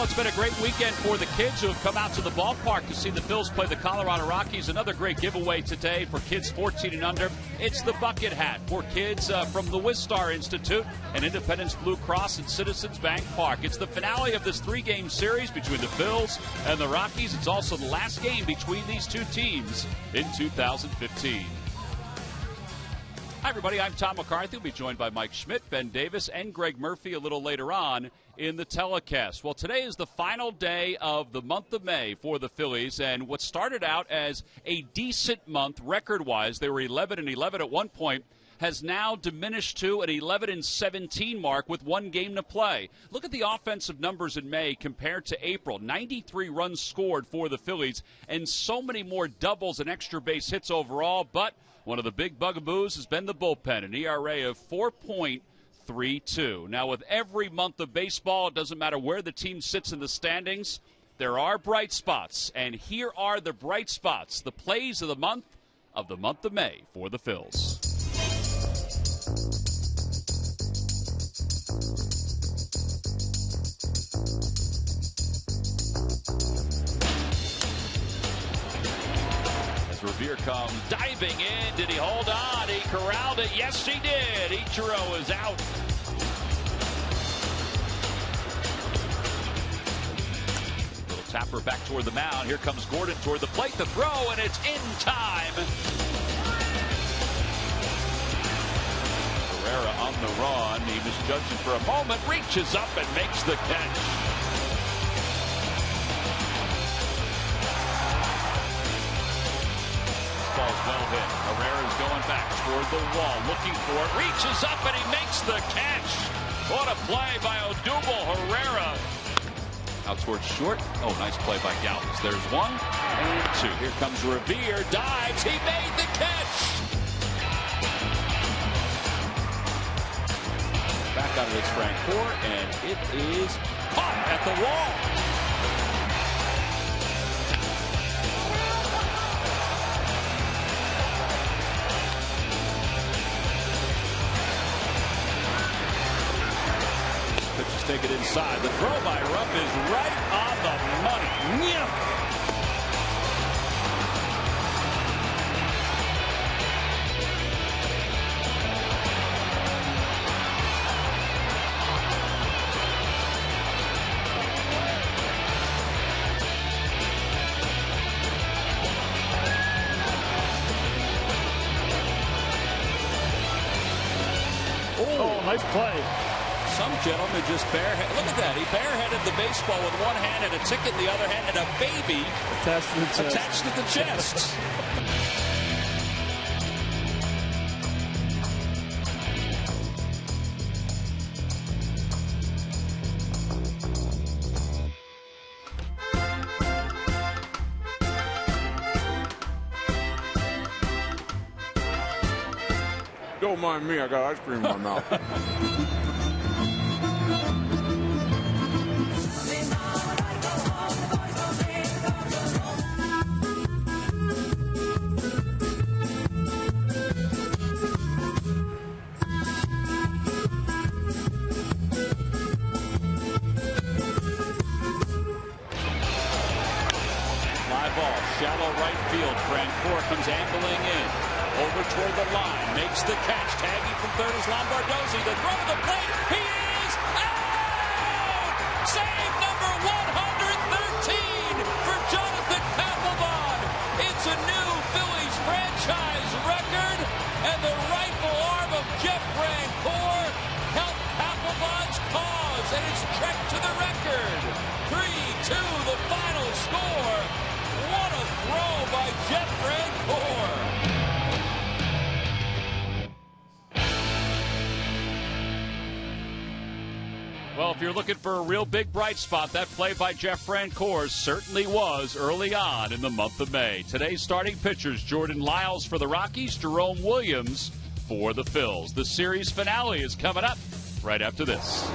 Well, it's been a great weekend for the kids who have come out to the ballpark to see the Phillies play the Colorado Rockies. Another great giveaway today for kids 14 and under. It's the bucket hat for kids from the Wistar Institute and Independence Blue Cross and Citizens Bank Park. It's the finale of this three-game series between the Phils and the Rockies. It's also the last game between these two teams in 2015. Hi, everybody. I'm Tom McCarthy. We'll be joined by Mike Schmidt, Ben Davis, and Greg Murphy a little later on in the telecast. Well, today is the final day of the month of May for the Phillies, and what started out as a decent month record-wise, they were 11-11 at one point, has now diminished to an 11-17 mark with one game to play. Look at the offensive numbers in May compared to April. 93 runs scored for the Phillies, and so many more doubles and extra base hits overall, but one of the big bugaboos has been the bullpen, an ERA of 4.32. Now, with every month of baseball, it doesn't matter where the team sits in the standings, there are bright spots. And here are the bright spots, the plays of the month of May for the Phils. Revere comes diving in. Did he hold on? He corralled it. Yes, he did. Ichiro is out. Little tapper back toward the mound. Here comes Gordon toward the plate. The throw, and it's in time. Herrera on the run. He misjudged it for a moment. Reaches up and makes the catch. Ball's well hit. Herrera's going back toward the wall, looking for it. Reaches up and he makes the catch. What a play by Odubel Herrera. Out towards short. Oh, nice play by Galvis. There's one and two. Here comes Revere. Dives. He made the catch. Back out of this Francoeur, and it is caught at the wall. Take it inside. The throw by Rupp is right on the money. Yeah. Oh, nice play. Some gentleman just look at that. He bareheaded the baseball with one hand and a ticket in the other hand and a baby attached to the chest. Don't mind me, I got ice cream in my mouth. Shallow right field. Francoeur comes angling in. Over toward the line. Makes the catch. Tagging from third is Lombardozzi. The throw to the plate. He is out! Save number 113 for Jonathan Papelbon. It's a new Phillies franchise record. And the rifle arm of Jeff Francoeur helped Papelbon's cause. And it's checked to the record. 3-2 the final score. What a throw by Jeff Francoeur. Well, if you're looking for a real big bright spot, that play by Jeff Francoeur certainly was early on in the month of May. Today's starting pitchers, Jordan Lyles for the Rockies, Jerome Williams for the Phils. The series finale is coming up right after this.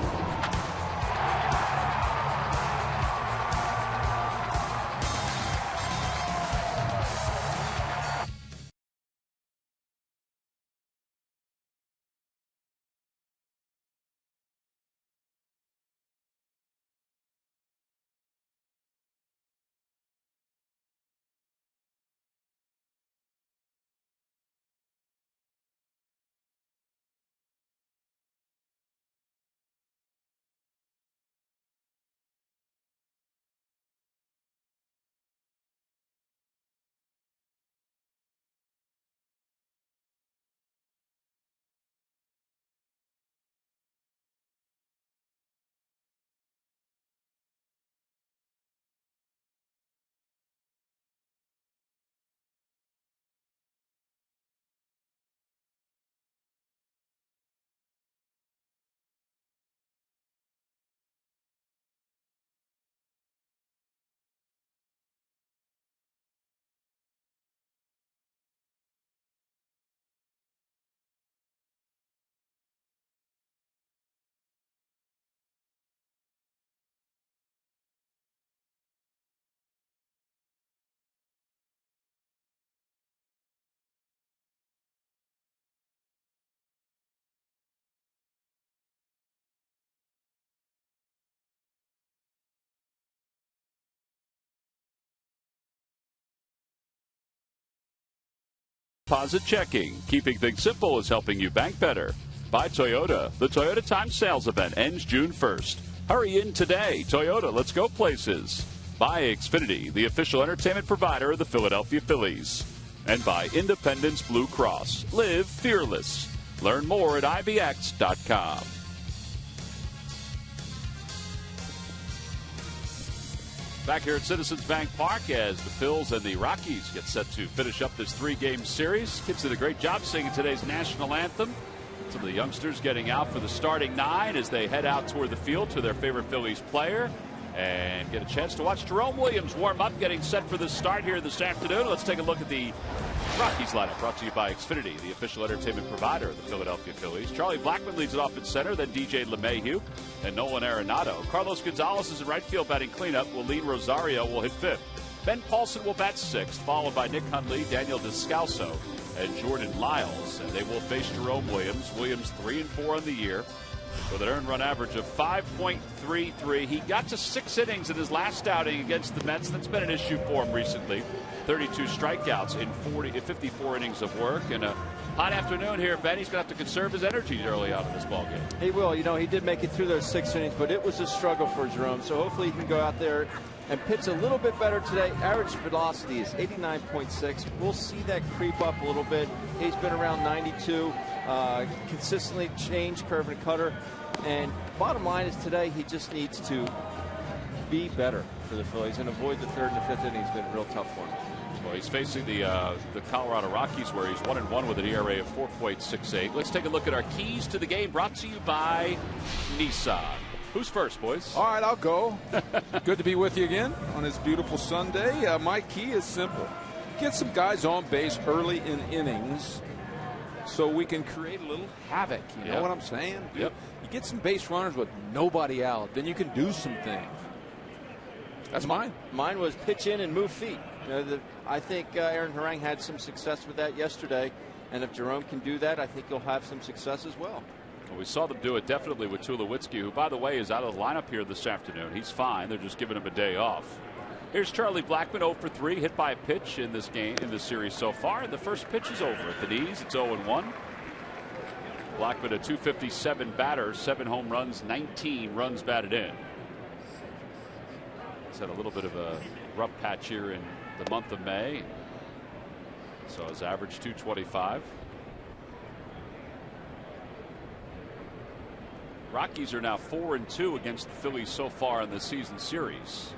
Deposit checking. Keeping things simple is helping you bank better. By Toyota. The Toyota Time Sales event ends June 1st. Hurry in today. Toyota, let's go places. By Xfinity, the official entertainment provider of the Philadelphia Phillies. And by Independence Blue Cross. Live fearless. Learn more at IBX.com. Back here at Citizens Bank Park as the Phils and the Rockies get set to finish up this three-game series. Kids did a great job singing today's national anthem. Some of the youngsters getting out for the starting nine as they head out toward the field to their favorite Phillies player and get a chance to watch Jerome Williams warm up, getting set for the start here this afternoon. Let's take a look at the Rockies lineup, brought to you by Xfinity, the official entertainment provider of the Philadelphia Phillies. Charlie Blackmon leads it off at center, then DJ LeMahieu and Nolan Arenado. Carlos Gonzalez is in right field batting cleanup. Wilin Rosario will hit fifth. Ben Paulson will bat sixth, followed by Nick Hundley, Daniel Descalso, and Jordan Lyles. And they will face Jerome Williams. Williams 3-4 on the year with an earned run average of 5.33. He got to 6 innings in his last outing against the Mets. That's been an issue for him recently. 32 strikeouts in 54 innings of work. And a hot afternoon here, Ben. He's going to have to conserve his energy early on in this ballgame. He will. You know, he did make it through those 6 innings, but it was a struggle for Jerome. So hopefully he can go out there and pitch a little bit better today. Average velocity is 89.6. We'll see that creep up a little bit. He's been around 92. Consistently change curve and cutter. And bottom line is today he just needs to be better for the Phillies and avoid the 3rd and the 5th inning. It's been real tough for him. Well, he's facing the Colorado Rockies, where he's 1-1 with an ERA of 4.68. Let's take a look at our keys to the game, brought to you by Nissan. Who's first, boys? All right, I'll go. Good to be with you again on this beautiful Sunday. My key is simple. Get some guys on base early in innings so we can create a little havoc. You know what I'm saying? Yep. You get some base runners with nobody out, then you can do some things. That's mine. Mine was pitch in and move feet. You know, I think Aaron Harang had some success with that yesterday. And if Jerome can do that, I think he'll have some success as well. Well, we saw them do it definitely with Tulowitzki, who, by the way, is out of the lineup here this afternoon. He's fine. They're just giving him a day off. Here's Charlie Blackmon, 0 for 3, hit by a pitch in this game, in this series so far. The first pitch is over at the knees. It's 0-1. Blackmon, a .257 batter, 7 home runs, 19 runs batted in. He's had a little bit of a rough patch here in the month of May. So his average .225. Rockies are now 4-2 against the Phillies so far in the season series.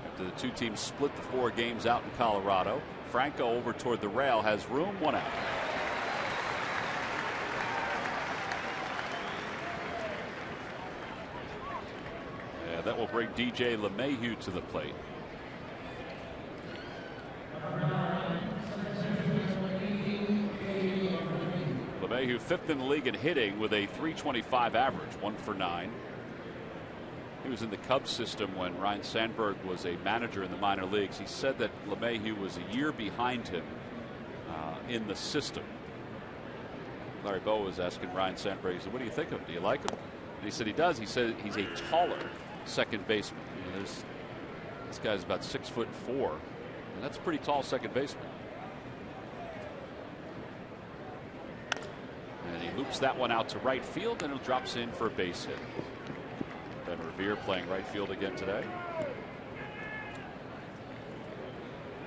After the two teams split the 4 games out in Colorado, Franco over toward the rail has room, 1 out. Yeah, that will bring DJ LeMahieu to the plate. LeMahieu 5th in the league in hitting with a .325 average, 1 for 9. He was in the Cubs system when Ryan Sandberg was a manager in the minor leagues. He said that LeMahieu was a year behind him in the system. Larry Bow was asking Ryan Sandberg, he said, what do you think of him? Do you like him? And he said he does. He said he's a taller second baseman. You know, this guy's about 6'4", and that's a pretty tall second baseman. And he loops that one out to right field, and it drops in for a base hit. Ben Revere playing right field again today.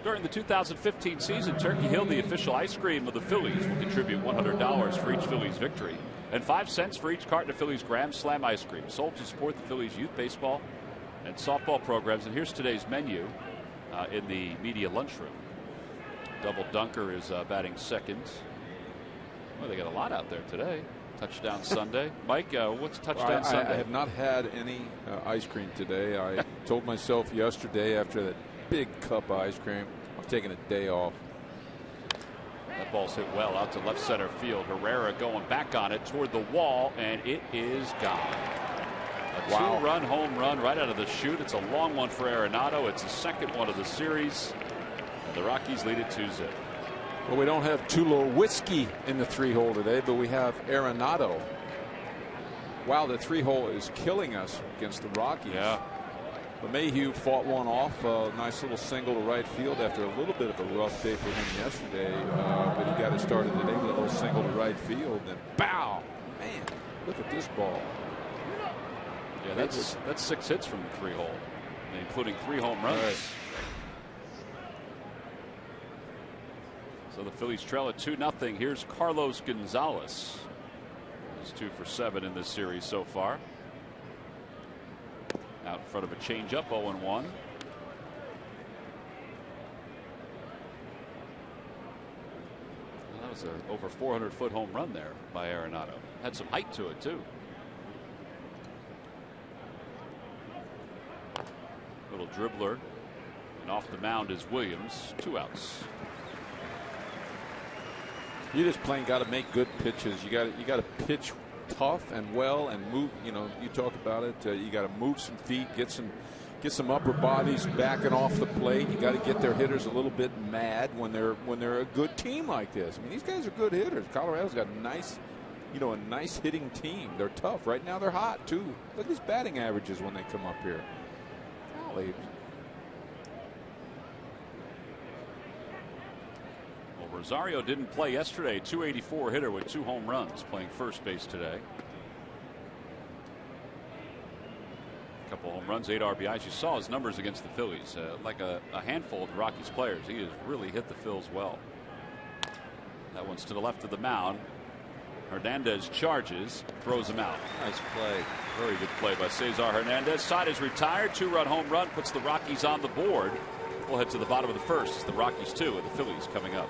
During the 2015 season, Turkey Hill, the official ice cream of the Phillies, will contribute $100 for each Phillies victory and 5 cents for each carton of Phillies Grand Slam ice cream, sold to support the Phillies youth baseball and softball programs. And here's today's menu in the media lunchroom. Double Dunker is batting second. Well, they got a lot out there today. Touchdown Sunday. Mike, what's Touchdown Sunday? I have not had any ice cream today. I told myself yesterday after that big cup of ice cream, I'm taking a day off. That ball's hit well out to left center field. Herrera going back on it toward the wall, and it is gone. A 2-run home run right out of the chute. It's a long one for Arenado. It's the second one of the series. And the Rockies lead it 2-0. Well, we don't have Tulowitzki in the 3-hole today, but we have Arenado. Wow, the 3-hole is killing us against the Rockies. Yeah. But Mayhew fought one off. Nice little single to right field after a little bit of a rough day for him yesterday. But he got it started today with a little single to right field. And bow! Man, look at this ball. Yeah, that's 6 hits from the 3-hole, including 3 home runs. Right. So the Phillies trail at 2-0. Here's Carlos Gonzalez. He's 2 for 7 in this series so far. Out in front of a changeup, 0-1. That was an over 400-foot home run there by Arenado. Had some height to it, too. Little dribbler. And off the mound is Williams. 2 outs. You just plain got to make good pitches. You got to pitch tough and well and move. You know, you talk about it. You got to move some feet, get some upper bodies backing off the plate. You got to get their hitters a little bit mad when they're a good team like this. I mean, these guys are good hitters. Colorado's got a nice hitting team. They're tough. Right now they're hot too. Look at these batting averages when they come up here. Golly. Rosario didn't play yesterday. 284 hitter with 2 home runs, playing first base today. A couple home runs, 8 RBIs. You saw his numbers against the Phillies. Like a handful of the Rockies players. He has really hit the Phils well. That one's to the left of the mound. Hernandez charges, throws him out. Nice play. Very good play by Cesar Hernandez. Side is retired. 2-run home run puts the Rockies on the board. We'll head to the bottom of the first. It's the Rockies 2 and the Phillies coming up.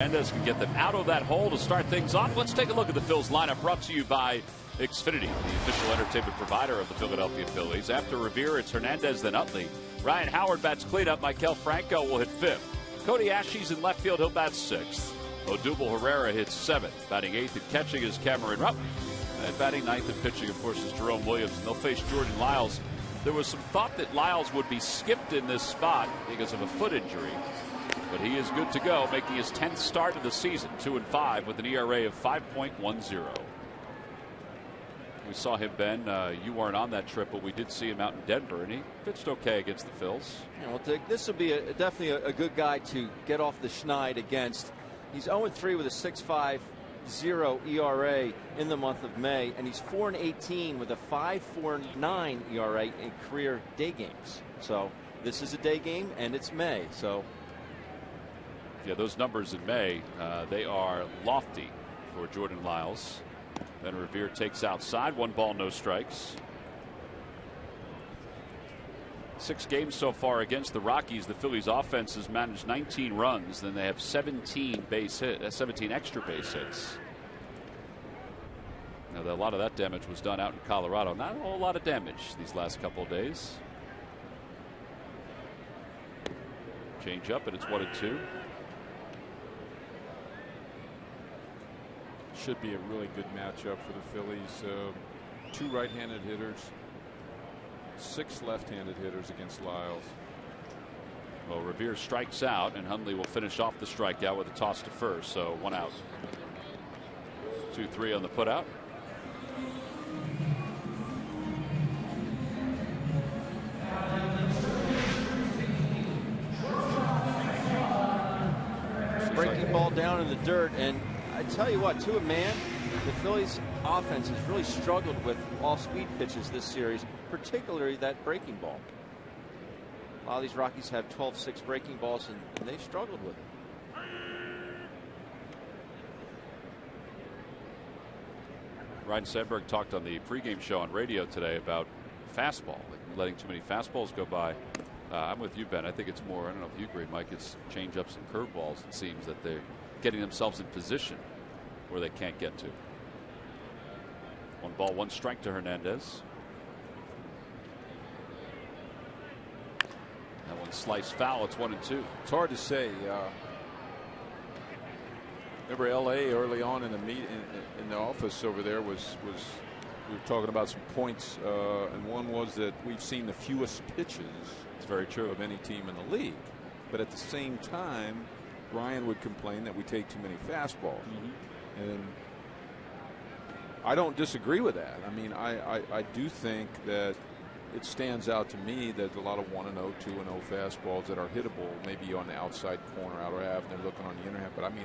Hernandez can get them out of that hole to start things off. Let's take a look at the Phils lineup, brought to you by Xfinity, the official entertainment provider of the Philadelphia Phillies. After Revere, it's Hernandez, then Utley. Ryan Howard bats cleanup. Maikel Franco will hit 5th. Cody Ashley's in left field. He'll bat 6th. Odubel Herrera hits 7th. Batting 8th and catching is Cameron Rupp. And batting 9th and pitching, of course, is Jerome Williams. And they'll face Jordan Lyles. There was some thought that Lyles would be skipped in this spot because of a foot injury. But he is good to go, making his 10th start of the season, 2-5 with an ERA of 5.10. We saw him, Ben. You weren't on that trip, but we did see him out in Denver, and he pitched okay against the Phils. Yeah, well, Dick, this will be definitely a good guy to get off the schneid against. He's 0-3 with a 6.50 ERA in the month of May, and he's 4-18 with a 5.49 ERA in career day games. So this is a day game, and it's May. So. Yeah, those numbers in May, they are lofty for Jordan Lyles. Then Revere takes outside. 1 ball, no strikes. 6 games so far against the Rockies. The Phillies offense has managed 19 runs. Then they have 17 extra base hits. Now, a lot of that damage was done out in Colorado. Not a whole lot of damage these last couple of days. Change up, and it's 1-2. Should be a really good matchup for the Phillies. 2 right-handed hitters, 6 left-handed hitters against Lyles. Well, Revere strikes out, and Hundley will finish off the strikeout with a toss to first. So 1 out. 2-3 on the putout. Breaking ball down in the dirt, and I tell you what, to a man, the Phillies offense has really struggled with off-speed pitches this series, particularly that breaking ball. A lot of these Rockies have 12-6 breaking balls, and they've struggled with it. Ryan Sandberg talked on the pregame show on radio today about fastball, like letting too many fastballs go by. I'm with you, Ben. I think it's more, I don't know if you agree, Mike, it's changeups and curveballs. It seems that they're getting themselves in position where they can't get to. 1 ball, 1 strike to Hernandez. That one sliced foul. It's 1-2. It's hard to say. Remember L.A. early on in the office over there was we were talking about some points, and one was that we've seen the fewest pitches. It's very true of any team in the league. But at the same time, Ryan would complain that we take too many fastballs. And I don't disagree with that. I mean, I do think that it stands out to me that a lot of 1-0, 2-0 fastballs that are hittable, maybe on the outside corner, outer half, and they're looking on the inner half. But I mean,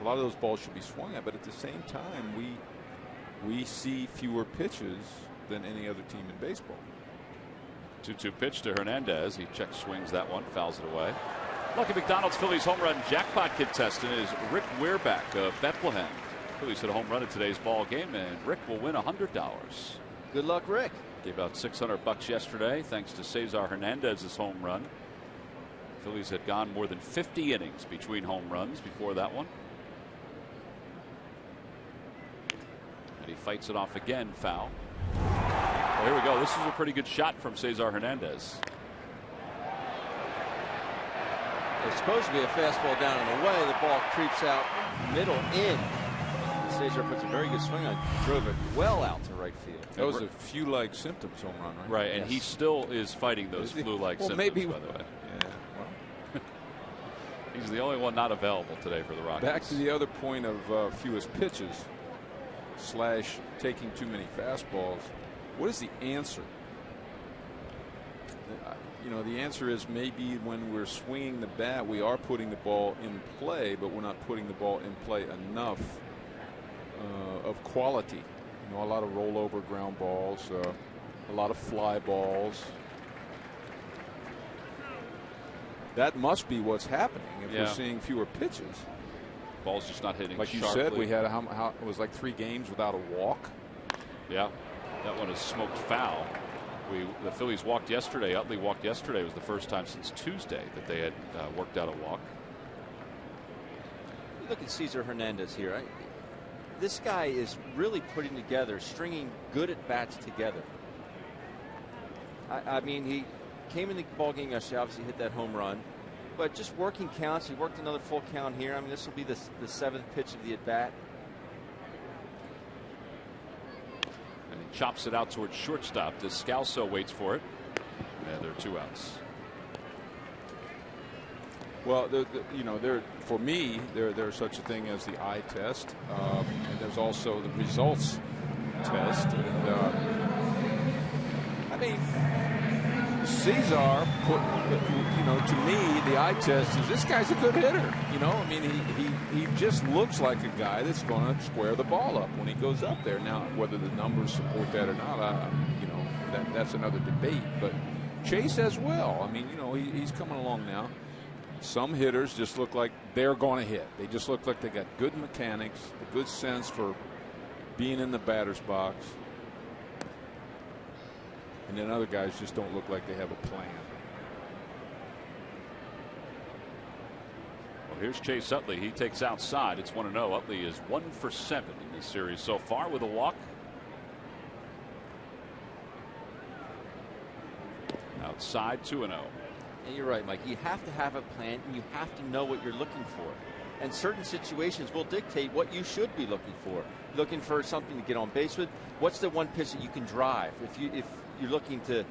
a lot of those balls should be swung at. But at the same time, we see fewer pitches than any other team in baseball. 2-2 pitch to Hernandez. He check swings that one, fouls it away. Lucky McDonald's Phillies home run jackpot contestant is Rick Weirback of Bethlehem. Phillies hit a home run in today's ball game, and Rick will win $100. Good luck, Rick. Gave out $600 yesterday thanks to Cesar Hernandez's home run. Phillies had gone more than 50 innings between home runs before that one. And he fights it off again, foul. Well, here we go. This is a pretty good shot from Cesar Hernandez. It's supposed to be a fastball down and away. The ball creeps out middle in. Cesar puts a very good swing on. Drove it well out to right field. That was a flu-like symptoms home run, right? Right, and he still is fighting those flu-like symptoms, maybe, by the way. Yeah, well. He's the only one not available today for the Rockies. Back to the other point of fewest pitches / taking too many fastballs. What is the answer? You know, the answer is maybe when we're swinging the bat, we are putting the ball in play, but we're not putting the ball in play enough of quality. You know, a lot of rollover ground balls, a lot of fly balls. That must be what's happening if we're seeing fewer pitches. Ball's just not hitting like you sharply. said, we had it was like 3 games without a walk. Yeah, that one is smoked foul. The Phillies walked yesterday. Utley walked yesterday. It was the first time since Tuesday that they had worked out a walk. Look at Cesar Hernandez here. This guy is really putting together, stringing good at bats together. I mean, he came in the ball game yesterday. Obviously, hit that home run, but just working counts. He worked another full count here. I mean, this will be the 7th pitch of the at bat. And he chops it out towards shortstop. Descalso waits for it. And there are 2 outs. Well, for me, there's such a thing as the eye test, and there's also the results test. And I mean, Cesar to me, the eye test is this guy's a good hitter. You know, I mean, he just looks like a guy that's going to square the ball up when he goes up there. Now, whether the numbers support that or not, that's another debate. But Chase as well. I mean, he's coming along now. Some hitters just look like they're going to hit. They just look like they got good mechanics, a good sense for being in the batter's box. And then other guys just don't look like they have a plan. Well, here's Chase Utley. He takes outside. It's 1-0. Utley is 1 for 7 in this series so far with a walk. Outside 2-0. And you're right, Mike. You have to have a plan, and you have to know what you're looking for. And certain situations will dictate what you should be looking for. Looking for something to get on base with. What's the one pitch that you can drive? If you're looking to,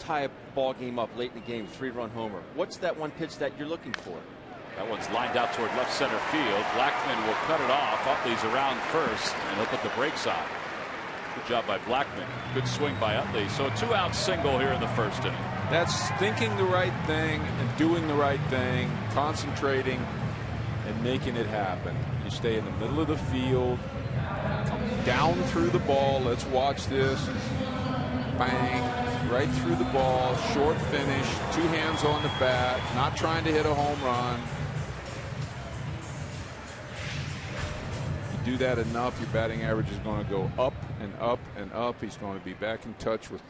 tie a ball game up late in the game, 3-run homer. What's that one pitch that you're looking for? That one's lined out toward left center field. Blackman will cut it off. Utley's around first, and he'll put the brakes on. Good job by Blackman. Good swing by Utley. So a 2-out single here in the first inning. That's thinking the right thing and doing the right thing, concentrating and making it happen. You stay in the middle of the field, come down through the ball. Let's watch this. Bang, right through the ball, short finish, 2 hands on the bat, not trying to hit a home run. You do that enough, your batting average is going to go up and up and up. He's going to be back in touch with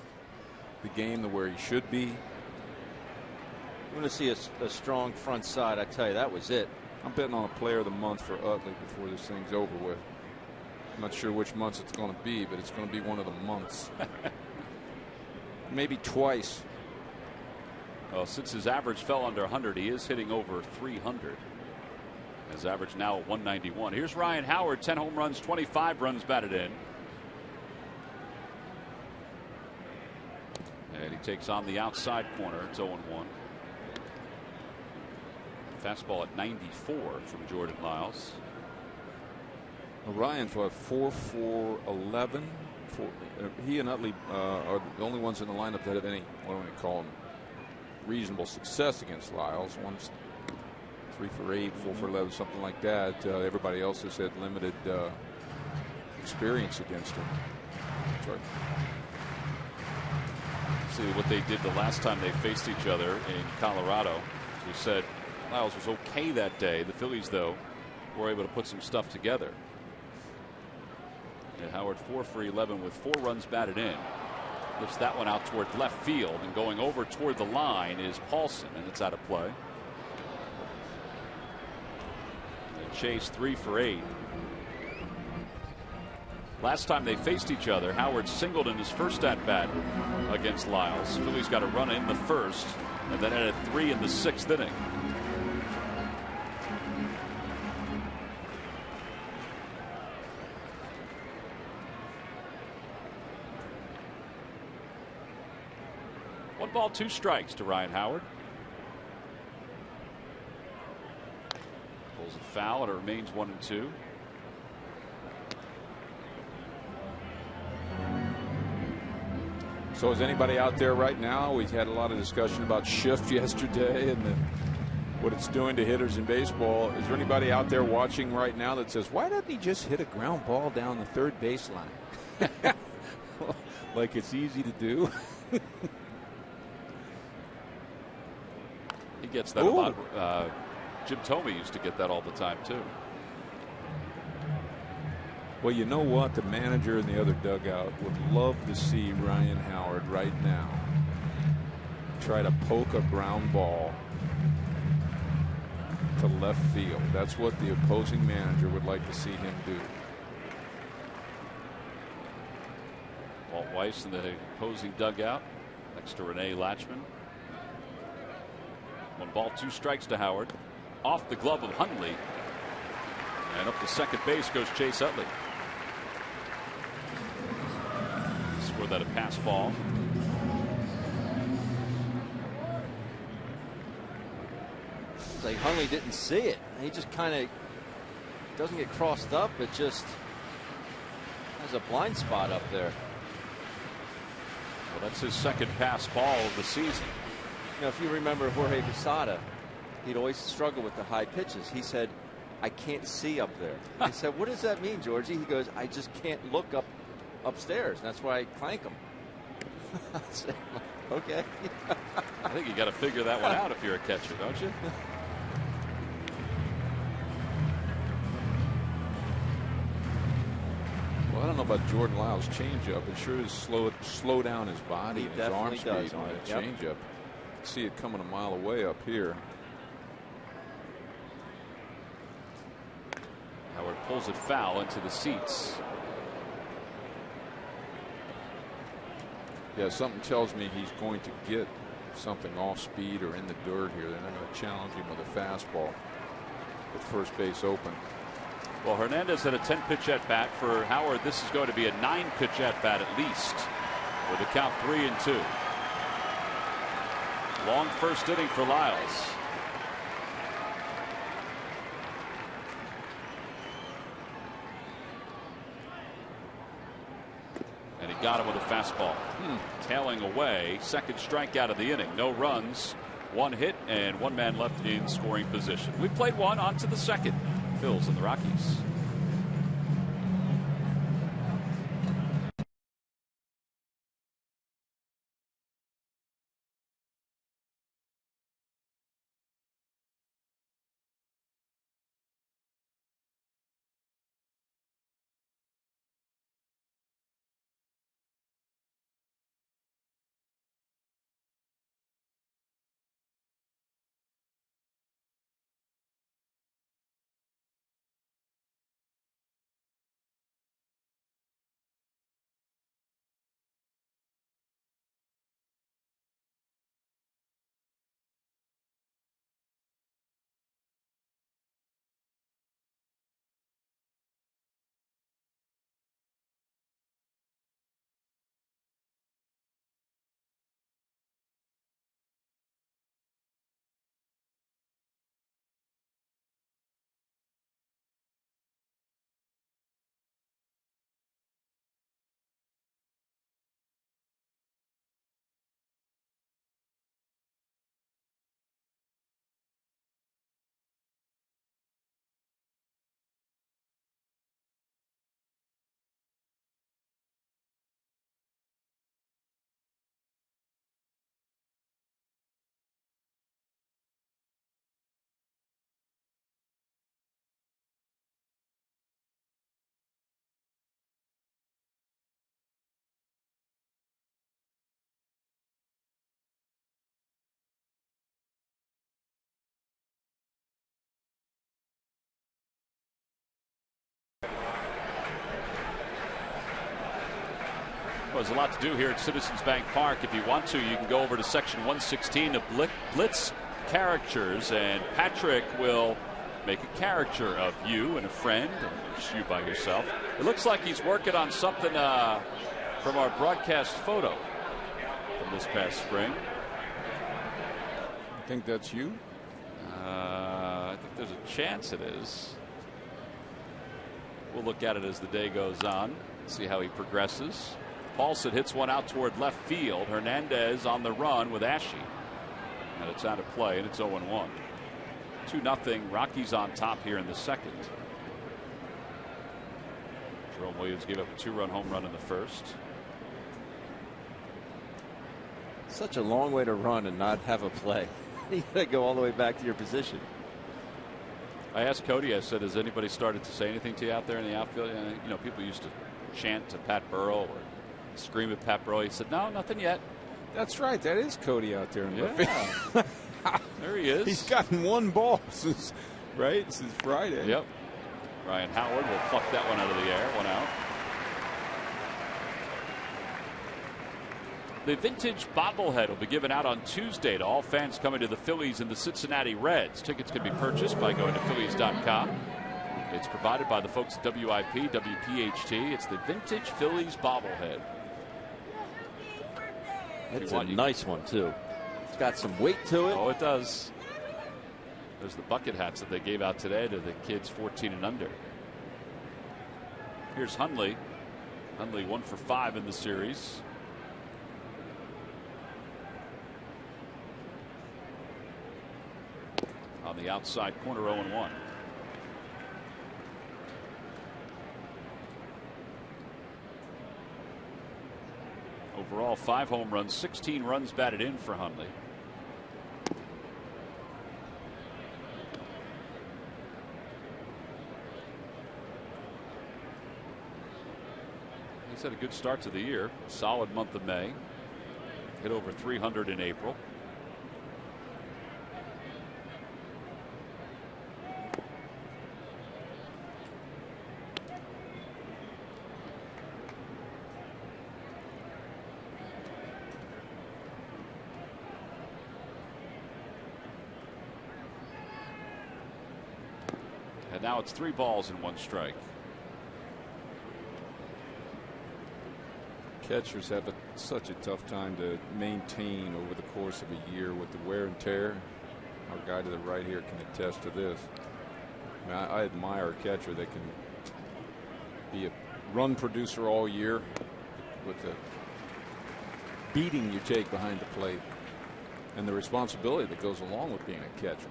the game to where he should be. I'm going to see a strong front side. I tell you, that was it. I'm betting on a player of the month for Utley before this thing's over with. I'm not sure which months it's going to be, but it's going to be one of the months. Maybe twice. Well, since his average fell under 100, he is hitting over 300. His average now at 191. Here's Ryan Howard, 10 home runs, 25 runs batted in. And he takes on the outside corner. It's 0-1. Fastball at 94 from Jordan Lyles. Ryan's what, 4-for-11? He and Utley are the only ones in the lineup that have any, what do we call them, reasonable success against Lyles. One's 3-for-8, 4-for-11, something like that. Everybody else has had limited experience against him. Sorry. See what they did the last time they faced each other in Colorado. As we said, Lyles was okay that day. The Phillies, though, were able to put some stuff together. And Howard 4-for-11 with 4 runs batted in. Lifts that one out toward left field, and going over toward the line is Paulson, and it's out of play. And Chase 3-for-8. Last time they faced each other, Howard singled in his first at bat against Lyles. Phillies got a run in the first, and then added 3 in the 6th inning. One ball, 2 strikes to Ryan Howard. Pulls it foul, and it remains 1-2. So is anybody out there right now? We've had a lot of discussion about shift yesterday and what it's doing to hitters in baseball. Is there anybody out there watching right now that says, why doesn't he just hit a ground ball down the third baseline? Like it's easy to do. He gets that a lot. Jim Thome used to get that all the time, too. Well, you know what? The manager in the other dugout would love to see Ryan Howard right now try to poke a ground ball to left field. That's what the opposing manager would like to see him do. Walt Weiss in the opposing dugout next to Renee Latchman. 1 ball, 2 strikes to Howard. Off the glove of Hundley. And up to second base goes Chase Utley. Scored that a pass ball. It's like Hundley didn't see it. He just kind of doesn't get crossed up. It just has a blind spot up there. Well, that's his second pass ball of the season. You know, if you remember Jorge Posada, he'd always struggle with the high pitches. He said, I can't see up there. I said, what does that mean, Georgie? He goes, I just can't look upstairs. That's why I clank them. I said, okay. I think you got to figure that one out if you're a catcher, don't you? Well, I don't know about Jordan Lyles' changeup. It sure is slow down his body and his arm speed on that changeup. See it coming a mile away up here. Howard pulls it foul into the seats. Yeah, something tells me he's going to get something off speed or in the dirt here. They're not going to challenge him with a fastball with first base open. Well, Hernandez had a 10-pitch at bat. For Howard, this is going to be a 9-pitch at bat at least, with a count 3-2. Long first inning for Lyles. got him with a fastball. Tailing away. Second strikeout of the inning. No runs, 1 hit, and 1 man left in scoring position. We played one, on to the second. Phils and the Rockies. There's a lot to do here at Citizens Bank Park. If you want to, you can go over to section 116 of Blitz characters, and Patrick will make a character of you and a friend, and just you by yourself. It looks like he's working on something from our broadcast photo from this past spring. I think that's you. I think there's a chance it is. We'll look at it as the day goes on, see how he progresses. Paulson hits one out toward left field. Hernandez on the run with Ashe. And it's out of play, and it's 0-1. 2-0. Rockies on top here in the second. Jerome Williams gave up a 2-run home run in the first. Such a long way to run and not have a play. You got to go all the way back to your position. I asked Cody, I said, has anybody started to say anything to you out there in the outfield? You know, people used to chant to Pat Burrell or scream at Pat Burrell. He said, no, nothing yet. That's right. That is Cody out there in left field. There he is. He's gotten 1 ball since Friday. Yep. Ryan Howard will pluck that one out of the air. 1 out. The vintage bobblehead will be given out on Tuesday to all fans coming to the Phillies and the Cincinnati Reds. Tickets can be purchased by going to Phillies.com. It's provided by the folks at WIP, WPHT. It's the vintage Phillies bobblehead. It's a nice one, too. It's got some weight to it. Oh, it does. There's the bucket hats that they gave out today to the kids 14 and under. Here's Hundley. Hundley 1 for 5 in the series. On the outside corner, 0-1. Overall, 5 home runs, 16 runs batted in for Hundley. He's had a good start to the year. Solid month of May. Hit over 300 in April. And now it's 3 balls and 1 strike. Catchers have such a tough time to maintain over the course of a year with the wear and tear. Our guy to the right here can attest to this. I mean, I admire a catcher that can be a run producer all year with the beating you take behind the plate and the responsibility that goes along with being a catcher.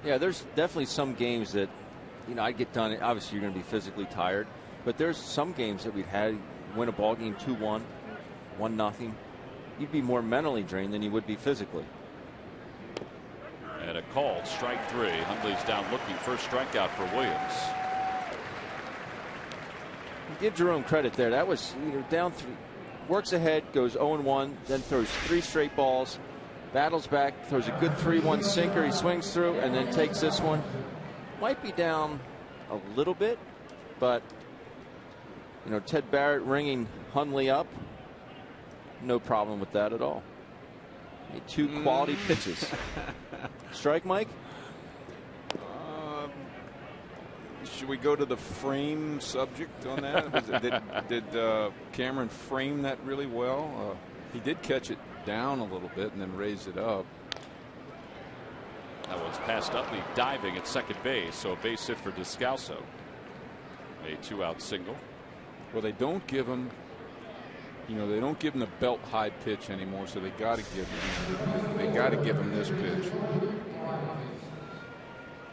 Yeah, there's definitely some games that, I'd get done. Obviously, you're going to be physically tired, but there's some games that we've had win a ball game 2-1, 1-0. You'd be more mentally drained than you would be physically. And a called strike 3. Hundley's down looking. First strikeout for Williams. Give Jerome credit there. That was down 3. Works ahead, goes 0-1, then throws 3 straight balls, battles back, throws a good 3-1 sinker. He swings through and then takes this one. Might be down a little bit, but Ted Barrett ringing Hundley up. No problem with that at all. 2 quality pitches. Strike, Mike? Should we go to the frame subject on that? Did Cameron frame that really well? He did catch it down a little bit and then raise it up. That was passed up. He diving at second base, so a base hit for Descalso. A 2-out single. Well, they don't give him. They don't give him the belt high pitch anymore, so they got to give him. They got to give him this pitch.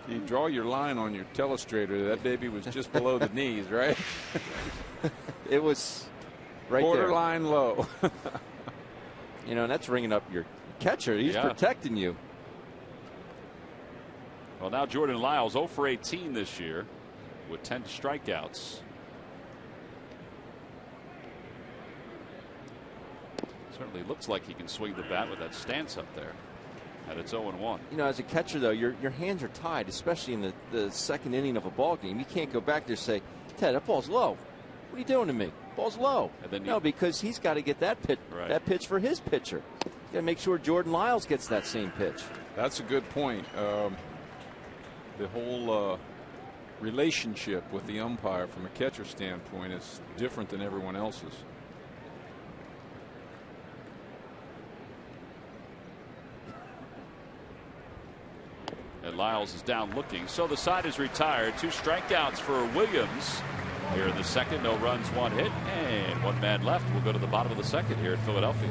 You draw your line on your telestrator. That baby was just below the knees, right? It was right borderline there. Low. And that's ringing up your catcher. He's protecting you. Well, now Jordan Lyles 0 for 18 this year with 10 strikeouts. Certainly looks like he can swing the bat with that stance up there. And it's 0-1. As a catcher, though, your hands are tied, especially in the second inning of a ball game. You can't go back there and say, Ted, that ball's low. What are you doing to me? Ball's low. And then no, because he's got to get that pitch for his pitcher. He's got to make sure Jordan Lyles gets that same pitch. That's a good point. The whole relationship with the umpire from a catcher standpoint is different than everyone else's. And Lyles is down looking. So the side is retired. 2 strikeouts for Williams here in the second. No runs, 1 hit, and 1 man left. We'll go to the bottom of the second here in Philadelphia.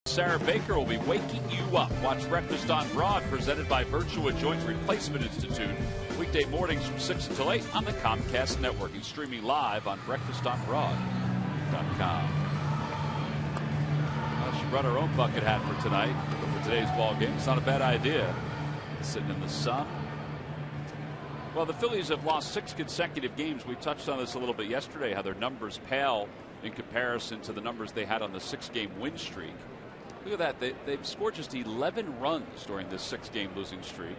Sarah Baker will be waking you up. Watch Breakfast on Broad, presented by Virtua Joint Replacement Institute. Weekday mornings from 6 until 8 on the Comcast Network and streaming live on breakfastonbroad.com. Well, she brought her own bucket hat for tonight, for today's ball game. It's not a bad idea. Sitting in the sun. Well, the Phillies have lost 6 consecutive games. We touched on this a little bit yesterday, how their numbers pale in comparison to the numbers they had on the 6-game win streak. Look at that. They've scored just 11 runs during this 6-game losing streak.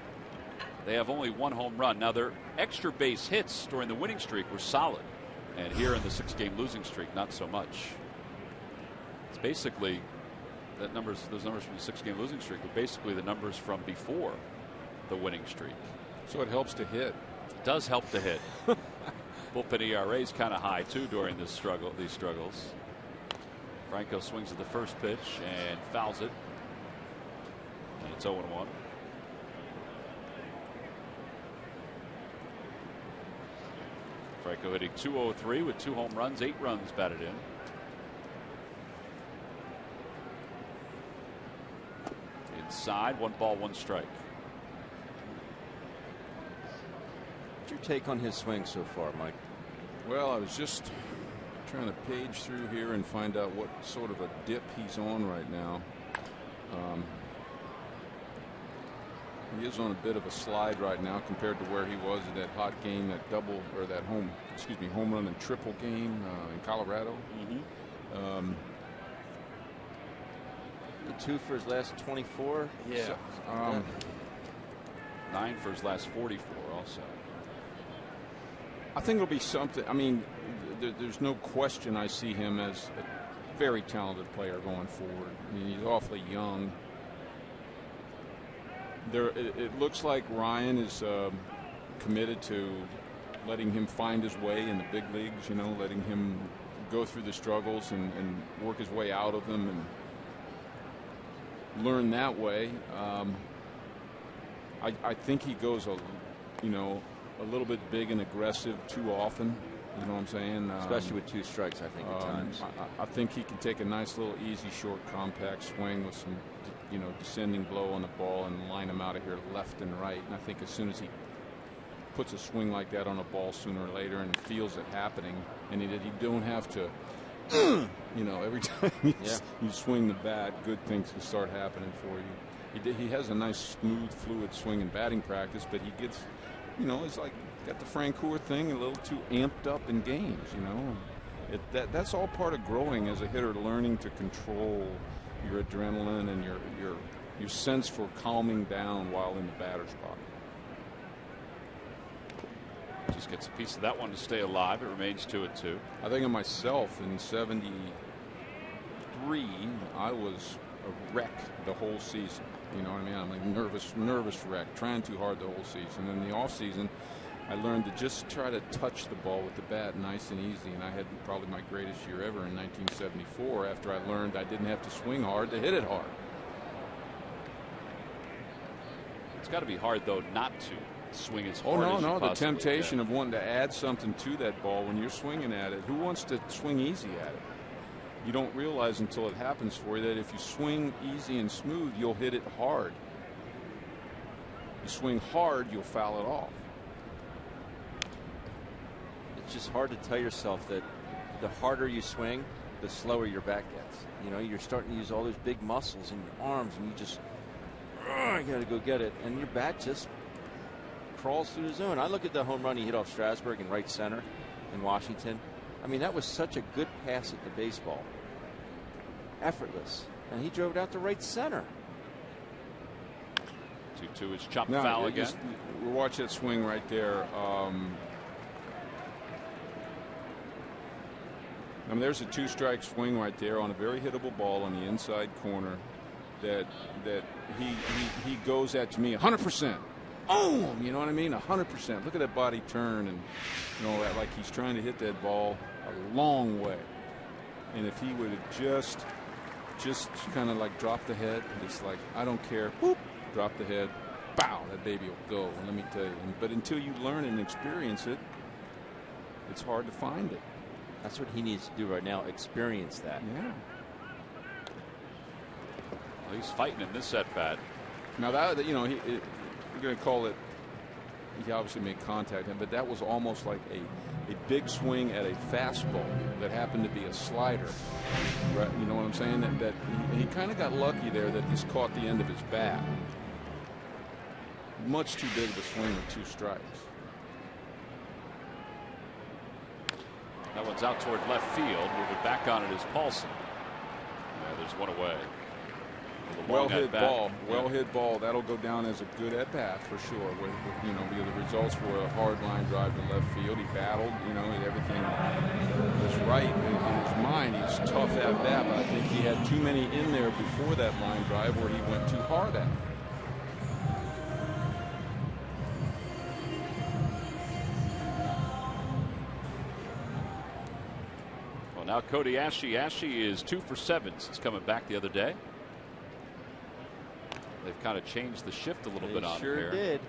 They have only 1 home run. Now, their extra base hits during the winning streak were solid. And here in the 6-game losing streak, not so much. It's basically those numbers from the 6-game losing streak were basically the numbers from before. the winning streak. So it helps to hit. It does help to hit. Bullpen ERA is kind of high too during these struggles. Franco swings at the first pitch and fouls it. And it's 0-1. Franco hitting .203 with 2 home runs, 8 runs batted in. Inside, 1 ball, 1 strike. What's your take on his swing so far, Mike? Well, I was just trying to page through here and find out what sort of a dip he's on right now. He is on a bit of a slide right now compared to where he was in that hot game, that double or that home run and triple game in Colorado. Mm-hmm. The 2 for his last 24. Yeah. So, 9 for his last 44 also. I think it'll be something. I mean, there's no question I see him as a very talented player going forward. I mean, he's awfully young. It looks like Ryan is committed to letting him find his way in the big leagues, you know, letting him go through the struggles and work his way out of them and learn that way. I think he goes a little bit big and aggressive too often. You know what I'm saying? Especially with 2 strikes, I think, at times. I think he can take a nice little easy, short, compact swing with some, descending blow on the ball and line him out of here left and right. And I think as soon as he puts a swing like that on a ball sooner or later and feels it happening, and he don't have to, every time you swing the bat, good things can start happening for you. He has a nice, smooth, fluid swing in batting practice, but he gets, it's like got the Francoeur thing a little too amped up in games, That's all part of growing as a hitter, learning to control your adrenaline and your sense for calming down while in the batter's box. Just gets a piece of that one to stay alive. It remains 2-2. I think of myself in '73. I was a wreck the whole season. You know what I mean? I'm like nervous wreck, trying too hard the whole season. In the off season, I learned to just try to touch the ball with the bat nice and easy. And I had probably my greatest year ever in 1974 after I learned I didn't have to swing hard to hit it hard. It's got to be hard, though, not to swing as hard as you the possibly temptation can. of wanting to add something to that ball when you're swinging at it. Who wants to swing easy at it? You don't realize until it happens for you that if you swing easy and smooth, you'll hit it hard. You swing hard, you'll foul it off. It's just hard to tell yourself that the harder you swing, the slower your bat gets. You're starting to use all those big muscles in your arms, and you just, you got to go get it, and your bat just crawls through the zone. I look at the home run he hit off Strasburg in right center in Washington. I mean, that was such a good pass at the baseball. Effortless. And he drove it out to right center. 2-2 is chopped Now, foul again. We'll watch that swing right there. There's a 2-strike swing right there on a very hittable ball on the inside corner that he goes at, to me, 100%. Oh, you know what I mean? 100%. Look at that body turn, and like he's trying to hit that ball a long way. And if he would have just kind of like dropped the head, just like, I don't care, whoop, drop the head, bow, that baby will go. And let me tell you, but until you learn and experience it, it's hard to find it. That's what he needs to do right now, experience that. Yeah. Well, he's fighting in this at bat. Now that you're going to call it, he obviously made contact, but that was almost like a big swing at a fastball that happened to be a slider. Right? You know what I'm saying? That he kind of got lucky there that this caught the end of his bat. Much too big of a swing with 2 strikes. That one's out toward left field. Moving back on it is Paulson. Yeah, there's one away. Well hit ball. Well hit ball. That'll go down as a good at bat for sure. Because the results were a hard line drive to left field. He battled. Everything was right in his mind. He's tough at bat, but I think he had too many in there before that line drive where he went too hard at it. Now Cody Ashe. Ashe is 2 for 7 since coming back the other day. They've kind of changed the shift a little bit on him here. Sure did.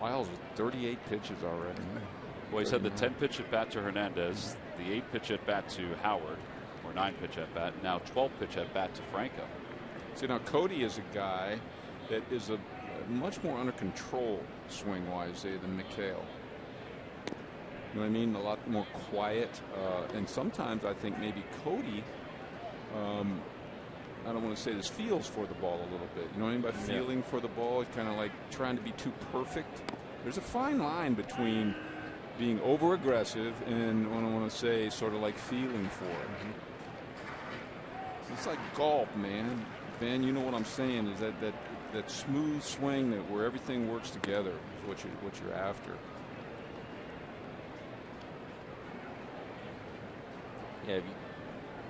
Lyles with 38 pitches already. Well, he's had the 10 pitch at bat to Hernandez, the 8 pitch at bat to Howard, or 9 pitch at bat, now 12 pitch at bat to Franco. See, now Cody is a guy that is a much more under control swing wise than McHale. You know what I mean? A lot more quiet. And sometimes I think maybe Cody, I don't want to say this, feels for the ball a little bit. You know what I mean by feeling for the ball? It's kind of like trying to be too perfect. There's a fine line between being over aggressive and what I want to say sort of like feeling for it. It's like golf, man. Ben, you know what I'm saying is that smooth swing where everything works together is what you're after. Yeah,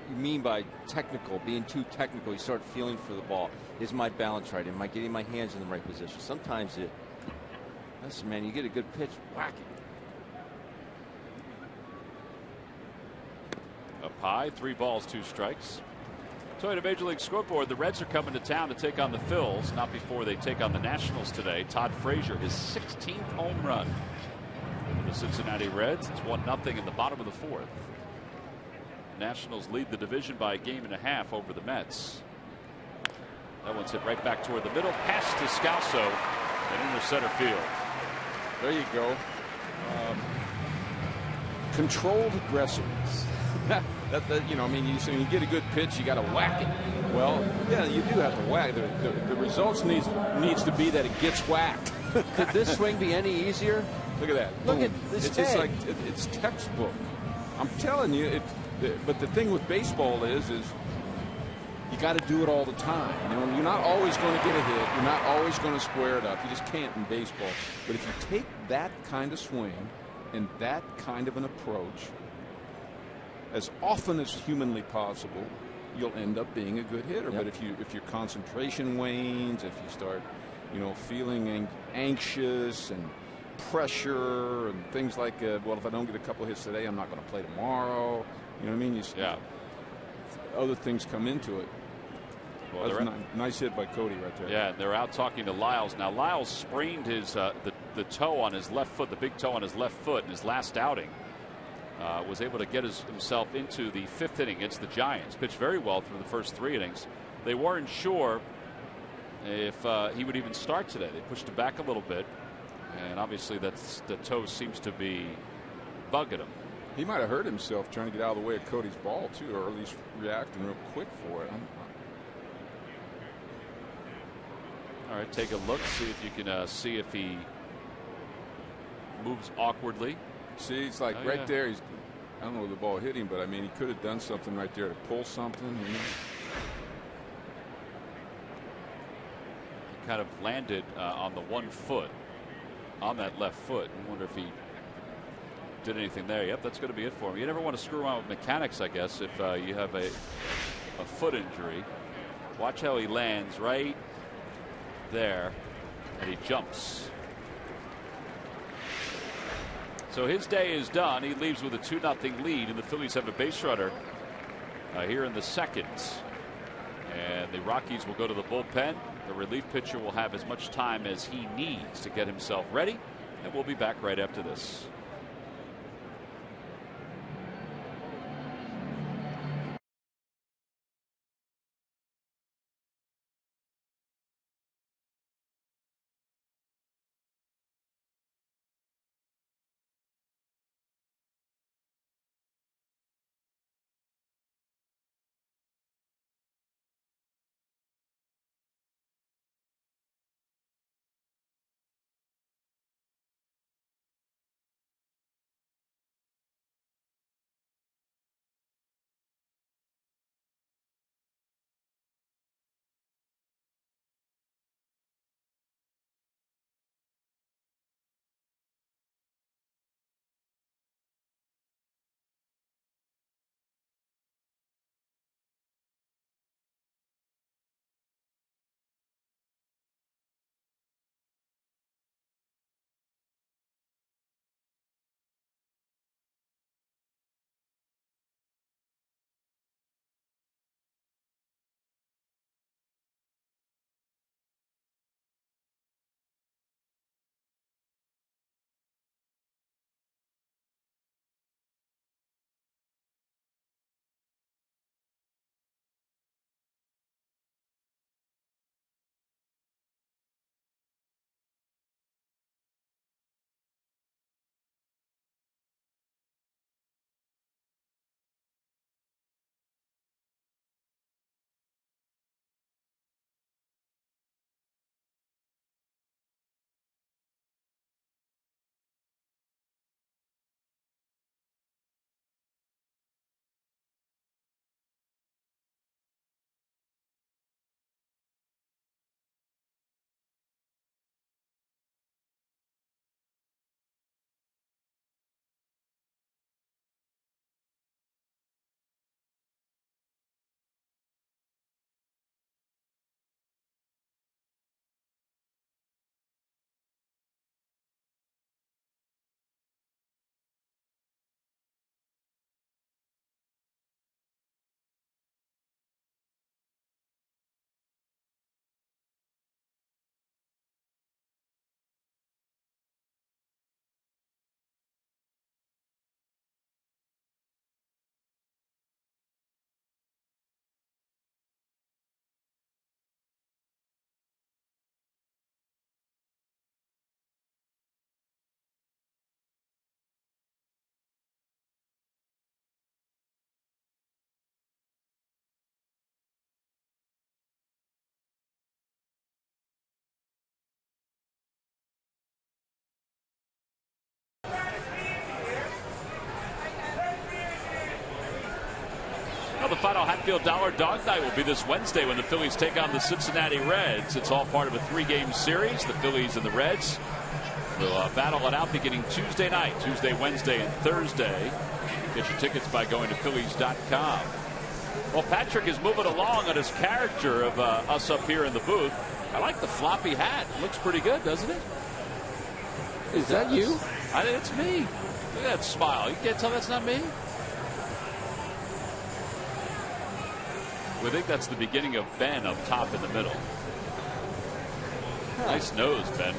you mean by technical, being too technical, you start feeling for the ball. Is my balance right? Am I getting my hands in the right position? Sometimes listen, man, you get a good pitch, whack it. Up high, 3 balls, 2 strikes. Toyota Major League Scoreboard. The Reds are coming to town to take on the Phils, not before they take on the Nationals today. Todd Frazier, his 16th home run for the Cincinnati Reds. It's 1-0 in the bottom of the 4th. Nationals lead the division by a 1.5 games over the Mets. That one's hit right back toward the middle, past to Scalzo and into center field. There you go. Controlled aggressiveness. You know, I mean, you get a good pitch, you got to whack it. Well, yeah, you do have to whack. The results needs to be that it gets whacked. Could this swing be any easier? Look at that. Look Boom. at this It's tag. just like it's textbook. I'm telling you. But the thing with baseball is you got to do it all the time. You know, you're not always going to get a hit. You're not always going to square it up. You just can't in baseball. But if you take that kind of swing and that kind of an approach as often as humanly possible, you'll end up being a good hitter. Yep. But if your concentration wanes, if you start, feeling anxious and pressure and things like, well, if I don't get a couple hits today, I'm not going to play tomorrow. You know what I mean? Other things come into it. Well, that's a nice hit by Cody right there. Yeah, they're out talking to Lyles. Now, Lyles sprained his the toe on his left foot, the big toe on his left foot in his last outing. Was able to get himself into the 5th inning against the Giants. Pitched very well through the first 3 innings. They weren't sure if he would even start today. They pushed him back a little bit. And obviously the toe seems to be bugging him. He might have hurt himself trying to get out of the way of Cody's ball, too, or at least reacting real quick for it. All right, take a look, see if you can see if he moves awkwardly. See, it's like there. I don't know where the ball hit him, but I mean, he could have done something right there to pull something. He kind of landed on the 1 foot on that left foot. I wonder if he did anything there. Yep, that's going to be it for him. You never want to screw around with mechanics, I guess, if you have a foot injury. Watch how he lands right there, and he jumps. So his day is done. He leaves with a 2-0 lead, and the Phillies have a base runner here in the 2nd. And the Rockies will go to the bullpen. The relief pitcher will have as much time as he needs to get himself ready, and we'll be back right after this. Well, the final Hatfield Dollar Dog Night will be this Wednesday when the Phillies take on the Cincinnati Reds. It's all part of a 3-game series. The Phillies and the Reds will battle it out beginning Tuesday night, Tuesday, Wednesday, and Thursday. Get your tickets by going to Phillies.com. Well, Patrick is moving along on his character of us up here in the booth. I like the floppy hat. It looks pretty good, doesn't it? Is that you? I think it's me. Look at that smile. You can't tell that's not me? We think that's the beginning of Ben up top in the middle. Nice nose, Ben.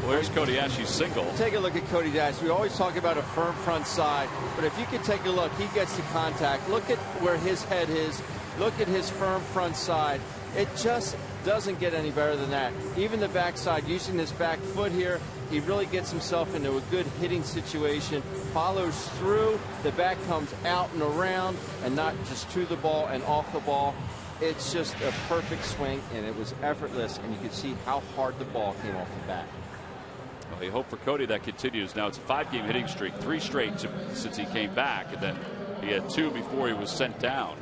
Where's Cody Ashe's single? Take a look at Cody Ashe. We always talk about a firm front side, but if you could take a look, he gets the contact. Look at where his head is. Look at his firm front side. It just doesn't get any better than that. Even the backside, using this back foot here, he really gets himself into a good hitting situation, follows through, the bat comes out and around, and not just to the ball and off the ball. It's just a perfect swing, and it was effortless, and you could see how hard the ball came off the bat. Well, you hope for Cody that continues. Now it's a 5-game hitting streak, 3 straight since he came back, and then he had 2 before he was sent down.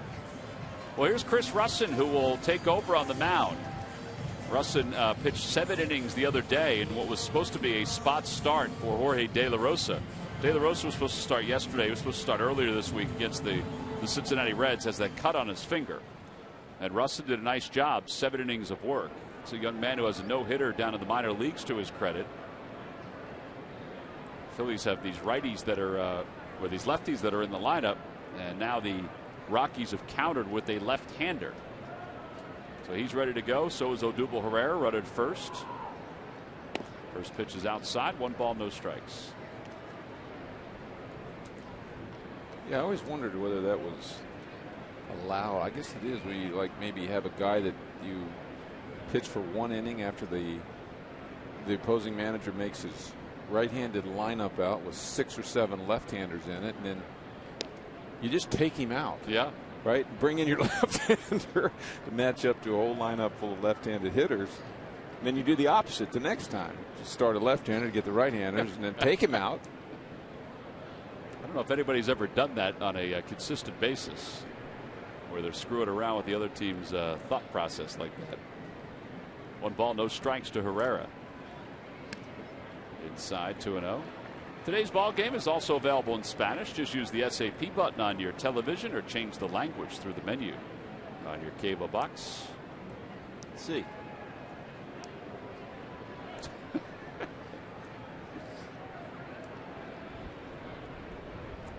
Well, here's Chris Russin, who will take over on the mound. Russin pitched 7 innings the other day in what was supposed to be a spot start for Jorge De La Rosa. De La Rosa was supposed to start yesterday. He was supposed to start earlier this week against the Cincinnati Reds. Has that cut on his finger. And Russin did a nice job, 7 innings of work. It's a young man who has a no-hitter down in the minor leagues to his credit. Phillies have these righties that are, or these lefties that are in the lineup, and now the Rockies have countered with a left-hander. So he's ready to go. So is Odubel Herrera, running first. First pitch is outside. 1 ball, no strikes. Yeah, I always wondered whether that was allowed. I guess it is, where you like maybe have a guy that you pitch for 1 inning after the opposing manager makes his right-handed lineup out with 6 or 7 left-handers in it, and then you just take him out. Yeah. Right? Bring in your left-hander to match up to a whole lineup full of left-handed hitters. And then you do the opposite the next time. Just start a left-hander to get the right-handers and then take him out. I don't know if anybody's ever done that on a consistent basis, where they're screwing around with the other team's thought process like that. 1 ball, no strikes to Herrera. Inside, 2-0. Today's ball game is also available in Spanish. Just use the SAP button on your television or change the language through the menu on your cable box. Let's see.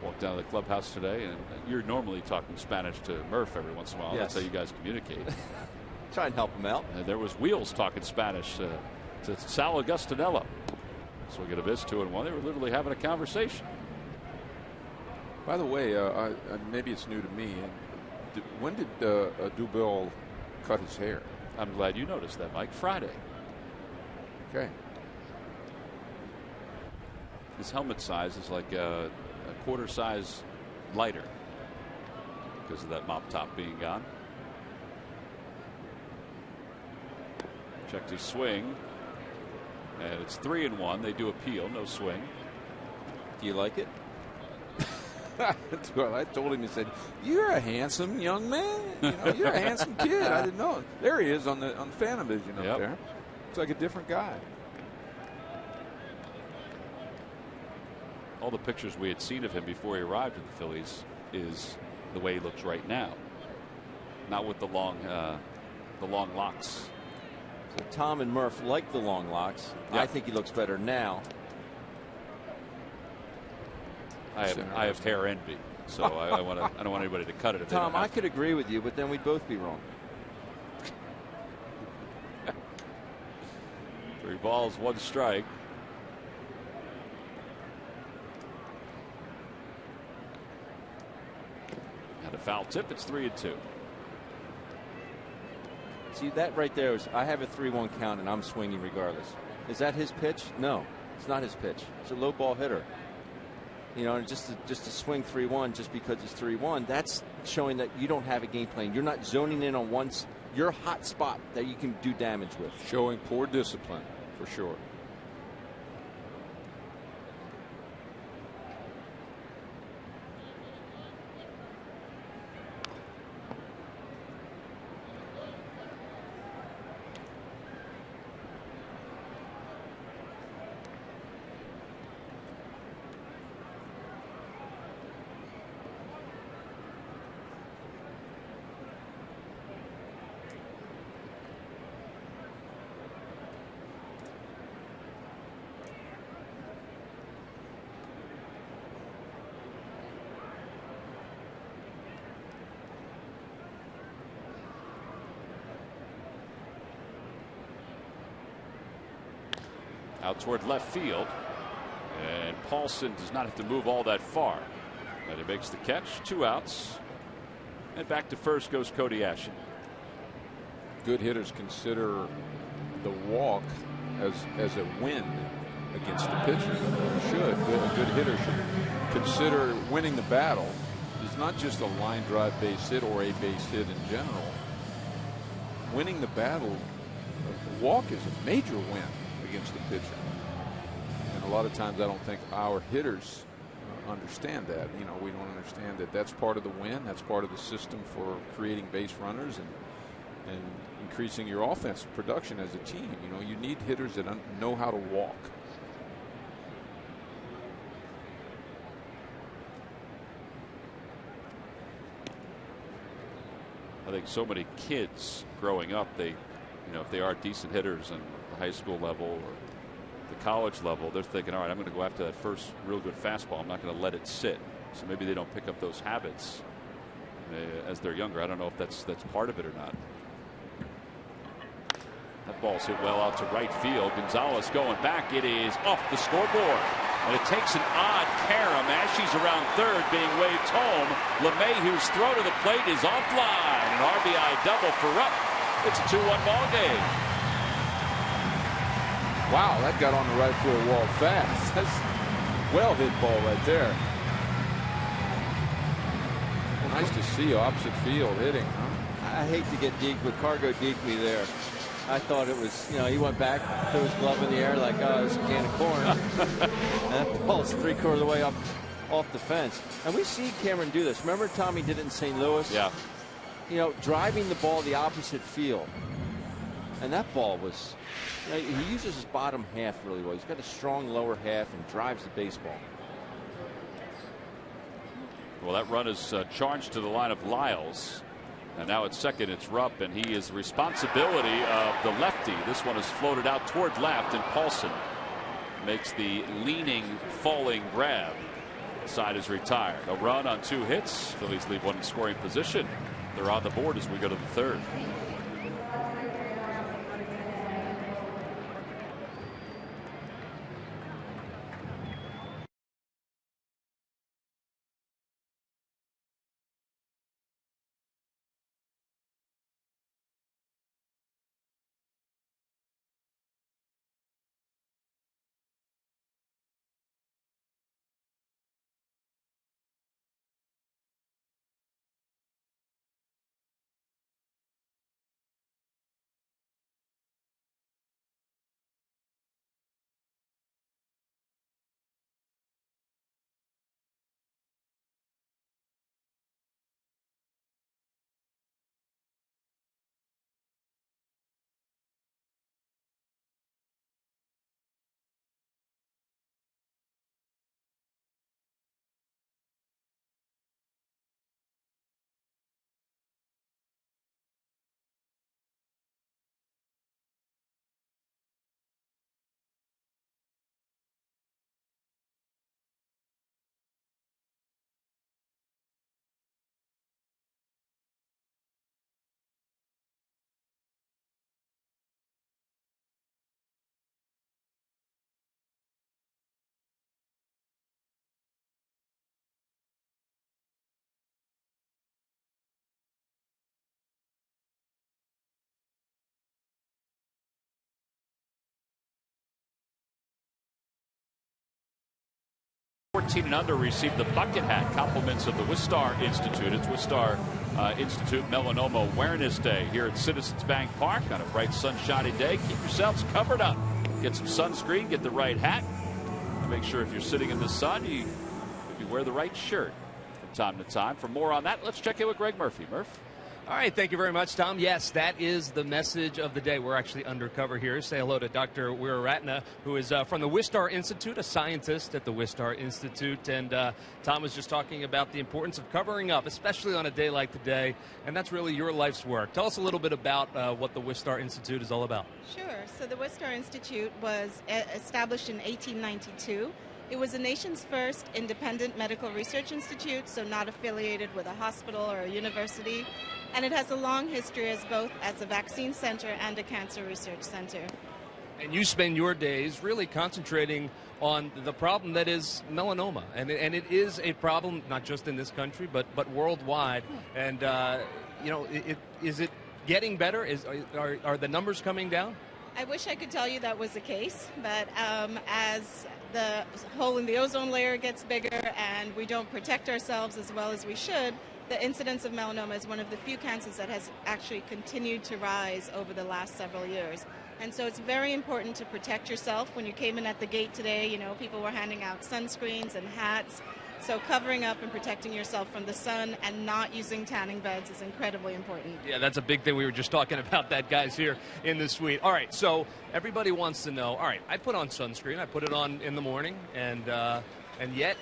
Walked down to the clubhouse today, and you're normally talking Spanish to Murph every once in a while. Yes. That's how you guys communicate. Try and help him out. And there was Wheels talking Spanish to Sal Agustinello. So we get a visit 2-1. They were literally having a conversation. By the way, maybe it's new to me. When did Odubel cut his hair? I'm glad you noticed that, Mike. Friday. Okay. His helmet size is like a quarter size lighter because of that mop top being gone. Checked his swing. And it's 3-1. They do appeal, no swing. Do you like it? Well, I told him, he said, "You're a handsome young man. You know, you're a handsome kid." I didn't know. There he is on the Fanavision up there. Looks like a different guy. All the pictures we had seen of him before he arrived at the Phillies is the way he looks right now. Not with the long locks. So Tom and Murph like the long locks. Yep. I think he looks better now. I have hair envy, so I don't want anybody to cut it. If Tom, I to. could agree with you, but then we'd both be wrong. 3 balls, 1 strike. And a foul tip. It's 3-2. See, that right there is, I have a 3-1 count and I'm swinging regardless. Is that his pitch? No, it's not his pitch. It's a low ball hitter. You know, and just to swing 3-1 just because it's 3-1, that's showing that you don't have a game plan. You're not zoning in on your hot spot that you can do damage with. Showing poor discipline, for sure. out toward left field. And Paulson does not have to move all that far. And he makes the catch. 2 outs. And back to first goes Cody Ashen. Good hitters consider the walk as a win against the pitcher. Should. A good hitter should consider winning the battle. It's not just a line drive base hit or a base hit in general. Winning the battle, the walk is a major win against the pitcher. And a lot of times I don't think our hitters understand that. You know, we don't understand that that's part of the win. That's part of the system for creating base runners and increasing your offensive production as a team. You know, you need hitters that know how to walk. I think so many kids growing up, they, you know, if they are decent hitters in the high school level or the college level, they're thinking, all right, I'm going to go after that first real good fastball. I'm not going to let it sit. So maybe they don't pick up those habits as they're younger. I don't know if that's part of it or not. That ball's hit well out to right field. Gonzalez going back. It is off the scoreboard. And it takes an odd carom as she's around third, being waved home. LeMahieu's throw to the plate is offline. An RBI double for Rupp. It's a 2-1 ball game. Wow, that got on the right field wall fast. That's a well hit ball right there. Nice to see opposite field hitting, huh? I hate to get Deke, but Cargo deked me there. I thought it was, you know, he went back, threw his glove in the air like, oh, it's a can of corn. And that ball's 3/4 of the way up off the fence. And we see Cameron do this. Remember Tommy did it in St. Louis? Yeah. You know, driving the ball the opposite field. And that ball was, you know, he uses his bottom half really well. He's got a strong lower half and drives the baseball. Well, that run is charged to the line of Lyles. And now at second, it's Rupp, and he is the responsibility of the lefty. This one is floated out toward left, and Paulson makes the leaning, falling grab. Side is retired. A run on 2 hits. Phillies leave one in scoring position. They're on the board as we go to the third. '14 and under receive the bucket hat. Compliments of the Wistar Institute. It's Wistar Institute Melanoma Awareness Day here at Citizens Bank Park on a bright sunshiny day. Keep yourselves covered up. Get some sunscreen. Get the right hat. Make sure if you're sitting in the sun, you wear the right shirt from time to time. For more on that, let's check in with Greg Murphy. Murph. All right, thank you very much, Tom. Yes, that is the message of the day. We're actually undercover here. Say hello to Dr. Weeraratne, who is from the Wistar Institute, a scientist at the Wistar Institute. And Tom was just talking about the importance of covering up, especially on a day like today. And that's really your life's work. Tell us a little bit about what the Wistar Institute is all about. Sure. So the Wistar Institute was established in 1892. It was the nation's first independent medical research institute, so not affiliated with a hospital or a university. And it has a long history as both as a vaccine center and a cancer research center. And you spend your days really concentrating on the problem that is melanoma. And it is a problem not just in this country, but worldwide. And, is it getting better? Are the numbers coming down? I wish I could tell you that was the case, but as the hole in the ozone layer gets bigger and we don't protect ourselves as well as we should, the incidence of melanoma is one of the few cancers that has actually continued to rise over the last several years. And so it's very important to protect yourself. When you came in at the gate today, people were handing out sunscreens and hats. So covering up and protecting yourself from the sun and not using tanning beds is incredibly important. Yeah, that's a big thing. We were just talking about that, guys, here in the suite. All right, so everybody wants to know, all right, I put on sunscreen. I put it on in the morning, and yet,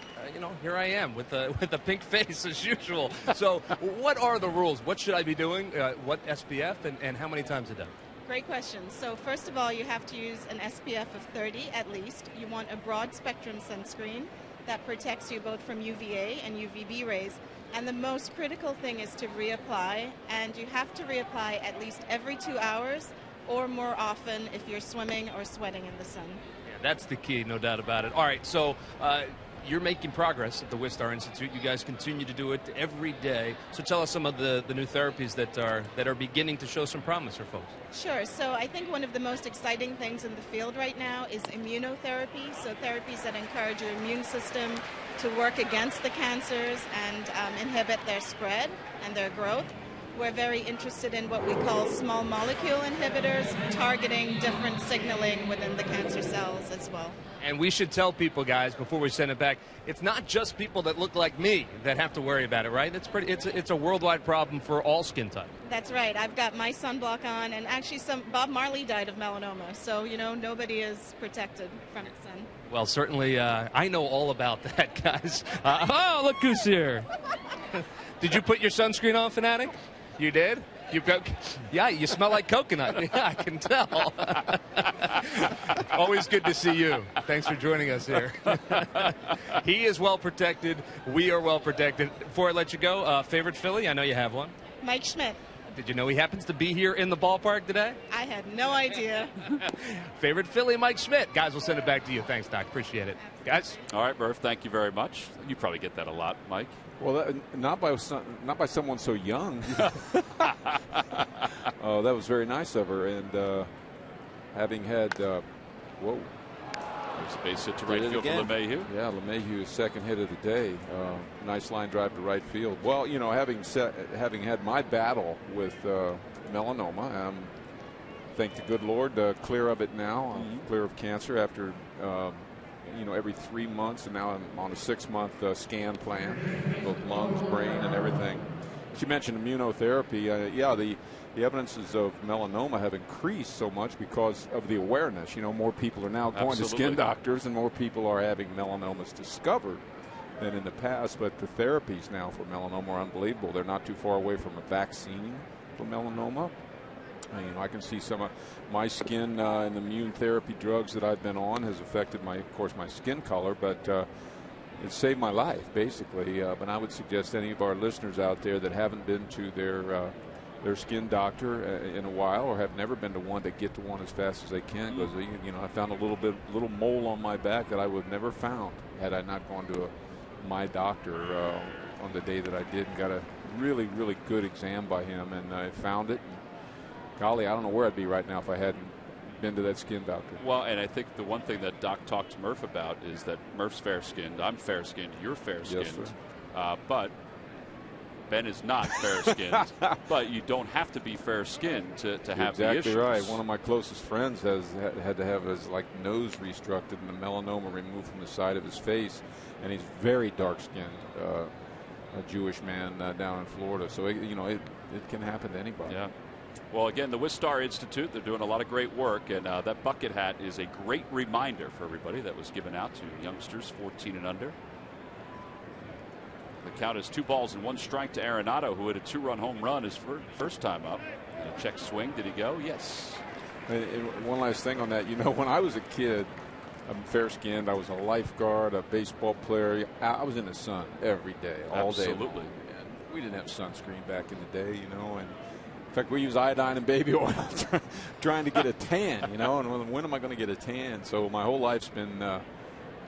here I am with a pink face as usual. So what are the rules? What should I be doing? What SPF and how many times a day? Great question. So first of all, you have to use an SPF of 30 at least. You want a broad spectrum sunscreen that protects you both from UVA and UVB rays. And the most critical thing is to reapply, and you have to reapply at least every 2 hours or more often if you're swimming or sweating in the sun. Yeah, that's the key, no doubt about it. All right, so you're making progress at the Wistar Institute. You guys continue to do it every day. So tell us some of the new therapies that are beginning to show some promise for folks. Sure. So I think one of the most exciting things in the field right now is immunotherapy. So therapies that encourage your immune system to work against the cancers and inhibit their spread and their growth. We're very interested in what we call small molecule inhibitors, targeting different signaling within the cancer cells as well. And we should tell people, guys, before we send it back, it's not just people that look like me that have to worry about it, right? It's a worldwide problem for all skin types. That's right. I've got my sunblock on, and actually Bob Marley died of melanoma, so, nobody is protected from the sun. Well, certainly, I know all about that, guys. Oh, look who's here. Did you put your sunscreen on, Fanatic? You did? You smell like coconut. Yeah, I can tell. Always good to see you. Thanks for joining us here. He is well protected. We are well protected. Before I let you go, favorite Philly? I know you have one. Mike Schmidt. Did you know he happens to be here in the ballpark today? I had no idea. Favorite Philly, Mike Schmidt. Guys, we'll send it back to you. Thanks, Doc. Appreciate it. Guys? All right, Murph, thank you very much. You probably get that a lot, Mike. Well, not by someone so young. Oh, that was very nice of her. And having had, There's a base hit to right field for LeMahieu. Yeah, LeMahieu's second hit of the day. Nice line drive to right field. Well, having had my battle with melanoma, thank the good Lord, clear of it now. I'm clear of cancer after. Every 3 months, and now I'm on a 6-month scan plan, both lungs, brain, and everything. She mentioned immunotherapy. The evidences of melanoma have increased so much because of the awareness. More people are now going to skin doctors, and more people are having melanomas discovered than in the past. But the therapies now for melanoma are unbelievable. They're not too far away from a vaccine for melanoma. I can see some of my skin and the immune therapy drugs that I've been on has affected my skin color, but it saved my life basically. But I would suggest any of our listeners out there that haven't been to their skin doctor in a while or have never been to one, to get to one as fast as they can, because I found a little mole on my back that I would have never found had I not gone to my doctor on the day that I did, and got a really, really good exam by him, and I found it. Golly, I don't know where I'd be right now if I hadn't been to that skin doctor. Well, and I think the one thing that Doc talked to Murph about is that Murph's fair-skinned, I'm fair-skinned, you're fair-skinned. Yes, but Ben is not fair-skinned. But you don't have to be fair-skinned to have the issues. Exactly right. One of my closest friends had to have his nose restructured and the melanoma removed from the side of his face, and he's very dark-skinned, a Jewish man down in Florida. So it can happen to anybody. Yeah. Well, again, the Wistar Institute, they're doing a lot of great work, and that bucket hat is a great reminder for everybody that was given out to youngsters 14 and under. The count is 2-1 to Arenado, who had a 2-run home run his first time up. A check swing. Did he go? Yes. And one last thing on that. When I was a kid, I'm fair-skinned. I was a lifeguard, a baseball player. I was in the sun every day, all day. Absolutely. And we didn't have sunscreen back in the day, and fact, we use iodine and baby oil trying to get a tan, you know, and when am I going to get a tan? So my whole life's been,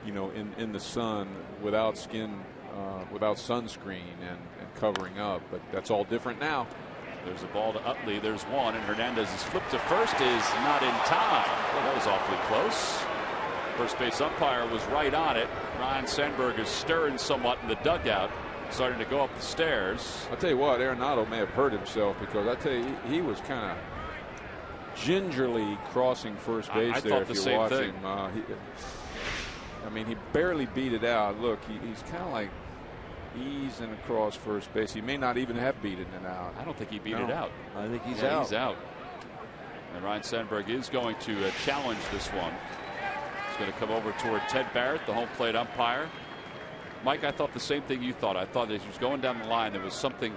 you know, in the sun without without sunscreen and covering up. But that's all different now. There's a ball to Utley. There's one, and Hernandez's flip to first is not in time. Well, that was awfully close. First base umpire was right on it. Ryan Sandberg is stirring somewhat in the dugout, starting to go up the stairs. I'll tell you what, Arenado may have hurt himself, because I tell you, he was kind of gingerly crossing first base I there. thought if the you same watch thing. him, I mean, he barely beat it out. Look, he's kind of like easing across first base. He may not even have beaten it out. I don't think he beat it out. I think he's out. He's out. And Ryan Sandberg is going to challenge this one. He's going to come over toward Ted Barrett, the home plate umpire. Mike, I thought the same thing you thought. I thought as he was going down the line, there was something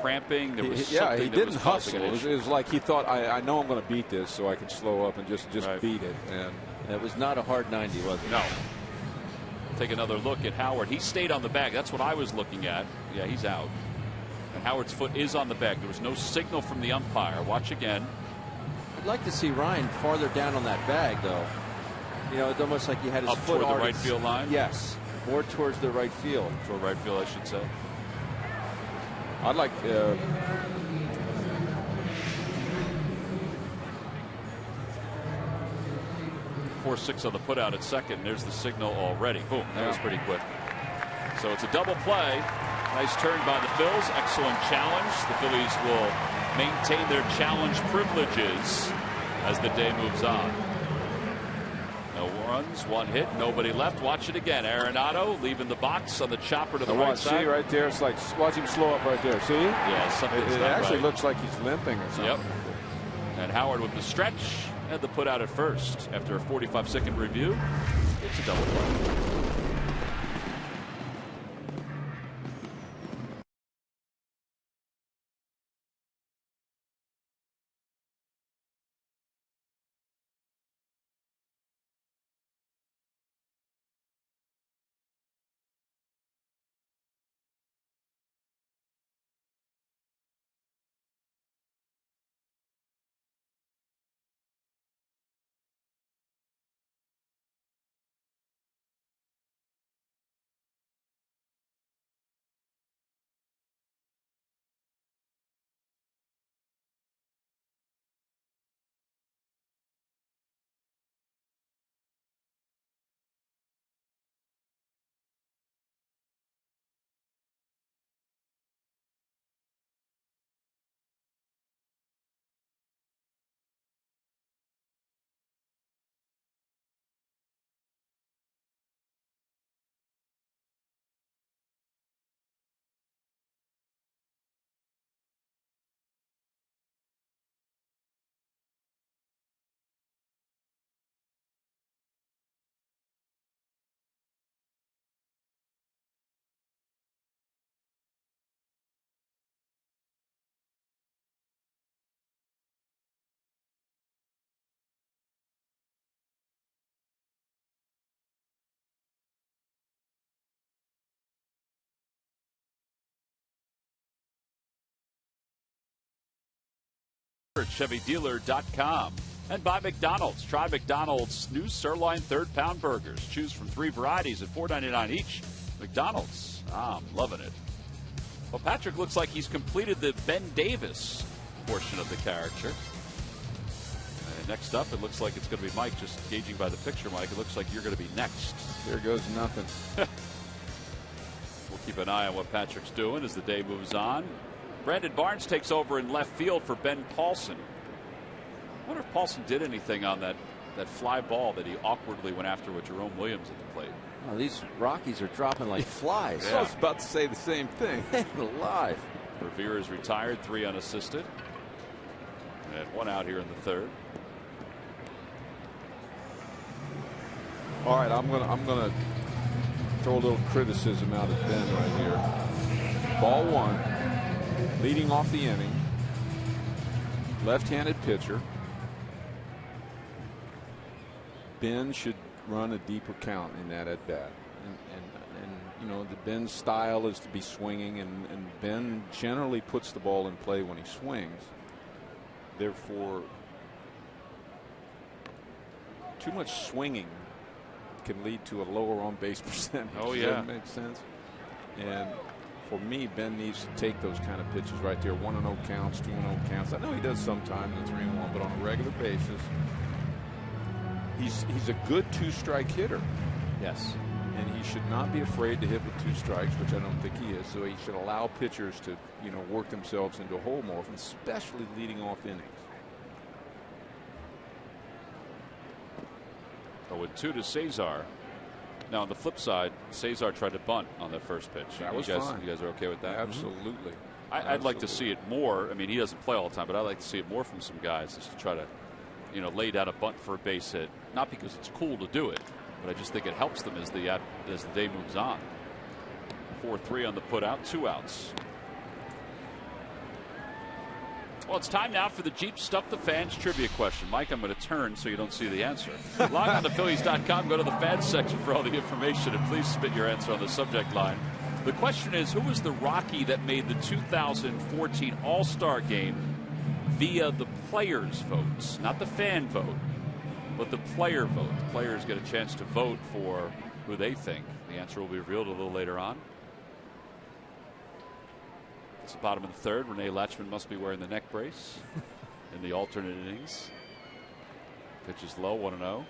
cramping. There was something he that didn't was causing hustle. an issue. It was like he thought, I know I'm going to beat this, so I can slow up and just Right. beat it. And It was not a hard 90, was it? No. Take another look at Howard. He stayed on the bag. That's what I was looking at. Yeah, he's out. And Howard's foot is on the bag. There was no signal from the umpire. Watch again. I'd like to see Ryan farther down on that bag, though. You know, it's almost like he had his Up foot toward the already- right field line? Yes, more towards the right field. Toward right field, I should say. I'd like 4-6 on the putout at second. There's the signal already. Boom. That was pretty quick. So it's a double play. Nice turn by the Phils. Excellent challenge. The Phillies will maintain their challenge privileges as the day moves on. No runs, one hit, nobody left. Watch it again. Arenado leaving the box on the chopper to the right see side. right there. It's like, watch him slow up right there. See? Yeah, something's It not actually right. looks like he's limping or something. Yep. And Howard with the stretch and the put out at first. After a 45-second review, it's a double play. ChevyDealer.com. And by McDonald's. Try McDonald's new sirloin third-pound burgers. Choose from 3 varieties at $4.99 each. McDonald's. I'm loving it. Well, Patrick looks like he's completed the Ben Davis portion of the character. And next up, it looks like it's going to be Mike. Just gauging by the picture, Mike, it looks like you're going to be next. There goes nothing. We'll keep an eye on what Patrick's doing as the day moves on. Brandon Barnes takes over in left field for Ben Paulson. I wonder if Paulson did anything on that fly ball that he awkwardly went after with Jerome Williams at the plate. Oh, these Rockies are dropping like flies. I was about to say the same thing. Alive. Revere is retired, 3 unassisted. And 1 out here in the third. All right, I'm gonna throw a little criticism out at Ben right here. Ball 1, leading off the inning. Left-handed pitcher. Ben should run a deeper count in that at bat, and you know, the Ben's style is to be swinging, and Ben generally puts the ball in play when he swings. Therefore, too much swinging can lead to a lower on base percentage. Oh, Does yeah. that make sense? And for me, Ben needs to take those kind of pitches right there. 1-0 counts, 2-0 counts. I know he does sometimes in 3-1, but on a regular basis, he's a good 2-strike hitter. Yes. And he should not be afraid to hit with 2 strikes, which I don't think he is. So he should allow pitchers to, work themselves into a hole more often, especially leading off innings. Oh, with 2 to Cesar. Now on the flip side, Cesar tried to bunt on that first pitch. That was fine. You guys are okay with that? Absolutely. I'd like to see it more. I mean, he doesn't play all the time, but I'd like to see it more from some guys just to try to, lay down a bunt for a base hit. Not because it's cool to do it, but I just think it helps them as the day moves on. 4-3 on the put out, 2 outs. Well, it's time now for the Jeep Stuff the Fans trivia question. Mike, I'm going to turn so you don't see the answer. Log on to Phillies.com, go to the fans section for all the information, and please submit your answer on the subject line. The question is, who was the Rocky that made the 2014 All-Star game via the players' votes? Not the fan vote, but the player vote. The players get a chance to vote for who they think. The answer will be revealed a little later on. It's the bottom of the third. Renee Latchman must be wearing the neck brace in the alternate innings. Pitch is low, 1-0.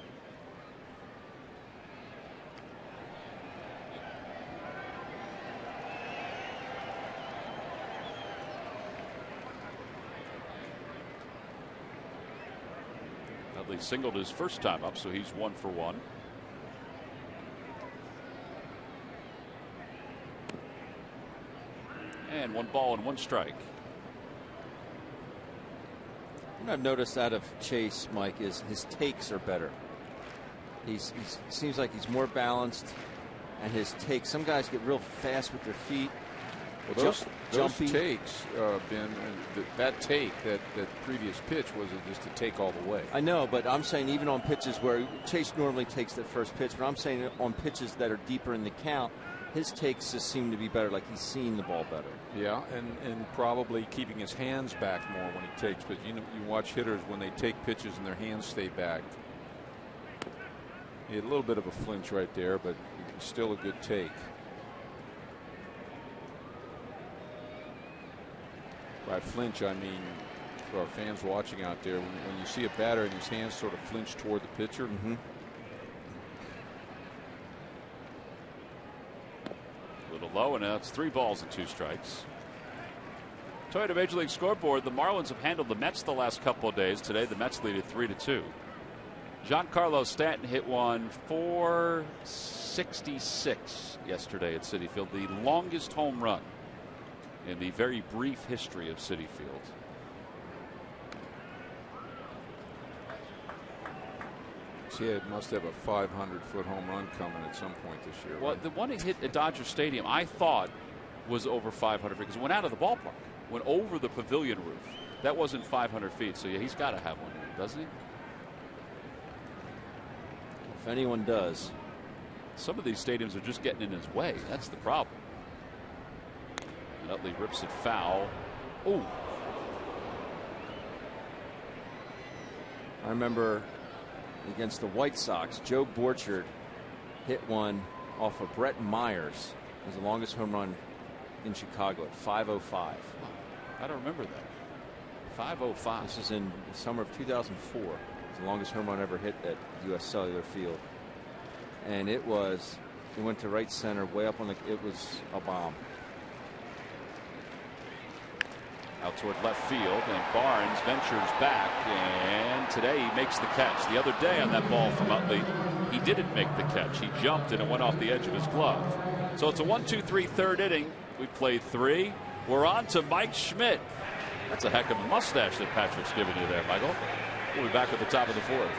Utley singled his first time up, so he's 1 for 1. And 1 ball and 1 strike. What I've noticed out of Chase, Mike, is his takes are better. He seems like he's more balanced, and his takes. Some guys get real fast with their feet. Well, those jumpy takes, Ben, that previous pitch was just a take all the way. I know, but I'm saying even on pitches where Chase normally takes that first pitch, but I'm saying on pitches that are deeper in the count, his takes just seem to be better, like he's seeing the ball better. Yeah, and probably keeping his hands back more when he takes. But you watch hitters when they take pitches and their hands stay back. He had a little bit of a flinch right there, but still a good take. By flinch, I mean, for our fans watching out there, when you see a batter and his hands sort of flinch toward the pitcher. A little low, and now it's 3 balls and 2 strikes. Toyota Major League Scoreboard, the Marlins have handled the Mets the last couple of days. Today, the Mets lead at 3-2. Giancarlo Stanton hit one 466 yesterday at Citi Field, the longest home run in the very brief history of Citi Field. It must have a 500-foot home run coming at some point this year. Well, right? the one he hit at Dodger Stadium, I thought was over 500 because it went out of the ballpark, went over the pavilion roof. That wasn't 500 feet, so yeah, he's got to have one, doesn't he? If anyone does. Some of these stadiums are just getting in his way. That's the problem. And Utley rips it foul. Oh. I remember against the White Sox, Joe Borchard hit one off of Brett Myers. It was the longest home run in Chicago at 5:05. I don't remember that. 5:05. This is in the summer of 2004. It's the longest home run ever hit at U.S. Cellular Field. And it went to right center, way up on it was a bomb. Out toward left field, and Barnes ventures back, and today he makes the catch. The other day on that ball from Utley, he didn't make the catch. He jumped and it went off the edge of his glove. So it's a 1-2-3 third inning. We played 3. We're on to Mike Schmidt. That's a heck of a mustache that Patrick's giving you there, Michael. We'll be back at the top of the 4th.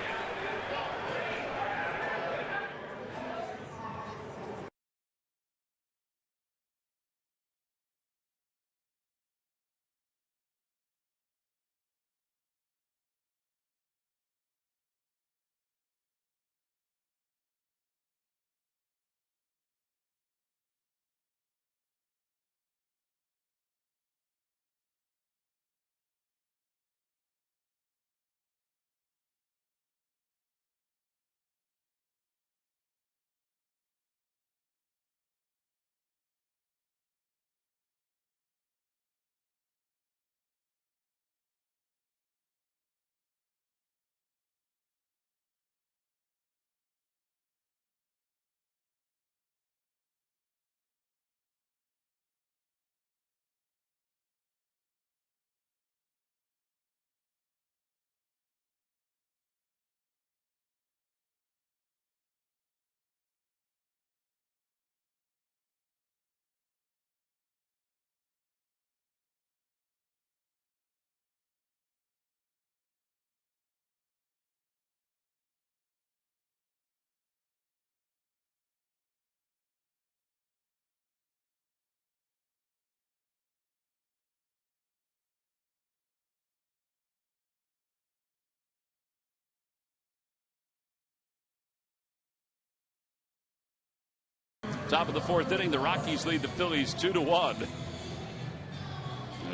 Top of the fourth inning, the Rockies lead the Phillies 2-1.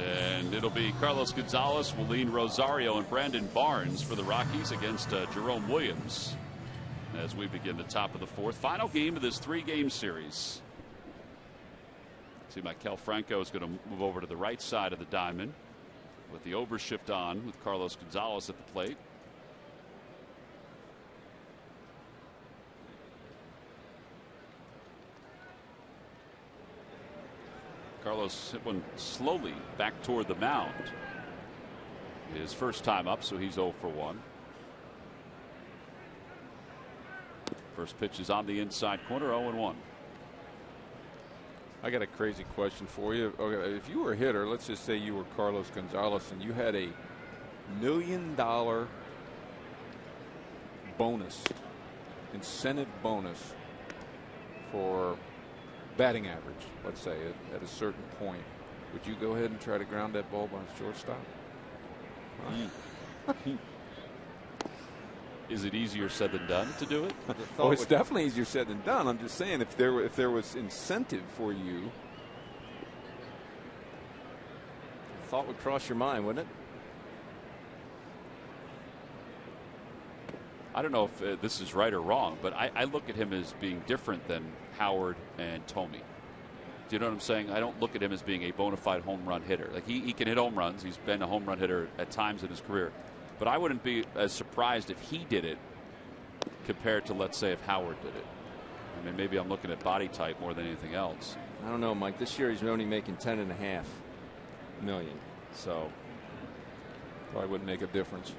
And it'll be Carlos Gonzalez, Willeen Rosario, and Brandon Barnes for the Rockies against Jerome Williams as we begin the top of the fourth. Final game of this 3-game series. See, Maikel Franco is going to move over to the right side of the diamond with the overshift on with Carlos Gonzalez at the plate. Carlos hit one slowly back toward the mound. His first time up, so he's 0 for 1. First pitch is on the inside corner, 0-1. I got a crazy question for you. Okay, if you were a hitter, let's just say you were Carlos Gonzalez and you had a $1 million bonus, incentive bonus for batting average, let's say at a certain point, would you go ahead and try to ground that ball by shortstop? Is it easier said than done to do it? Oh, it's definitely easier said than done. I'm just saying, if there was incentive for you, thought would cross your mind, wouldn't it? I don't know if this is right or wrong, but I look at him as being different than Howard and Tomey. Do you know what I'm saying? I don't look at him as being a bona fide home run hitter. Like he can hit home runs. He's been a home run hitter at times in his career. But I wouldn't be as surprised if he did it compared to, let's say, if Howard did it. I mean, maybe I'm looking at body type more than anything else. I don't know, Mike. This year he's only making $10.5 million. So probably wouldn't make a difference.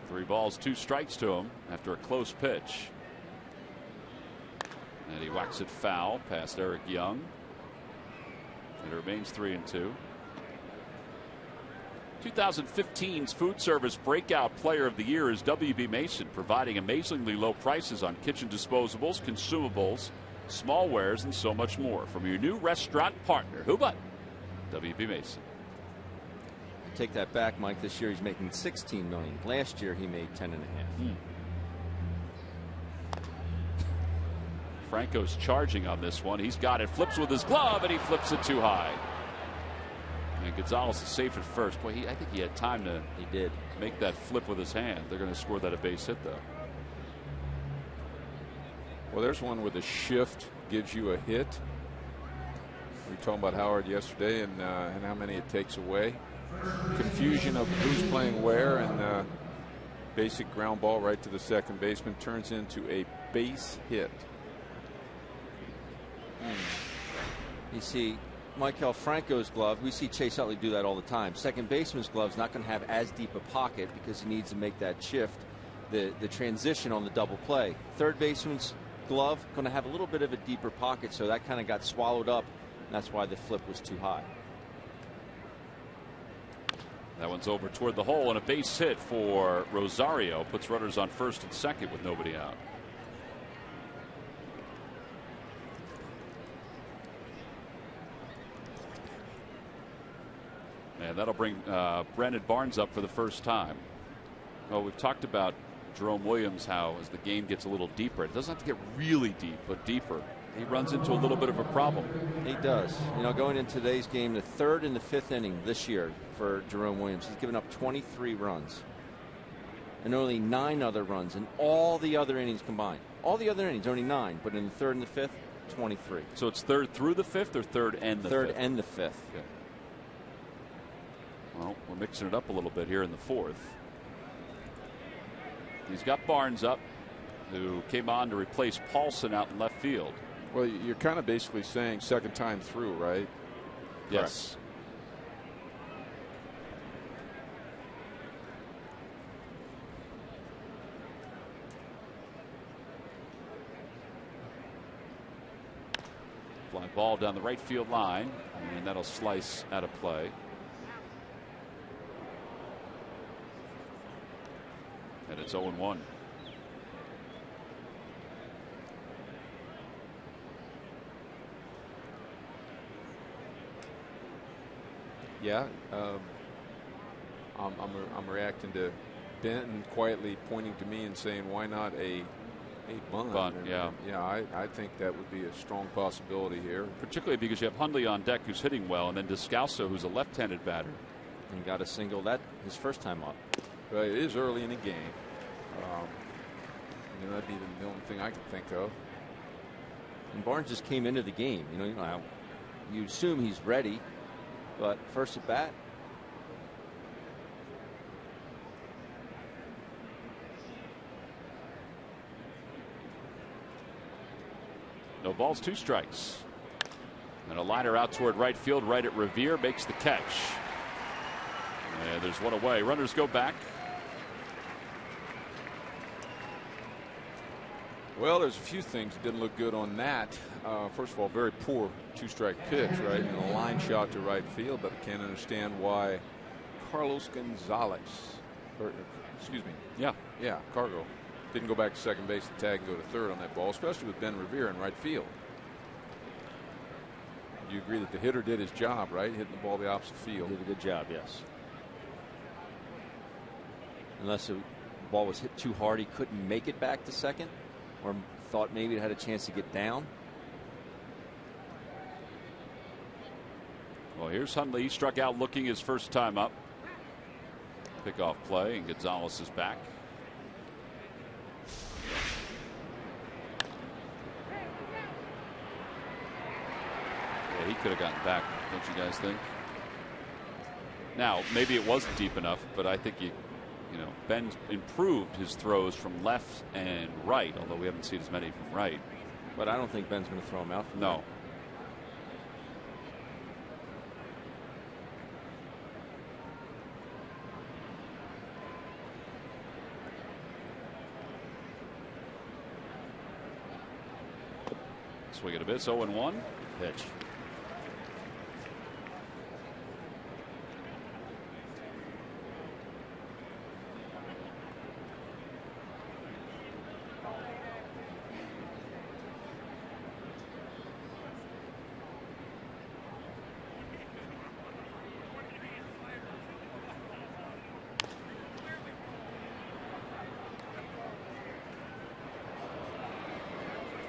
3 balls, 2 strikes to him after a close pitch. And he whacks it foul past Eric Young. And it remains 3-2. 2015's Food Service Breakout Player of the Year is W.B. Mason, providing amazingly low prices on kitchen disposables, consumables, smallwares, and so much more. From your new restaurant partner, who but W.B. Mason. Take that back, Mike. This year he's making $16 million. Last year he made $10.5. Franco's charging on this one. He's got it, flips with his glove, and he flips it too high. And Gonzalez is safe at first. Boy, I think he had time to make that flip with his hand. They're going to score that a base hit, though. Well, there's one where the shift gives you a hit. We were talking about Howard yesterday and how many it takes away. Confusion of who's playing where, and basic ground ball right to the second baseman turns into a base hit. You see Maikel Franco's glove. We see Chase Utley do that all the time. Second baseman's glove's not going to have as deep a pocket because he needs to make that shift, the transition on the double play. Third baseman's glove going to have a little bit of a deeper pocket, so that kind of got swallowed up. And that's why the flip was too high. That one's over toward the hole, and a base hit for Rosario puts runners on first and second with nobody out. And that'll bring Brandon Barnes up for the first time. Well, we've talked about Jerome Williams, how as the game gets a little deeper, it doesn't have to get really deep, but deeper, he runs into a little bit of a problem. He does. You know, going into today's game, the 3rd and the 5th inning this year for Jerome Williams, he's given up 23 runs and only 9 other runs in all the other innings combined. All the other innings, only 9, but in the 3rd and the 5th, 23. So it's 3rd through the 5th or 3rd and the 5th? 3rd and the 5th. Okay. Well, we're mixing it up a little bit here in the 4th. He's got Barnes up, who came on to replace Paulson out in left field. Well, you're kind of basically saying second time through, right? Yes. Fly ball down the right field line, and that'll slice out of play. And it's 0-1. Yeah, I'm reacting to Benton quietly pointing to me and saying, why not a a bunt. Bunt, And, yeah. Yeah, I think that would be a strong possibility here. Particularly because you have Hundley on deck who's hitting well, and then Descalso who's a left-handed batter. And got a single that his first time up. But it is early in the game. That'd be the only thing I can think of. And Barnes just came into the game. You assume he's ready, but first at bat. No balls, 2 strikes. And a liner out toward right field, right at Revere, makes the catch. And there's one away. Runners go back. Well, there's a few things that didn't look good on that. First of all, very poor 2-strike pitch, right? And a line shot to right field, but I can't understand why Carlos Gonzalez, Cargo, didn't go back to second base, the tag, and go to third on that ball, especially with Ben Revere in right field. You agree that the hitter did his job, right? Hitting the ball the opposite field. Did a good job, yes. Unless the ball was hit too hard, he couldn't make it back to second, or thought maybe it had a chance to get down. Well, here's Hundley. He struck out looking his first time up. Pickoff play, and Gonzalez is back. Yeah, he could have gotten back, don't you guys think? Now, maybe it wasn't deep enough, but I think Ben's improved his throws from left and right, although we haven't seen as many from right. But I don't think Ben's going to throw him out from No. right. Swing and a miss, 0-1. Pitch.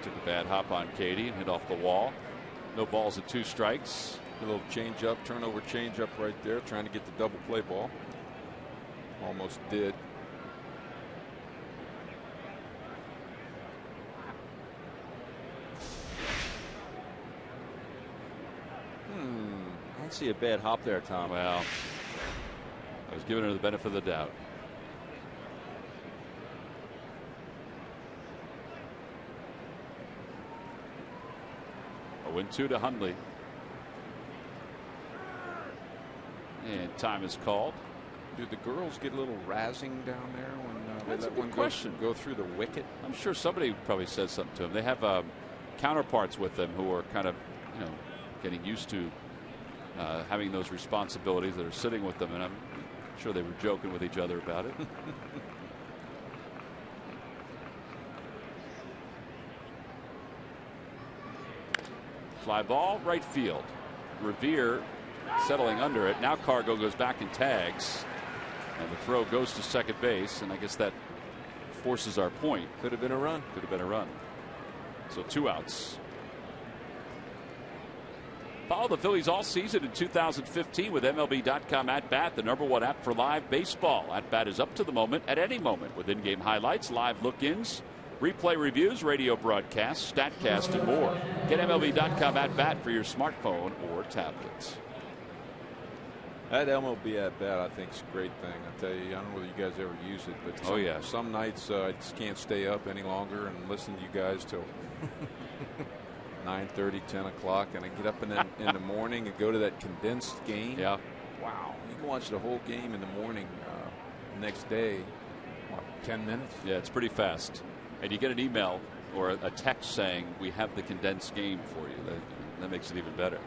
Took a bad hop on Katie and hit off the wall. No balls and 2 strikes. A little change up, turnover change up right there, trying to get the double play ball. Almost did. I don't see a bad hop there, Tom. Well, I was giving her the benefit of the doubt. A 0-2 to Hundley. And time is called. Do the girls get a little razzing down there when That's they a let good one question. go through the wicket? I'm sure somebody probably says something to them. They have counterparts with them who are kind of, getting used to having those responsibilities that are sitting with them, and I'm sure they were joking with each other about it. Fly ball, right field. Revere settling under it. Now Cargo goes back and tags, and the throw goes to second base, and I guess that forces our point. Could have been a run. Could have been a run. So 2 outs. Follow the Phillies all season in 2015 with MLB.com At Bat, the #1 app for live baseball. At Bat is up to the moment at any moment with in-game highlights, live look-ins, replay reviews, radio broadcasts, StatCast, and more. Get MLB.com At Bat for your smartphone or tablet. That MLB At Bat, I think, is a great thing. I tell you, I don't know whether you guys ever use it, but some nights I just can't stay up any longer and listen to you guys till 9:30, 10 o'clock, and I get up in the morning and go to that condensed game. Yeah. Wow. You can watch the whole game in the morning next day. What, 10 minutes? Yeah, it's pretty fast. And you get an email or a text saying we have the condensed game for you. That makes it even better.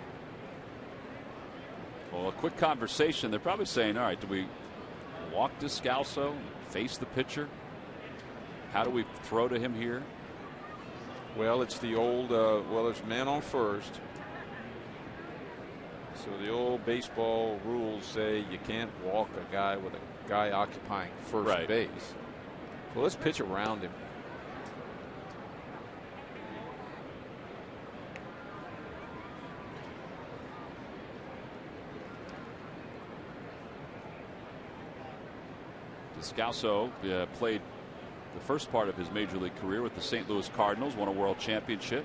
Well, a quick conversation. They're probably saying, all right, do we walk Descalso, face the pitcher? How do we throw to him here? Well, it's the old, there's man on first. So the old baseball rules say you can't walk a guy with a guy occupying first base. So let's pitch around him. Descalso played the first part of his major league career with the St. Louis Cardinals, won a world championship.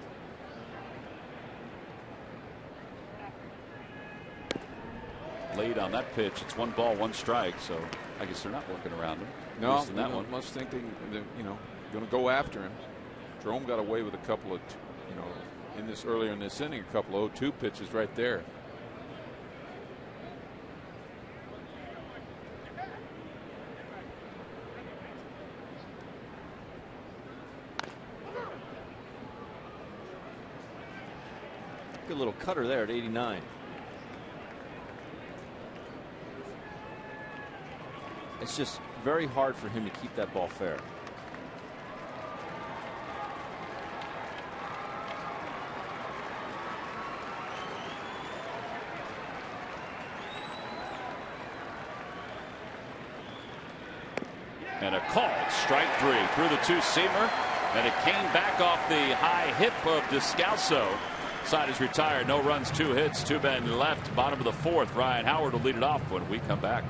Late on that pitch. It's 1 ball, 1 strike. So I guess they're not looking around him. No, in that one. Must think they're going to go after him. Jerome got away with a couple of, in this earlier in this inning, a couple of 0-2 pitches right there. Good little cutter there at 89. It's just very hard for him to keep that ball fair. And a called strike 3 through the 2-seamer, and it came back off the high hip of Descalso. Side is retired. No runs, 2 hits, 2 men left. Bottom of the 4th. Ryan Howard will lead it off when we come back.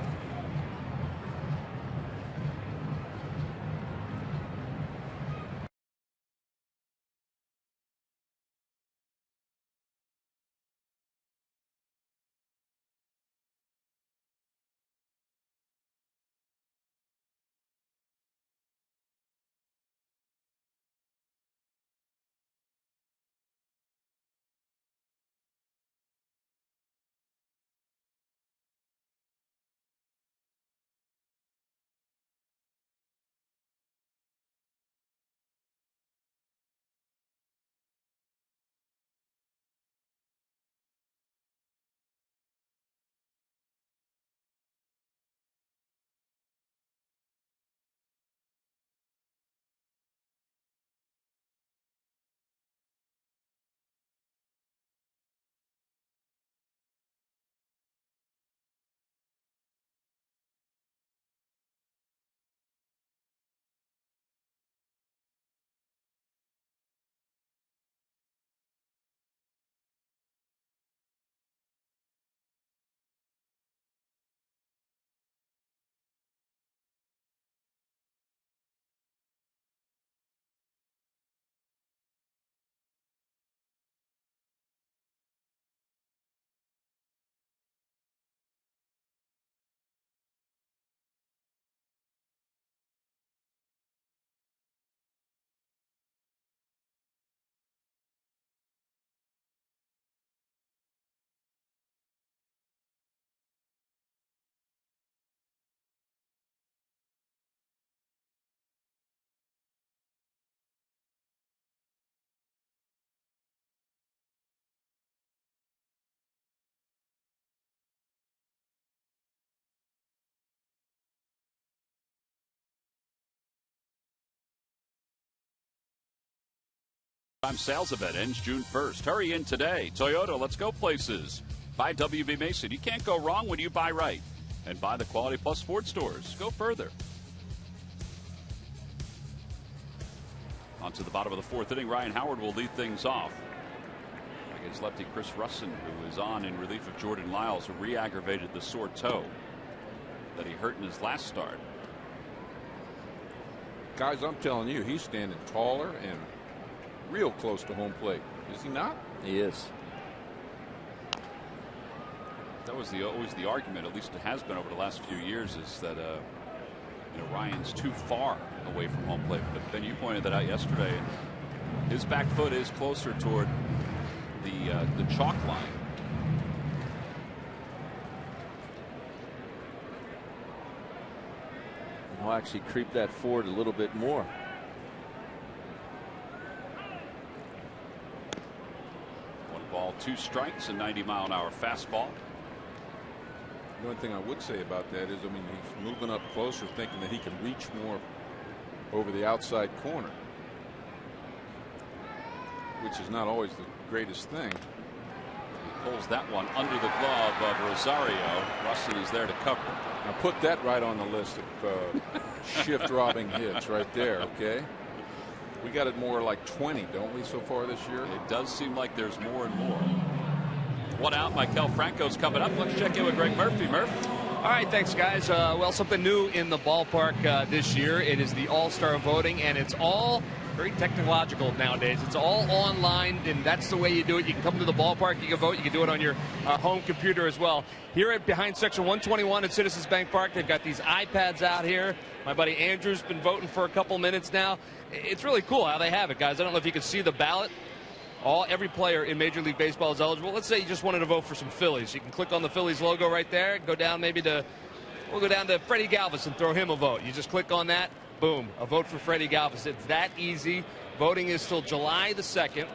Sales event ends June 1st. Hurry in today. Toyota, let's go places. Buy WB Mason. You can't go wrong when you buy right. And buy the Quality Plus Ford stores. Go further. On to the bottom of the 4th inning. Ryan Howard will lead things off against lefty Chris Russin, who is on in relief of Jordan Lyles, who re-aggravated the sore toe that he hurt in his last start. Guys, I'm telling you, he's standing taller and real close to home plate. Is he not? He is. That was always the argument, at least it has been over the last few years, is that Ryan's too far away from home plate. But Ben, you pointed that out yesterday. And his back foot is closer toward the chalk line. I'll actually creep that forward a little bit more. One ball, 2 strikes, a 90-mile-an-hour fastball. The only thing I would say about that is, I mean, he's moving up closer, thinking that he can reach more over the outside corner, which is not always the greatest thing. He pulls that one under the glove of Rosario. Russin is there to cover. Now put that right on the list of shift robbing hits right there. Okay, we got it more like 20, don't we, so far this year? It does seem like there's more and more. One out. Maikel Franco's coming up. Let's check in with Greg Murphy. Murph. All right, thanks, guys. Well, something new in the ballpark this year. It is the All-Star voting, and it's all very technological nowadays. It's all online, and that's the way you do it. You can come to the ballpark, you can vote, you can do it on your home computer as well. Here at behind section 121 at Citizens Bank Park, they've got these iPads out here. My buddy Andrew's been voting for a couple minutes now. It's really cool how they have it, guys. I don't know if you can see the ballot. Every player in Major League Baseball is eligible. Let's say you just wanted to vote for some Phillies. You can click on the Phillies logo right there, go down we'll go down to Freddie Galvis and throw him a vote. You just click on that, boom, a vote for Freddie Galvis. It's that easy. Voting is till July the 2nd.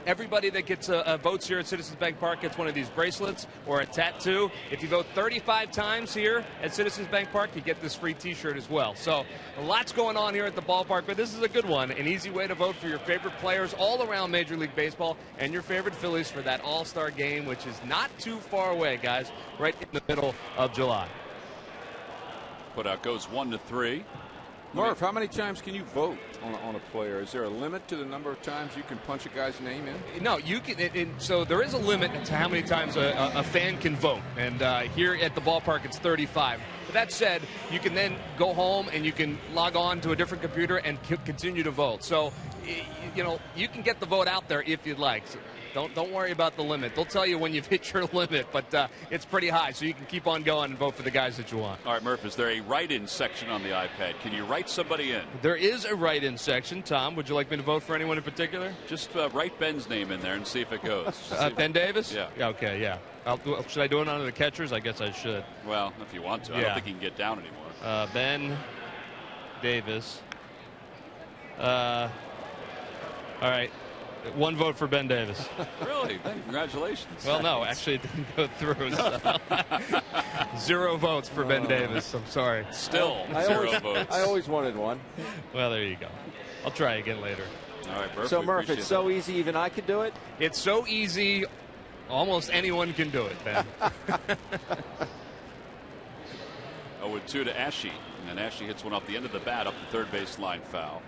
Everybody that gets votes here at Citizens Bank Park gets one of these bracelets or a tattoo. If you vote 35 times here at Citizens Bank Park, you get this free T-shirt as well. So lots going on here at the ballpark, but this is a good one. An easy way to vote for your favorite players all around Major League Baseball and your favorite Phillies for that All-Star game, which is not too far away, guys, right in the middle of July. Put out goes 1-3. Murph, how many times can you vote on a player? Is there a limit to the number of times you can punch a guy's name in? No, you can. So there is a limit to how many times a fan can vote. And here at the ballpark, it's 35. But that said, you can then go home and you can log on to a different computer and continue to vote. So, you can get the vote out there if you'd like. So don't worry about the limit. They'll tell you when you've hit your limit, but it's pretty high, so you can keep on going and vote for the guys that you want. All right, Murph, is there a write-in section on the iPad? Can you write somebody in? There is a write-in section. Tom, would you like me to vote for anyone in particular? Just write Ben's name in there and see if it goes. Ben Davis? Yeah. Okay, yeah. Should I do it under the catchers? I guess I should. Well, if you want to. I don't think he can get down anymore. Ben Davis. All right. One vote for Ben Davis. Really? Congratulations. Well, no, actually it didn't go through. So. 0 votes for Ben Davis. I'm sorry. Still 0 votes. I always wanted one. Well, there you go. I'll try again later. All right, Murph. So, Murph, it's so easy, even I could do it? It's so easy, almost anyone can do it, Ben. 0-2 to Ashe. And then Ashe hits one off the end of the bat up the third base line foul.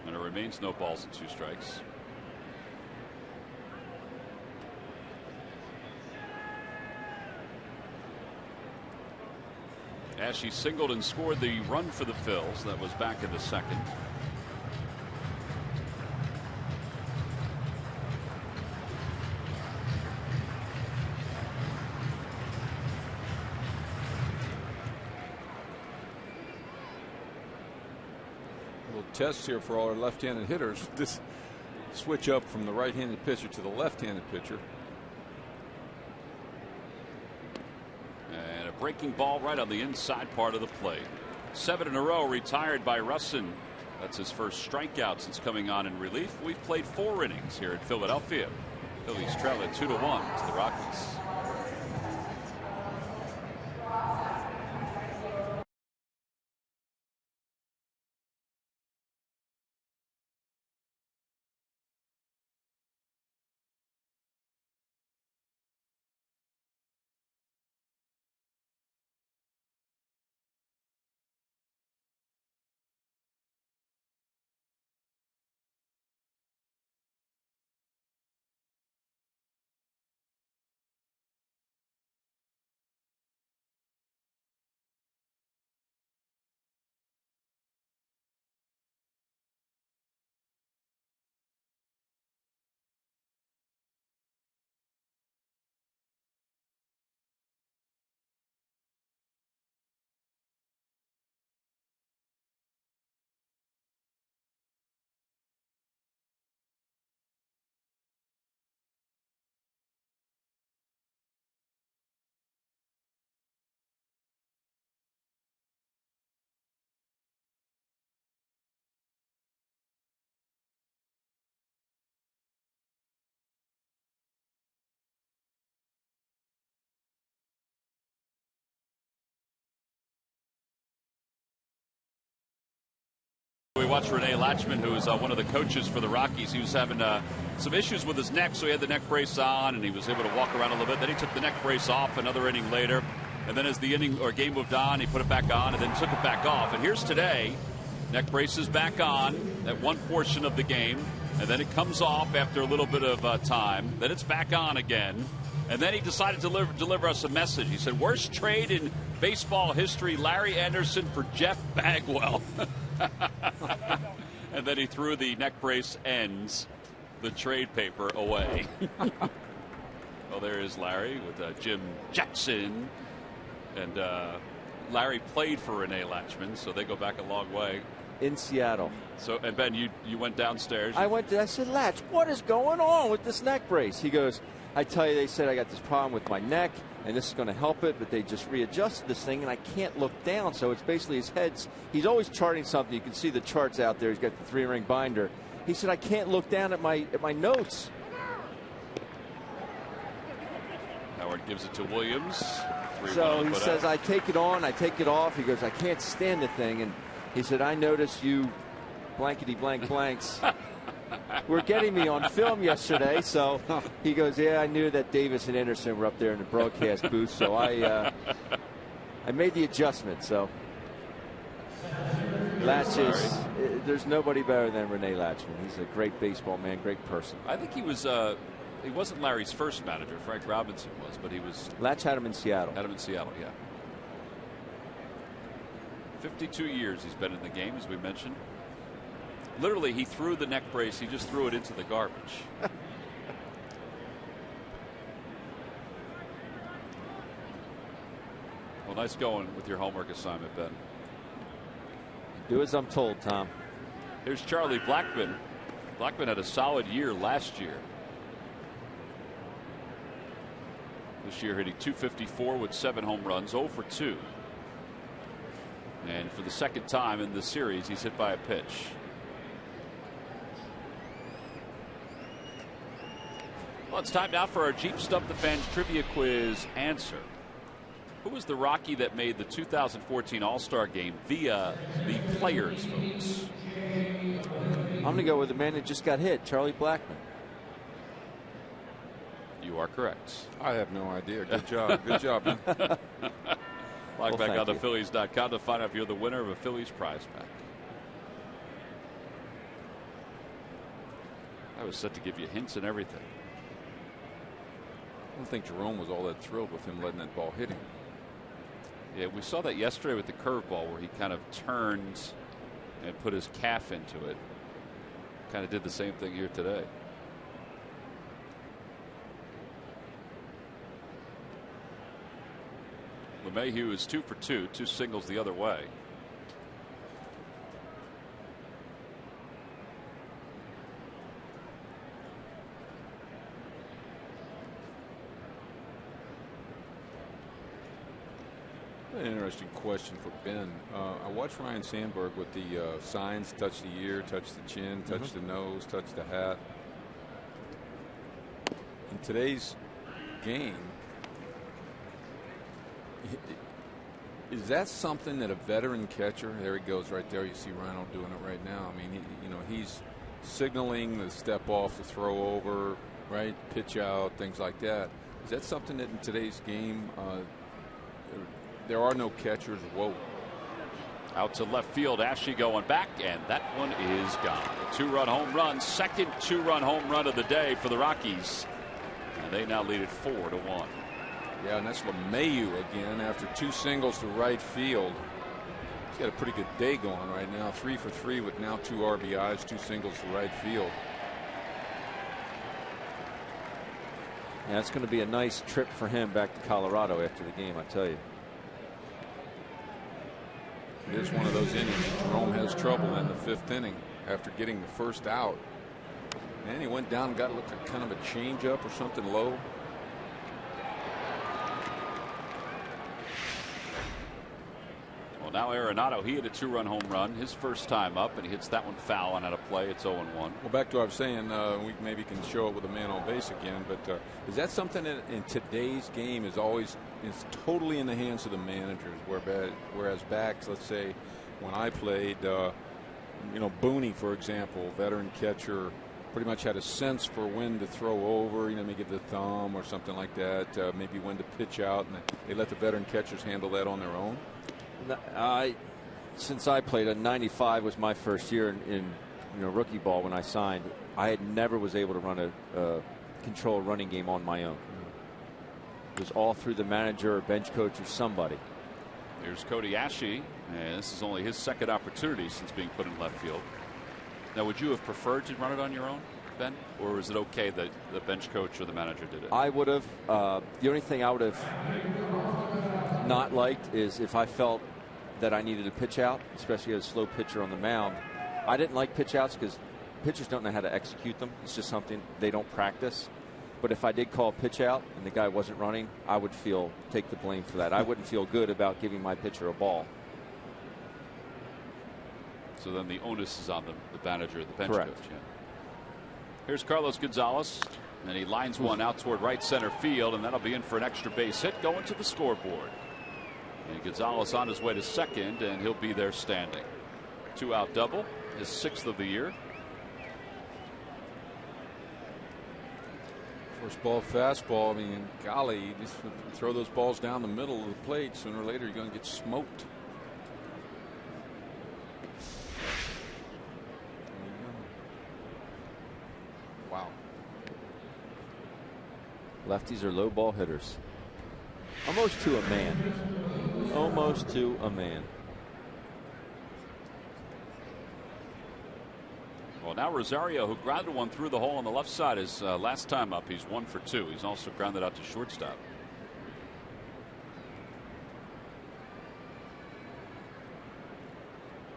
And it remains no balls and 2 strikes. Ashe singled and scored the run for the Phils. That was back in the second. A little test here for all our left-handed hitters. This switch up from the right-handed pitcher to the left-handed pitcher. Breaking ball right on the inside part of the plate. 7 in a row retired by Russin. That's his first strikeout since coming on in relief. We've played 4 innings here at Philadelphia. Phillies trail at 2-1 to the Rockies. We watched Rene Latchman, who is one of the coaches for the Rockies. He was having some issues with his neck, so he had the neck brace on, and he was able to walk around a little bit. Then he took the neck brace off another inning later. And then as the inning or game moved on, he put it back on and then took it back off. And here's today. Neck brace is back on at one portion of the game. And then it comes off after a little bit of time. Then it's back on again. And then he decided to deliver us a message. He said, worst trade in baseball history, Larry Anderson for Jeff Bagwell. And then he threw the neck brace ends, the trade paper, away. Well, there is Larry with Jim Jackson. And Larry played for Renee Latchman, so they go back a long way. In Seattle. So, and Ben, you went downstairs. I said, Latch, what is going on with this neck brace? He goes, I tell you, they said I got this problem with my neck, and this is going to help it, but they just readjusted this thing, and I can't look down. So it's basically his head's, he's always charting something. You can see the charts out there. He's got the 3-ring binder. He said, I can't look down at my notes. Howard gives it to Williams. So he says, I take it on, I take it off. He goes, I can't stand the thing. And he said, I noticed you blankety blank blanks were getting me on film yesterday. So he goes, yeah, I knew that Davis and Anderson were up there in the broadcast booth. So I made the adjustment. So Latches, there's nobody better than Renee Latchman. He's a great baseball man, great person. I think he was. He wasn't Larry's first manager. Frank Robinson was, but he was. Latch had him in Seattle. Had him in Seattle, yeah. 52 years he's been in the game, as we mentioned. Literally, he threw the neck brace. He just threw it into the garbage. Well, nice going with your homework assignment, Ben. Do as I'm told, Tom. Here's Charlie Blackmon. Blackmon had a solid year last year. This year hitting .254 with 7 home runs, 0 for 2. And for the second time in this series, he's hit by a pitch. Well, it's time now for our Jeep Stump the Fans trivia quiz answer. Who was the Rocky that made the 2014 All-Star game via the players' votes? I'm going to go with the man that just got hit, Charlie Blackmon. You are correct. I have no idea. Good job. Good job, man. Log back on to Phillies.com to find out if you're the winner of a Phillies prize pack. I was set to give you hints and everything. I don't think Jerome was all that thrilled with him letting that ball hit him. Yeah, we saw that yesterday with the curveball where he kind of turned and put his calf into it. Kind of did the same thing here today. LeMahieu is 2 for 2, 2 singles the other way. An interesting question for Ben. I watched Ryan Sandberg with the signs: touch the ear, touch the chin, touch the nose, touch the hat. In today's game, is that something that a veteran catcher, there he goes right there, you see Rhino doing it right now. I mean, he's signaling the step off, the throw over, right, pitch out, things like that. Is that something that in today's game there are no catchers? Whoa. Out to left field, Ashley going back, and that one is gone. A 2-run home run, second 2-run home run of the day for the Rockies. And they now lead it 4-1. Yeah, and that's LeMahieu again after 2 singles to right field. He's got a pretty good day going right now. 3 for 3 with now 2 RBIs, 2 singles to right field. Yeah, it's going to be a nice trip for him back to Colorado after the game, I tell you. It is one of those innings Jerome has trouble in the 5th inning after getting the first out. And he went down and got looked like kind of a changeup or something low. Well, now Arenado, he hit a 2-run home run, his first time up, and he hits that one foul on out of play. It's 0-1. Well, back to what I was saying, we maybe can show it with a man on base again, but is that something that in today's game is totally in the hands of the managers, whereas backs, let's say when I played, Booney, for example, veteran catcher, pretty much had a sense for when to throw over, maybe give the thumb or something like that, maybe when to pitch out, and they let the veteran catchers handle that on their own? Since I played, 95 was my first year in rookie ball when I signed. I had never was able to run a control running game on my own. was all through the manager or bench coach or somebody. Here's Cody Ashe, and this is only his second opportunity since being put in left field. Now, would you have preferred to run it on your own, Ben, or was it okay that the bench coach or the manager did it? I would have. The only thing I would have not liked is if I felt that I needed a pitch out, especially as a slow pitcher on the mound. I didn't like pitch outs because pitchers don't know how to execute them. It's just something they don't practice. But if I did call a pitch out and the guy wasn't running, I would take the blame for that. I wouldn't feel good about giving my pitcher a ball. So then the onus is on the manager, the bench Correct. coach. Yeah. Here's Carlos Gonzalez, and he lines one out toward right center field, and that'll be in for an extra base hit going to the scoreboard. And Gonzalez on his way to second, and he'll be there standing. 2-out double, his 6th of the year. First ball fastball. I mean, golly, you just throw those balls down the middle of the plate. Sooner or later, you're going to get smoked. Wow. Lefties are low ball hitters. Almost to a man. Almost to a man. Well, now Rosario, who grounded one through the hole on the left side, is last time up. He's 1 for 2. He's also grounded out to shortstop.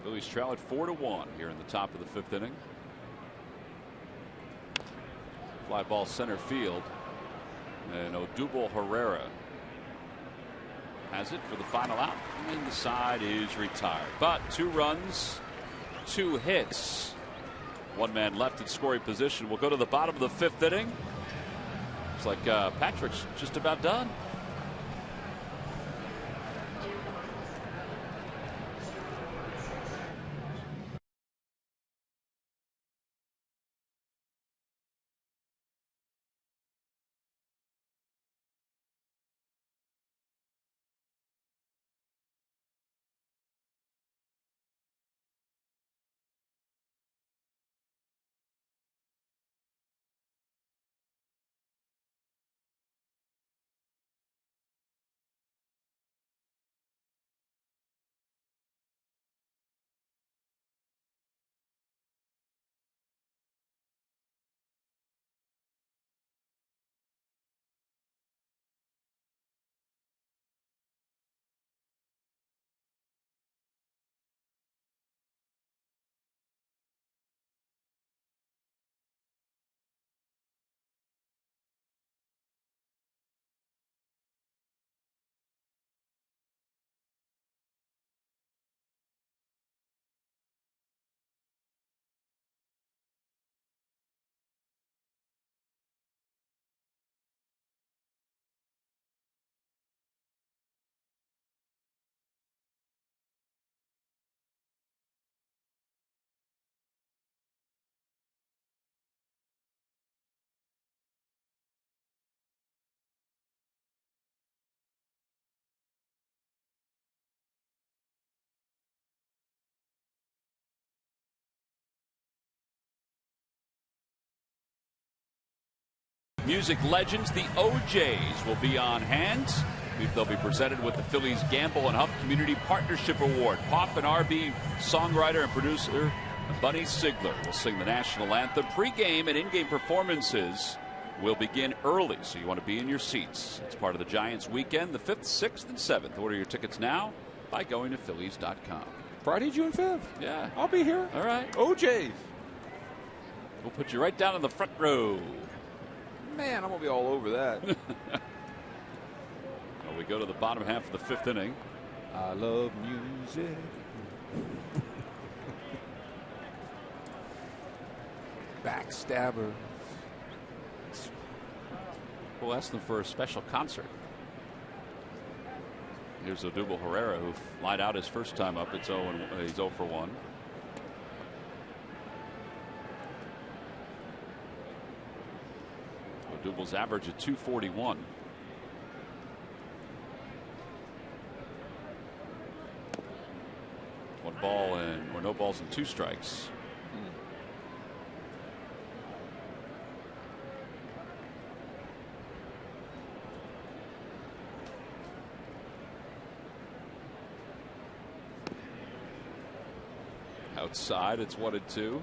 Phillies trail at 4-1 here in the top of the 5th inning. Fly ball center field, and Odubel Herrera has it for the final out, and the side is retired. But 2 runs, 2 hits. 1 man left in scoring position. We'll go to the bottom of the 5th inning. Looks like Patrick's just about done. Music legends, the OJs, will be on hand. They'll be presented with the Phillies Gamble and Huff Community Partnership Award. Pop and RB songwriter and producer Bunny Sigler will sing the national anthem. Pre-game and in-game performances will begin early, so you want to be in your seats. It's part of the Giants weekend, the 5th, 6th, and 7th. Order your tickets now by going to Phillies.com. Friday, June 5th. Yeah. I'll be here. All right. OJ's. We'll put you right down in the front row. Man, I'm going to be all over that. Well, we go to the bottom half of the 5th inning. I love music. Backstabber. We'll ask them for a special concert. Here's Odubel Herrera, who lied out his first time up. He's 0 for 1. Odubel's average at 241. One ball or no balls and 2 strikes. Outside, it's 1-2.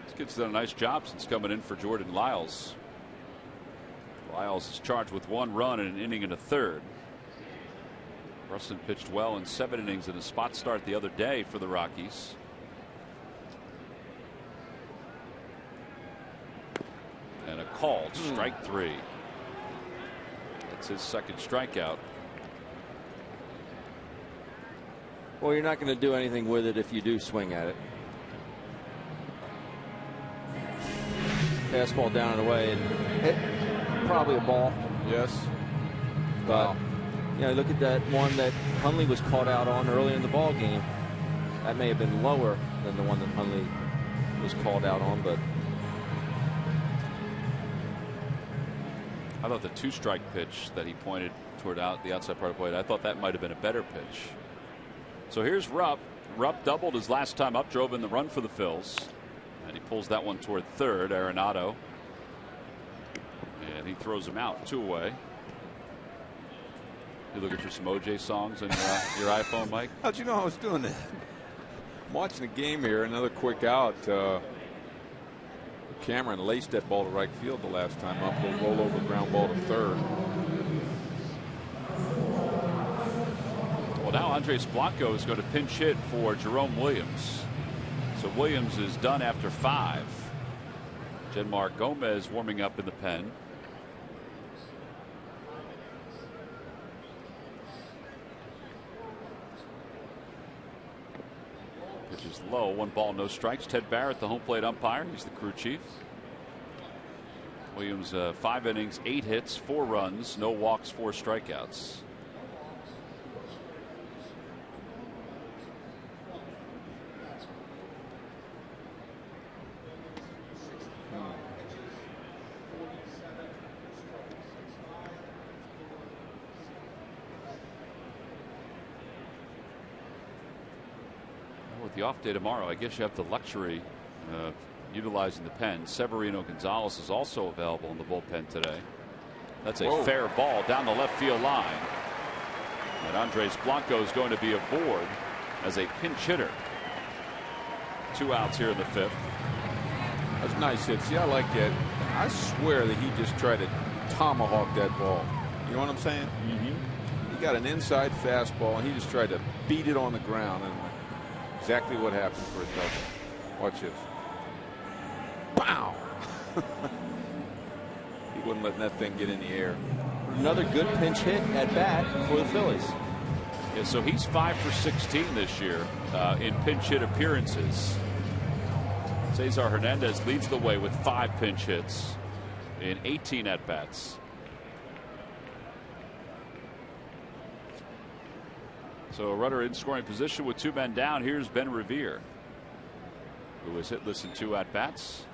This kid's done a nice job since coming in for Jordan Lyles. Lyles is charged with 1 run in an inning and a third. Rustin pitched well in 7 innings in a spot start the other day for the Rockies. And a called strike 3. That's his second strikeout. Well, you're not going to do anything with it if you do swing at it. Fastball down and away, and hit probably a ball. Yes. But you know, look at that one that Hundley was caught out on early in the ball game. That may have been lower than the one that Hundley was called out on, but I thought the 2-strike pitch that he pointed toward the outside part of the plate, I thought that might have been a better pitch. So here's Rupp. Rupp doubled his last time up, drove in the run for the Phils. And he pulls that one toward third. Arenado. And he throws him out. 2 away. You looking for some OJ songs on your iPhone, Mike? How'd you know I was doing that? I'm watching the game here. Another quick out. Cameron laced that ball to right field the last time up. A roll over ground ball to third. Well, now Andres Blanco is going to pinch hit for Jerome Williams. So Williams is done after 5. Genmar Gomez warming up in the pen. Pitch is low. 1 ball, no strikes. Ted Barrett, the home plate umpire. He's the crew chief. Williams 5 innings, 8 hits, 4 runs, no walks, 4 strikeouts. With the off day tomorrow, I guess you have the luxury of utilizing the pen. Severino Gonzalez is also available in the bullpen today. That's a fair ball down the left field line. And Andres Blanco is going to be aboard as a pinch hitter. 2 outs here in the 5th. That's a nice hit. See, I like that. I swear that he just tried to tomahawk that ball. You know what I'm saying? He got an inside fastball and he just tried to beat it on the ground, and exactly what happened for a double. Watch this. Pow! He wouldn't let that thing get in the air. Another good pinch hit at bat for the Phillies. Yeah, so he's 5 for 16 this year in pinch hit appearances. Cesar Hernandez leads the way with 5 pinch hits in 18 at bats. So a runner in scoring position with 2 men down. Here's Ben Revere, who was hitless in 2 at bats.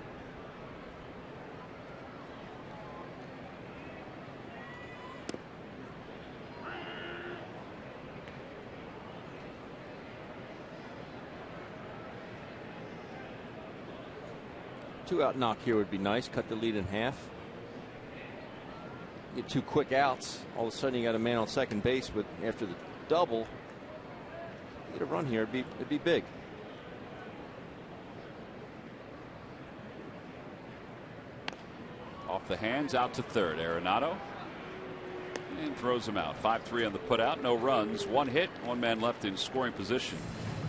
Two-out knock here would be nice. Cut the lead in half. Get 2 quick outs. All of a sudden, you got a man on second base. But after the double, get a run here. It'd be big. Off the hands, out to third. Arenado. And throws him out. 5-3 on the putout. No runs. 1 hit. 1 man left in scoring position.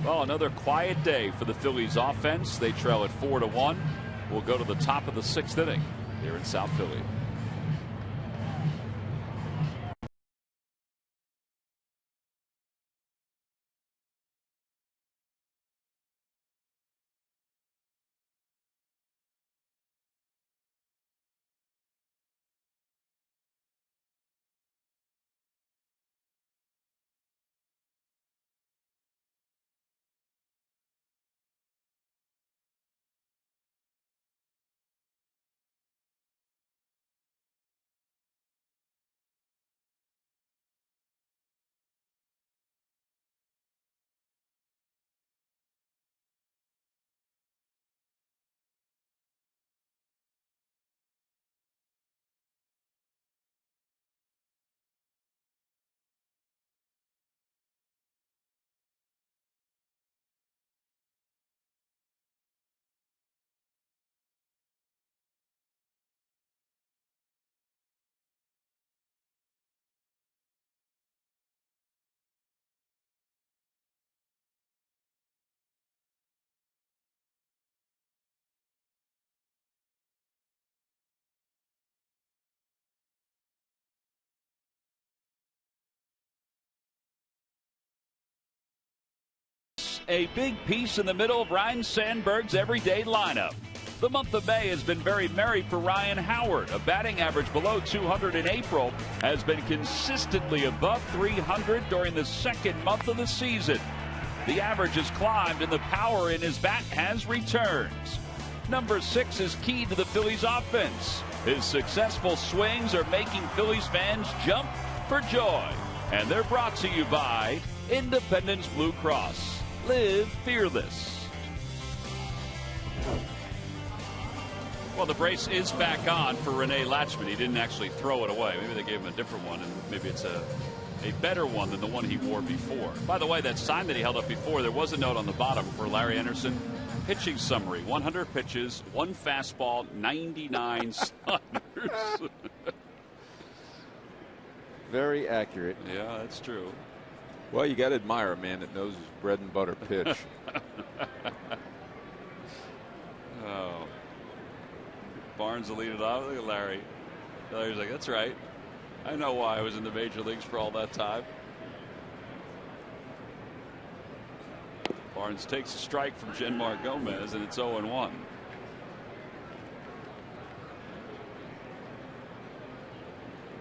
Well, another quiet day for the Phillies offense. They trail at 4-1. We'll go to the top of the 6th inning here in South Philly. a big piece in the middle of Ryan Sandberg's everyday lineup. The month of May has been very merry for Ryan Howard. A batting average below 200 in April has been consistently above 300 during the second month of the season. The average has climbed and the power in his bat has returned. Number 6 is key to the Phillies offense. His successful swings are making Phillies fans jump for joy. And they're brought to you by Independence Blue Cross. Live fearless. Well, the brace is back on for Rene Latchman. He didn't actually throw it away. Maybe they gave him a different one, and maybe it's a better one than the one he wore before. By the way, that sign that he held up before, there was a note on the bottom for Larry Anderson. Pitching summary: 100 pitches, 1 fastball, 99 sliders. Very accurate. Yeah, that's true. Well, you got to admire a man that knows his bread and butter pitch. Oh. Barnes will lead it off. Look at Larry. Larry's like, that's right. I know why I was in the major leagues for all that time. Barnes takes a strike from Genmar Gomez, and it's 0-1.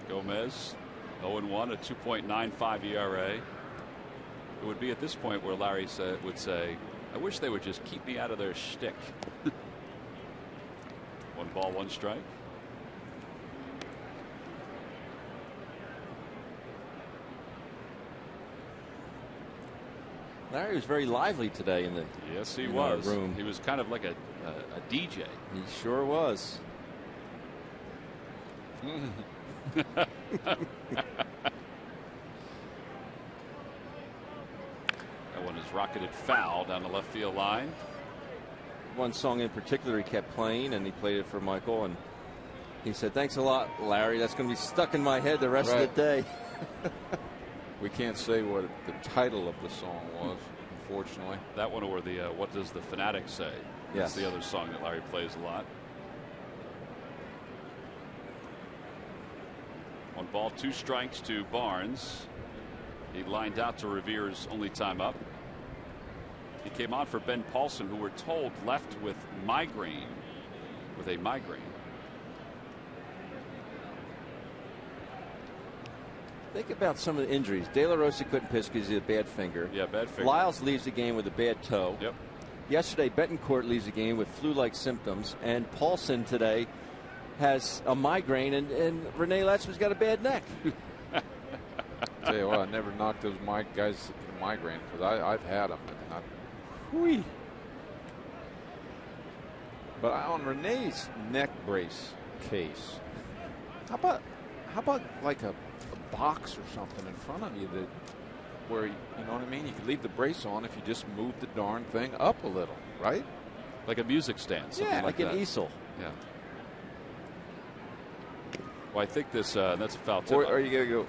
Gomez, 0-1, a 2.95 ERA. It would be at this point where Larry would say, I wish they would just keep me out of their shtick. 1 ball, 1 strike. Larry was very lively today in the yes, he was. Room. He was kind of like a DJ. He sure was. That one is rocketed foul down the left field line. One song in particular he kept playing, and he played it for Michael, and he said, thanks a lot, Larry. That's going to be stuck in my head the rest of the day. We can't say what the title of the song was, unfortunately. That one, or the What Does the Fanatic Say? Yes. That's the other song that Larry plays a lot. 1 ball, 2 strikes to Barnes. He lined out to Revere's only time up. He came on for Ben Paulson, who we're told left with a migraine. Think about some of the injuries. De La Rosa couldn't pitch because he had a bad finger. Yeah, bad finger. Lyles leaves the game with a bad toe. Yep. Yesterday, Betancourt leaves the game with flu-like symptoms, and Paulson today has a migraine, and Rene Latchman's got a bad neck. Tell you what, I never knocked those guys with a migraine, because I've had them. Whee. But on Rene's neck brace case, how about like a box or something in front of you that where you know what I mean? You could leave the brace on if you just move the darn thing up a little, right? Like a music stand. Yeah, like an that. easel. Yeah. Well, I think this that's a foul tip. Or are you gonna go?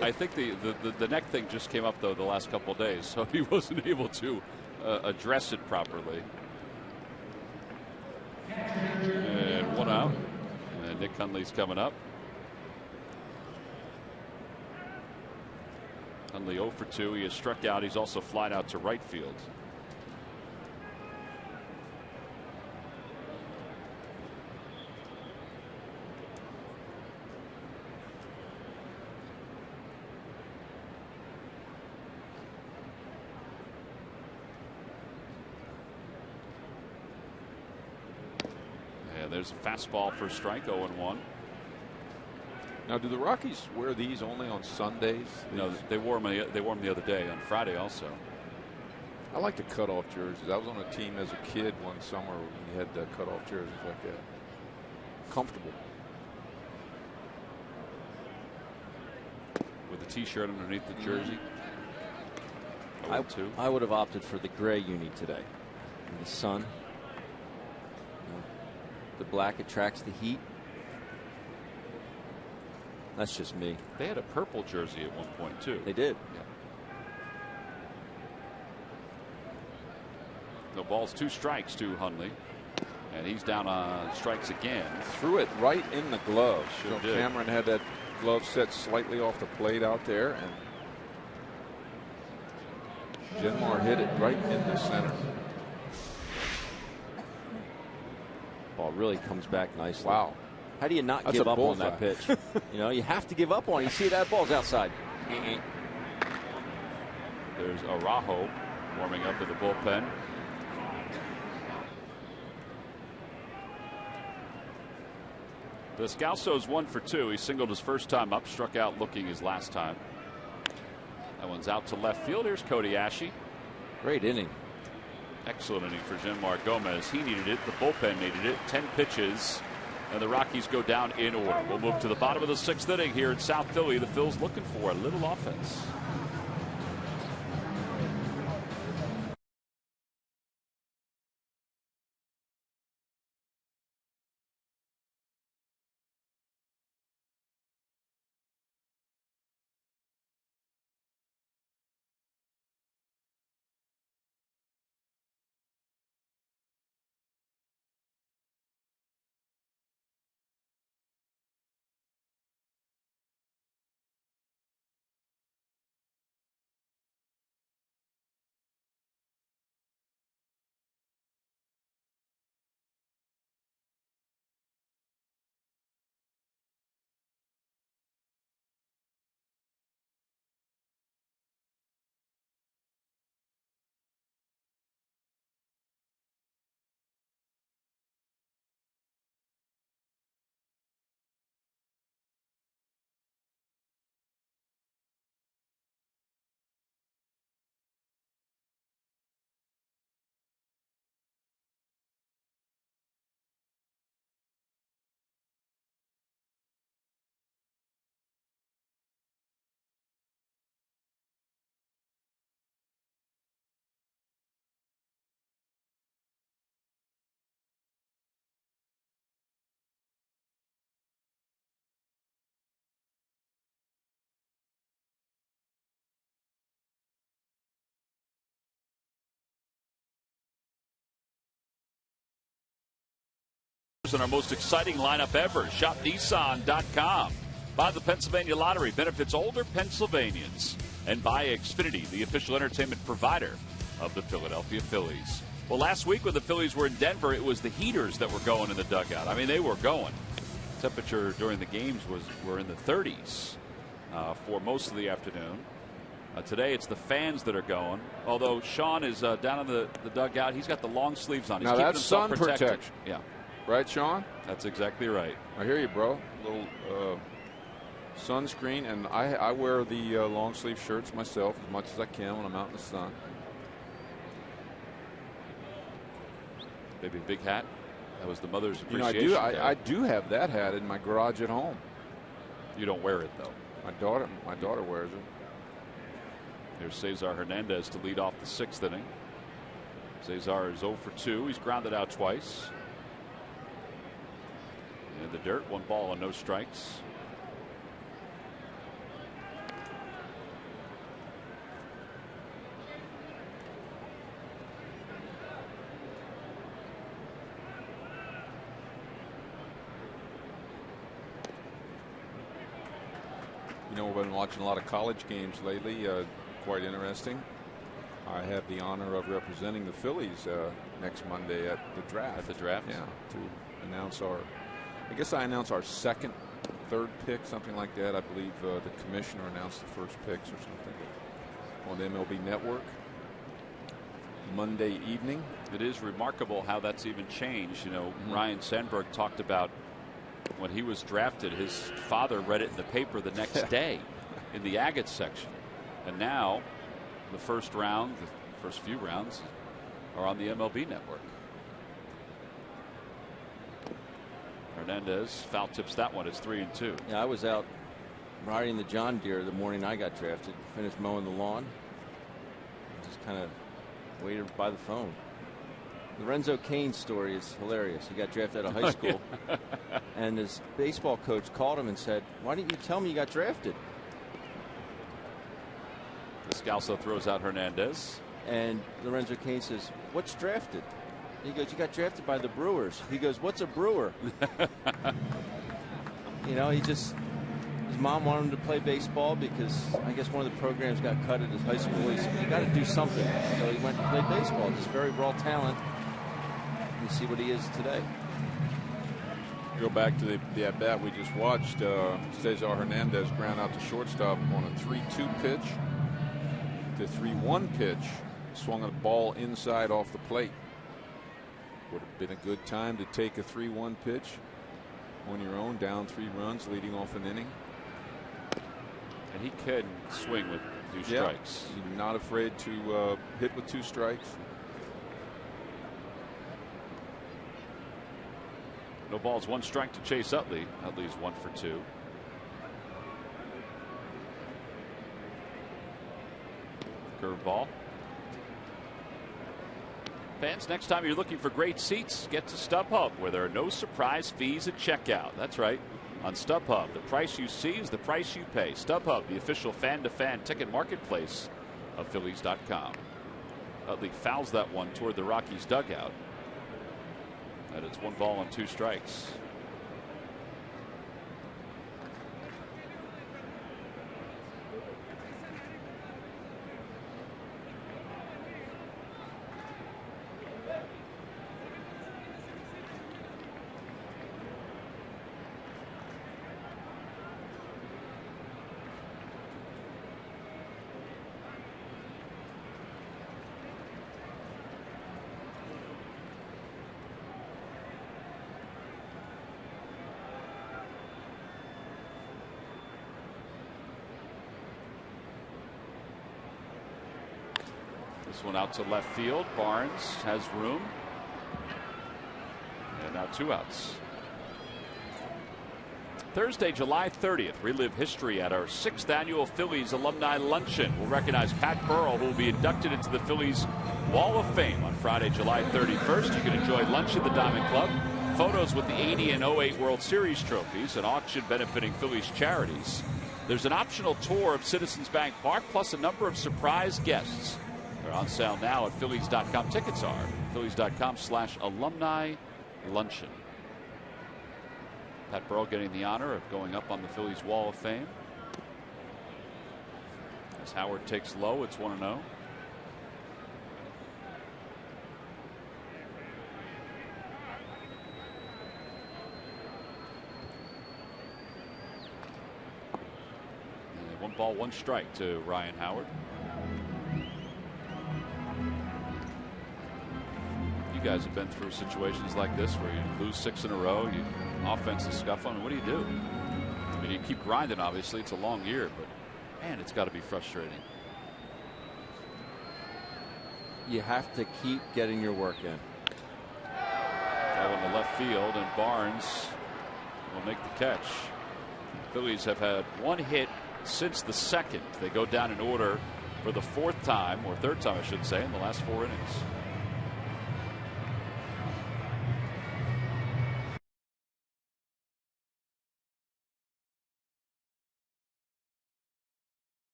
I think the neck thing just came up though the last couple of days, so he wasn't able to address it properly. And 1 out. And Nick Hundley's coming up. Hundley 0 for 2. He has struck out. He's also flied out to right field. There's a fastball for a strike, 0-1. Now, do the Rockies wear these only on Sundays? No, they wore them the other day on Friday also. I like the cutoff jerseys. I was on a team as a kid one summer when we had the cutoff jerseys like that. Comfortable. With the T-shirt underneath the jersey. I would have opted for the gray uni today. In the sun. The black attracts the heat. That's just me. They had a purple jersey at one point too. They did. Yeah. No balls, 2 strikes to Hundley, and he's down on strikes again. Threw it right in the glove. Sure so did. Cameron had that glove set slightly off the plate out there, and Genmar hit it right into center. Ball really comes back nicely. Wow. How do you not That's give a up on bullseye. that pitch? You know, you have to give up on it. You see that ball's outside. There's Araujo warming up in the bullpen. Descalso's 1 for 2. He singled his first time up, struck out looking his last time. That one's out to left field. Here's Cody Ashe. Great inning. Excellent inning for Genmar Gomez. He needed it. The bullpen needed it. 10 pitches. And the Rockies go down in order. We'll move to the bottom of the 6th inning here in South Philly. The Phils looking for a little offense. And our most exciting lineup ever. ShopNissan.com. Buy the Pennsylvania Lottery. Benefits older Pennsylvanians. And buy Xfinity, the official entertainment provider of the Philadelphia Phillies. Well, last week when the Phillies were in Denver, it was the heaters that were going in the dugout. I mean, they were going. Temperature during the games were in the 30s for most of the afternoon. Today it's the fans that are going. Although Sean is down in the dugout. He's got the long sleeves on. He's Now keeping that's himself sun protected. protection. Yeah. Right, Sean? That's exactly right. I hear you, bro. Little sunscreen, and I wear the long sleeve shirts myself as much as I can when I'm out in the sun. Maybe a big hat. That was the mother's You know, appreciation. I do have that hat in my garage at home. You don't wear it though. My daughter wears it. Here's Cesar Hernandez to lead off the 6th inning. Cesar is 0 for 2. He's grounded out twice. In the dirt, 1 ball and no strikes. You know, we've been watching a lot of college games lately. Quite interesting. I have the honor of representing the Phillies next Monday at the draft. At the draft? Yeah, to announce I guess I announce our 2nd, 3rd pick, something like that. I believe the commissioner announced the first picks or something on the MLB Network Monday evening. It is remarkable how that's even changed. You know, Ryan Sandberg talked about when he was drafted, his father read it in the paper the next day in the Agate section. And now the first round, the first few rounds are on the MLB Network. Hernandez foul tips that one. It's 3-2. Yeah, I was out riding the John Deere the morning I got drafted. Finished mowing the lawn. Just kind of waited by the phone. Lorenzo Cain's story is hilarious. He got drafted out of high school. And his baseball coach called him and said, "Why didn't you tell me you got drafted?" Descalso throws out Hernandez. And Lorenzo Cain says, "What's drafted?" He goes, "You got drafted by the Brewers." He goes, "What's a brewer?" You know, he His mom wanted him to play baseball because I guess one of the programs got cut at his high school. He said, you got to do something. So he went to play baseball. Just very raw talent. You see what he is today. Go back to the at bat we just watched. Cesar Hernandez ground out to shortstop on a 3-2 pitch. The 3-1 pitch, swung a ball inside off the plate. Would have been a good time to take a 3-1 pitch on your own, down 3 runs, leading off an inning. And he can swing with 2 strikes. He's not afraid to hit with 2 strikes. No balls, 1 strike to Chase Utley. Utley's 1 for 2. Curveball. Fans, next time you're looking for great seats, get to StubHub, where there are no surprise fees at checkout. That's right. On StubHub, the price you see is the price you pay. StubHub, the official fan-to-fan ticket marketplace of Phillies.com. Utley fouls that one toward the Rockies dugout. And it's 1 ball and 2 strikes. This one out to left field. Barnes has room. And now 2 outs. Thursday, July 30th, relive history at our 6th annual Phillies Alumni Luncheon. We'll recognize Pat Burrell, who will be inducted into the Phillies Wall of Fame on Friday, July 31st. You can enjoy lunch at the Diamond Club, photos with the 80 and 08 World Series trophies, an auction benefiting Phillies charities. There's an optional tour of Citizens Bank Park, plus a number of surprise guests. They're on sale now at Phillies.com. Tickets are Phillies.com/alumni luncheon. Pat Burrell getting the honor of going up on the Phillies Wall of Fame. As Howard takes low, it's 1-0. And 1 ball, 1 strike to Ryan Howard. You guys have been through situations like this where you lose 6 in a row, you offense is scuffling. What do you do? I mean, you keep grinding. Obviously, it's a long year, but man, it's got to be frustrating. You have to keep getting your work in. That one to left field, and Barnes will make the catch. Phillies have had 1 hit since the 2nd. They go down in order for the 4th time, or 3rd time, I should say, in the last 4 innings.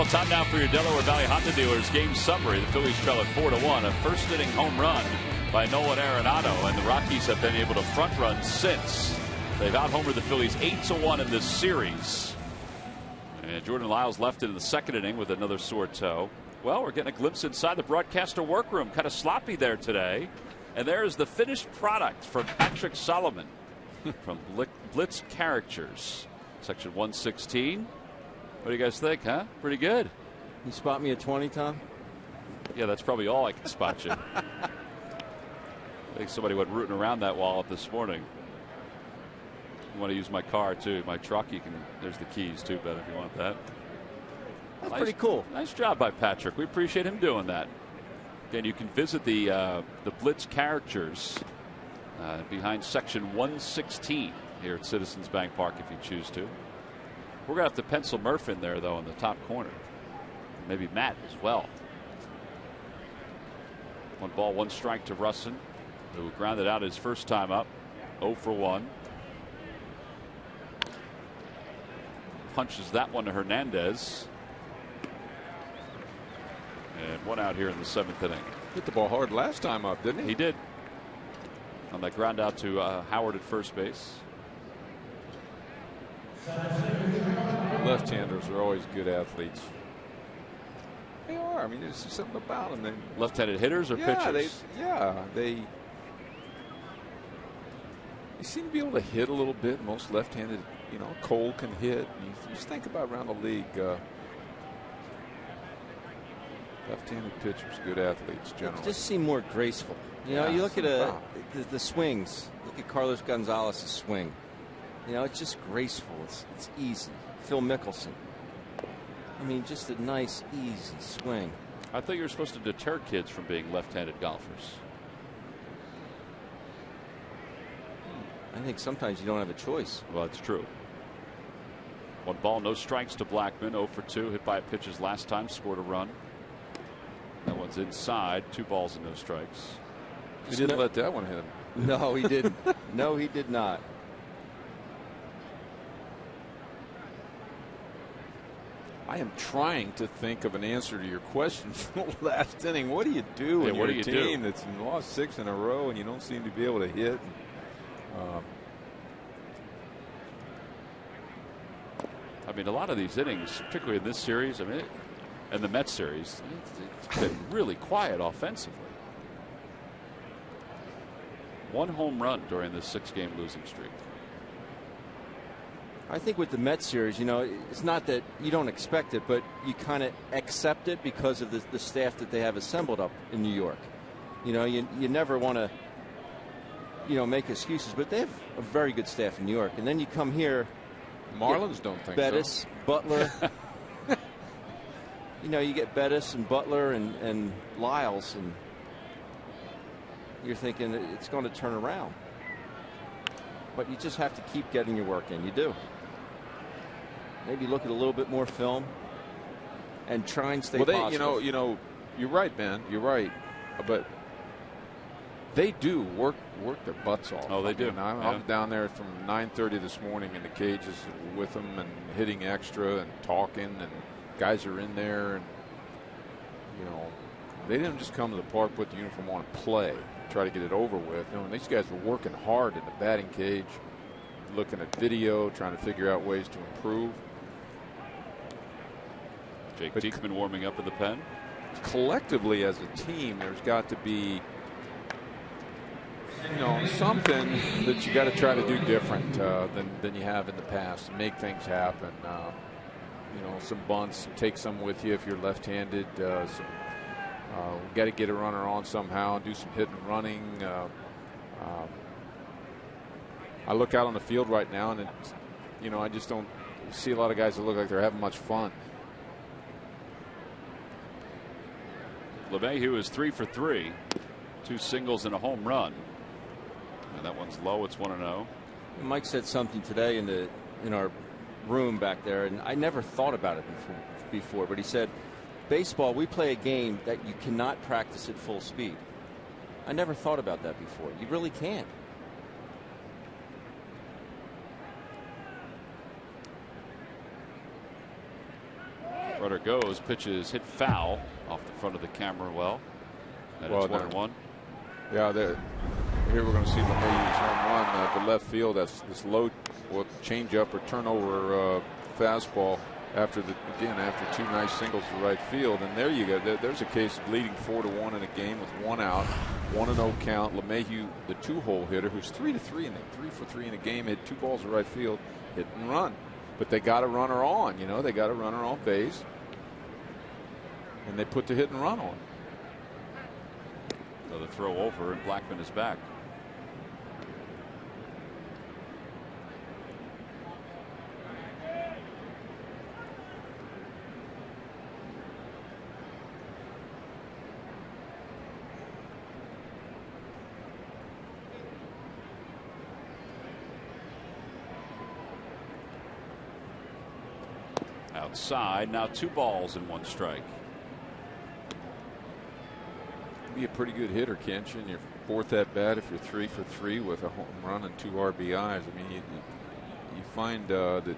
Well, time now for your Delaware Valley Honda dealers game summary. The Phillies trail at 4-1. A first-inning home run by Nolan Arenado, and the Rockies have been able to front run since. They've out-homered the Phillies 8-1 in this series. And Jordan Lyles left it in the second inning with another sore toe. Well, we're getting a glimpse inside the broadcaster workroom. Kind of sloppy there today. And there is the finished product from Patrick Solomon from Blitz Characters, section 116. What do you guys think, huh? Pretty good. You spot me at 20, Tom? Yeah, that's probably all I can spot you. I think somebody went rooting around that wall this morning. You want to use my car too, my truck? You can. There's the keys too, Ben, if you want that. That's pretty cool. Nice job by Patrick. We appreciate him doing that. Again, you can visit the Blitz Characters behind section 116 here at Citizens Bank Park if you choose to. We're going to have to pencil Murph in there, though, in the top corner. Maybe Matt as well. 1 ball, 1 strike to Russin, who grounded out his first time up. 0 for 1. Punches that one to Hernandez. And 1 out here in the 7th inning. Hit the ball hard last time up, didn't he? He did. On that ground out to Howard at first base. Left-handers are always good athletes. They are. I mean, there's something about them. Left-handed hitters or pitchers? They seem to be able to hit a little bit. Most left-handed, Cole can hit. You just think about around the league. Left-handed pitchers, good athletes generally. They just seem more graceful. You look at the swings. Look at Carlos Gonzalez's swing. It's just graceful. It's easy. Phil Mickelson. I mean, just a nice, easy swing. I thought you were supposed to deter kids from being left-handed golfers. I think sometimes you don't have a choice. Well, it's true. 1 ball, no strikes to Blackman. 0 for 2. Hit by a pitches last time. Scored a run. That one's inside. 2 balls and no strikes. He didn't let that one hit. No, he didn't. No, he did not. I am trying to think of an answer to your question from the last inning. What do you do when you're a team that's lost 6 in a row and you don't seem to be able to hit? I mean, a lot of these innings, particularly in this series, and the Mets series, it's been really quiet offensively. 1 home run during this 6-game losing streak. I think with the Mets series, it's not that you don't expect it, but you kind of accept it because of the staff that they have assembled up in New York. You never want to, make excuses, but they have a very good staff in New York. And then you come here. Marlins don't think Bettis, so. Butler. You get Bettis and Butler and Lyles, and you're thinking it's going to turn around. But you just have to keep getting your work in. You do. Maybe look at a little bit more film and try and stay positive. You're right, Ben. You're right. But they do work their butts off. Oh, they do. I was down there from 9:30 this morning in the cages with them and hitting extra and talking, and guys are in there, and they didn't just come to the park, put the uniform on, and play, try to get it over with. These guys were working hard in the batting cage, looking at video, trying to figure out ways to improve. Jake Diekman warming up in the pen. Collectively as a team, there's got to be something that you got to try to do different than you have in the past to make things happen. Some bunts, take some with you if you're left-handed. We got to get a runner on somehow, do some hit and running. I look out on the field right now, and I just don't see a lot of guys that look like they're having much fun. LeMahieu is 3 for 3, 2 singles and a home run, and that one's low. It's 1-0. Mike said something today in our room back there, and I never thought about it before, but he said, baseball, we play a game that you cannot practice at full speed. I never thought about that before. You really can't. Runner goes, pitches hit foul off the front of the camera. Well, and it's 1-1. Yeah, here we're going to see LeMay's home run. The left field, that's this low change up or turnover fastball after two nice singles to right field. And there you go. There's a case of leading 4-1 in a game with 1 out, 1-0 count. LeMahieu, the 2-hole hitter, who's 3-3 in 3-for-3 in a game, hit 2 balls to right field, hit and run. But they got a runner on. They got a runner on base, and they put the hit and run on. Another throw over, and Blackman is back. Outside, now 2 balls and 1 strike. Be a pretty good hitter, can't you? In your 4th at bat, if you're 3-for-3 with a home run and 2 RBIs. I mean, you find that you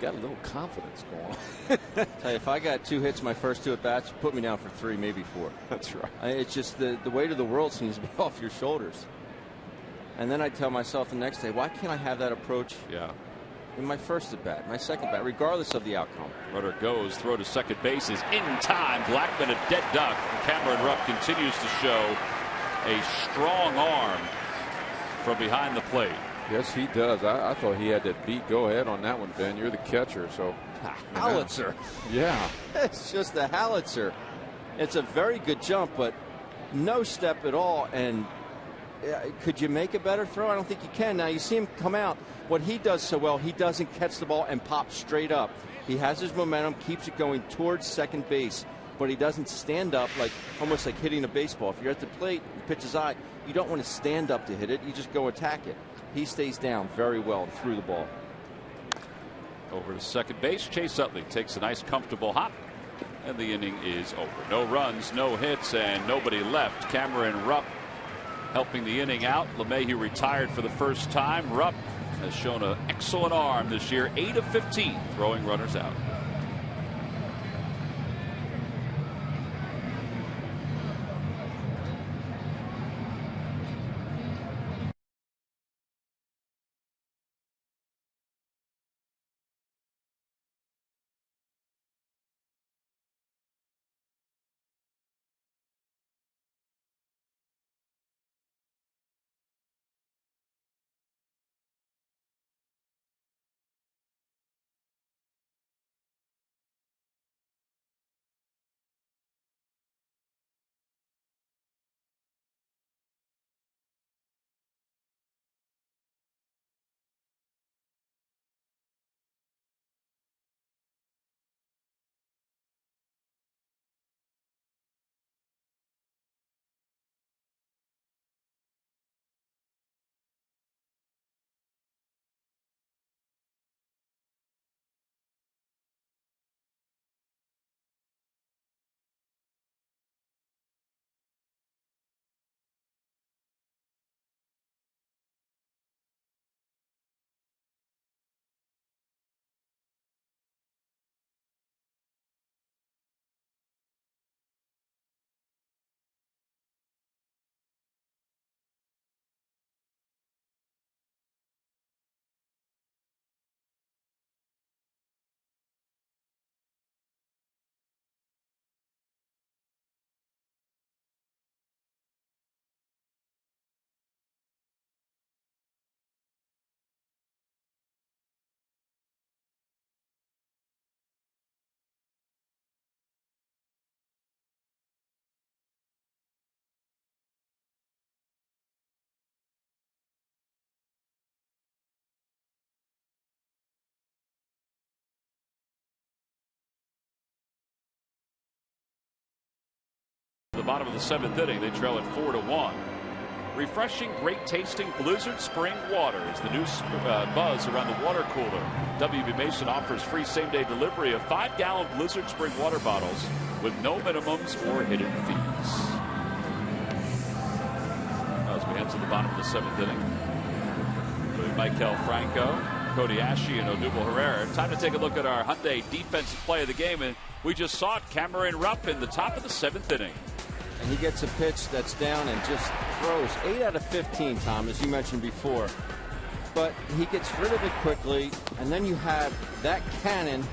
got a little confidence going on. Tell you, if I got 2 hits my first 2 at bats, put me down for 3, maybe 4. That's right. It's just the weight of the world seems to be off your shoulders. And then I tell myself the next day, why can't I have that approach? Yeah. In my first at bat, my second bat, regardless of the outcome. Runner goes, throw to second base is in time. Blackman a dead duck. Cameron Rupp continues to show a strong arm from behind the plate. Yes, he does. I thought he had that beat. Go ahead on that one, Ben. You're the catcher, so. Howitzer. Yeah. It's just a howitzer. It's a very good jump, but no step at all. And could you make a better throw? I don't think you can. Now, you see him come out. What he does so well, he doesn't catch the ball and pop straight up. He has his momentum, keeps it going towards second base, but he doesn't stand up almost like hitting a baseball. If you're at the plate, you pitch his eye, you don't want to stand up to hit it. You just go attack it. He stays down very well through the ball. Over to second base, Chase Utley takes a nice comfortable hop, and the inning is over. No runs, no hits, and nobody left. Cameron Rupp helping the inning out. LeMahieu retired for the first time. Rupp has shown an excellent arm this year, 8 of 15 throwing runners out. The bottom of the 7th inning, they trail at 4-1. Refreshing, great tasting Blizzard Spring Water is the new buzz around the water cooler. WB Mason offers free same-day delivery of 5-gallon Blizzard Spring water bottles with no minimums or hidden fees. As we head to the bottom of the 7th inning, Maikel Franco Cody Ashe and Odubel Herrera. Time to take a look at our Hyundai defensive play of the game, and we just saw it. Cameron Rupp in the top of the 7th inning. And he gets a pitch that's down and just throws 8 out of 15, Tom, as you mentioned before. But he gets rid of it quickly, and then you have that cannon,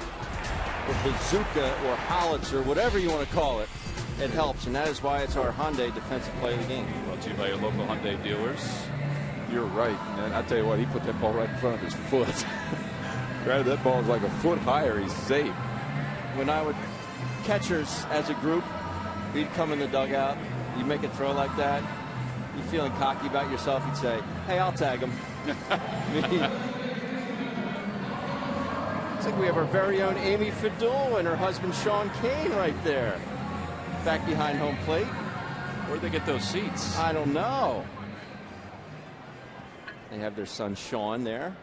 or bazooka, or howitzer, whatever you want to call it. It helps, and that is why it's our Hyundai defensive play of the game. Brought to you by your local Hyundai dealers. You're right. And I tell you what, he put that ball right in front of his foot. Granted, that ball is like a foot higher. He's safe. When I would catchers as a group, we'd come in the dugout. You make a throw like that. You feeling cocky about yourself? You'd say, "Hey, I'll tag him." It's like we have our very own Amy Fadul and her husband Sean Kane right there, back behind home plate. Where'd they get those seats? I don't know. They have their son Sean there.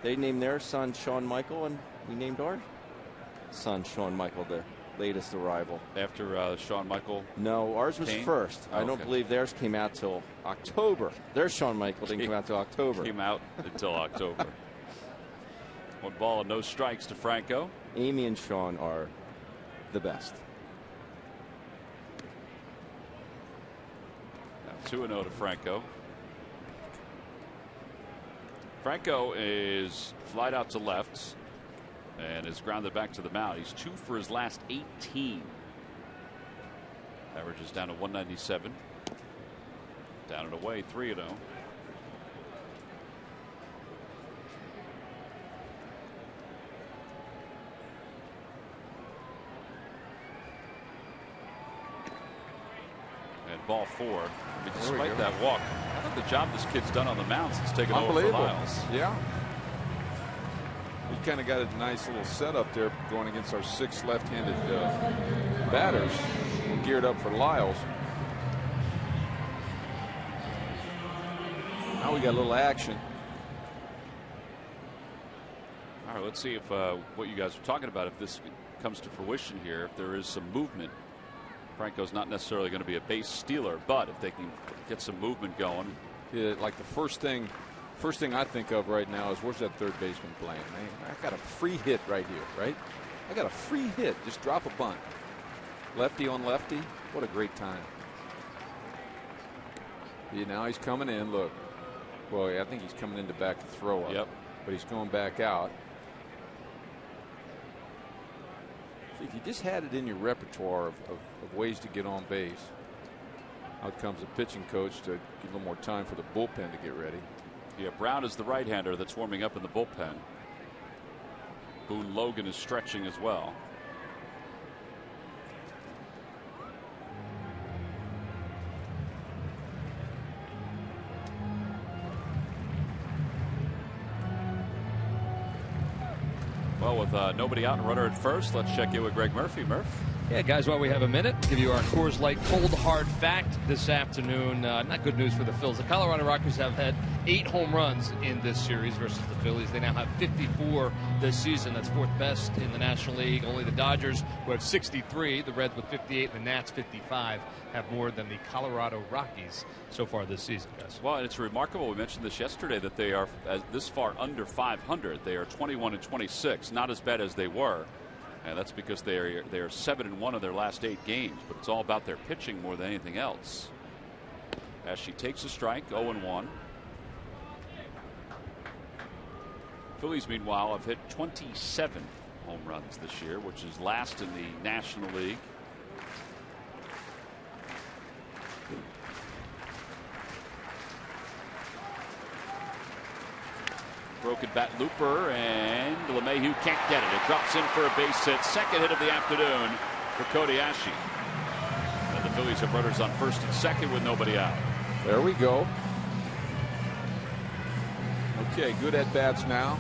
They named their son Shawn Michael, and we named our son Shawn Michael, the latest arrival. After Shawn Michael? No, ours was Kane? first. Oh, I don't believe theirs came out till October. Their Shawn Michael didn't come out till October. Came out until October. 1 ball and no strikes to Franco. Amy and Sean are the best. Now 2-0 to Franco. Franco is flied out to left and is grounded back to the mound. He's 2 for his last 18. Average is down to 197. Down and away, 3-0. And ball 4. I mean, despite that walk, I think the job this kid's done on the mound since taking over for Lyles. Yeah. He kind of got a nice little setup there going against our 6 left-handed batters. We're geared up for Lyles. Now we got a little action. All right, let's see if what you guys are talking about, if this comes to fruition here, if there is some movement. Franco's not necessarily going to be a base stealer, but if they can get some movement going. Yeah, like the first thing I think of right now is, where's that third baseman playing? I got a free hit right here, right? I got a free hit. Just drop a bunt. Lefty on lefty. What a great time. Yeah, now he's coming in. Look. Well, I think he's coming in to back the throw up. Yep. But he's going back out. See, if you just had it in your repertoire of ways to get on base, out comes the pitching coach to give a little more time for the bullpen to get ready. Yeah, Brown is the right-hander that's warming up in the bullpen. Boone Logan is stretching as well. Well, with nobody out and runner at first, let's check in with Greg Murphy. Murph? Yeah, guys, while we have a minute, give you our Coors Light cold hard fact this afternoon. Not good news for the Phils. The Colorado Rockies have had 8 home runs in this series versus the Phillies. They now have 54 this season. That's 4th best in the National League. Only the Dodgers, who have 63, the Reds with 58, and the Nats 55, have more than the Colorado Rockies so far this season, guys. Well, and it's remarkable. We mentioned this yesterday that they are this far under 500. They are 21-26, not as bad as they were. And that's because they are 7-1 in their last 8 games, but it's all about their pitching more than anything else. As she takes a strike, 0-1. Phillies, meanwhile, have hit 27 home runs this year, which is last in the National League. Broken bat looper, and LeMahieu can't get it. It drops in for a base hit. Second hit of the afternoon for Cody Ashe. And the Phillies have runners on first and second with nobody out. There we go. Okay, good at bats now.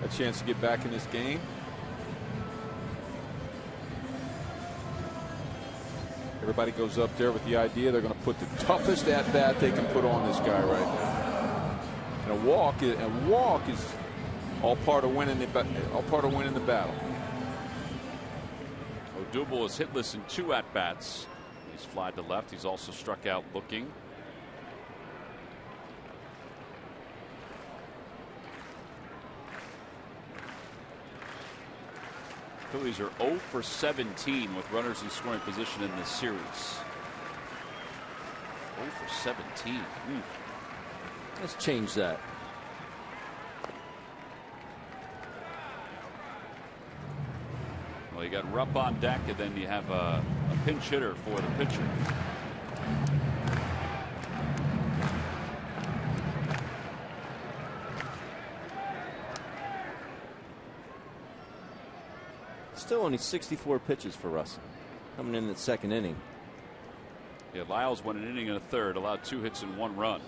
A chance to get back in this game. Everybody goes up there with the idea they're going to put the toughest at bat they can put on this guy right now. And a walk is all part of winning the battle. Odubel is hitless in 2 at bats. He's flied to left. He's also struck out looking. Phillies are 0 for 17 with runners in scoring position in this series. 0 for 17. Let's change that. Well, you got Rupp on deck, and then you have a pinch hitter for the pitcher. Still only 64 pitches for Russell coming in the second inning. Yeah, Lyles went an inning and a third, allowed 2 hits and 1 run.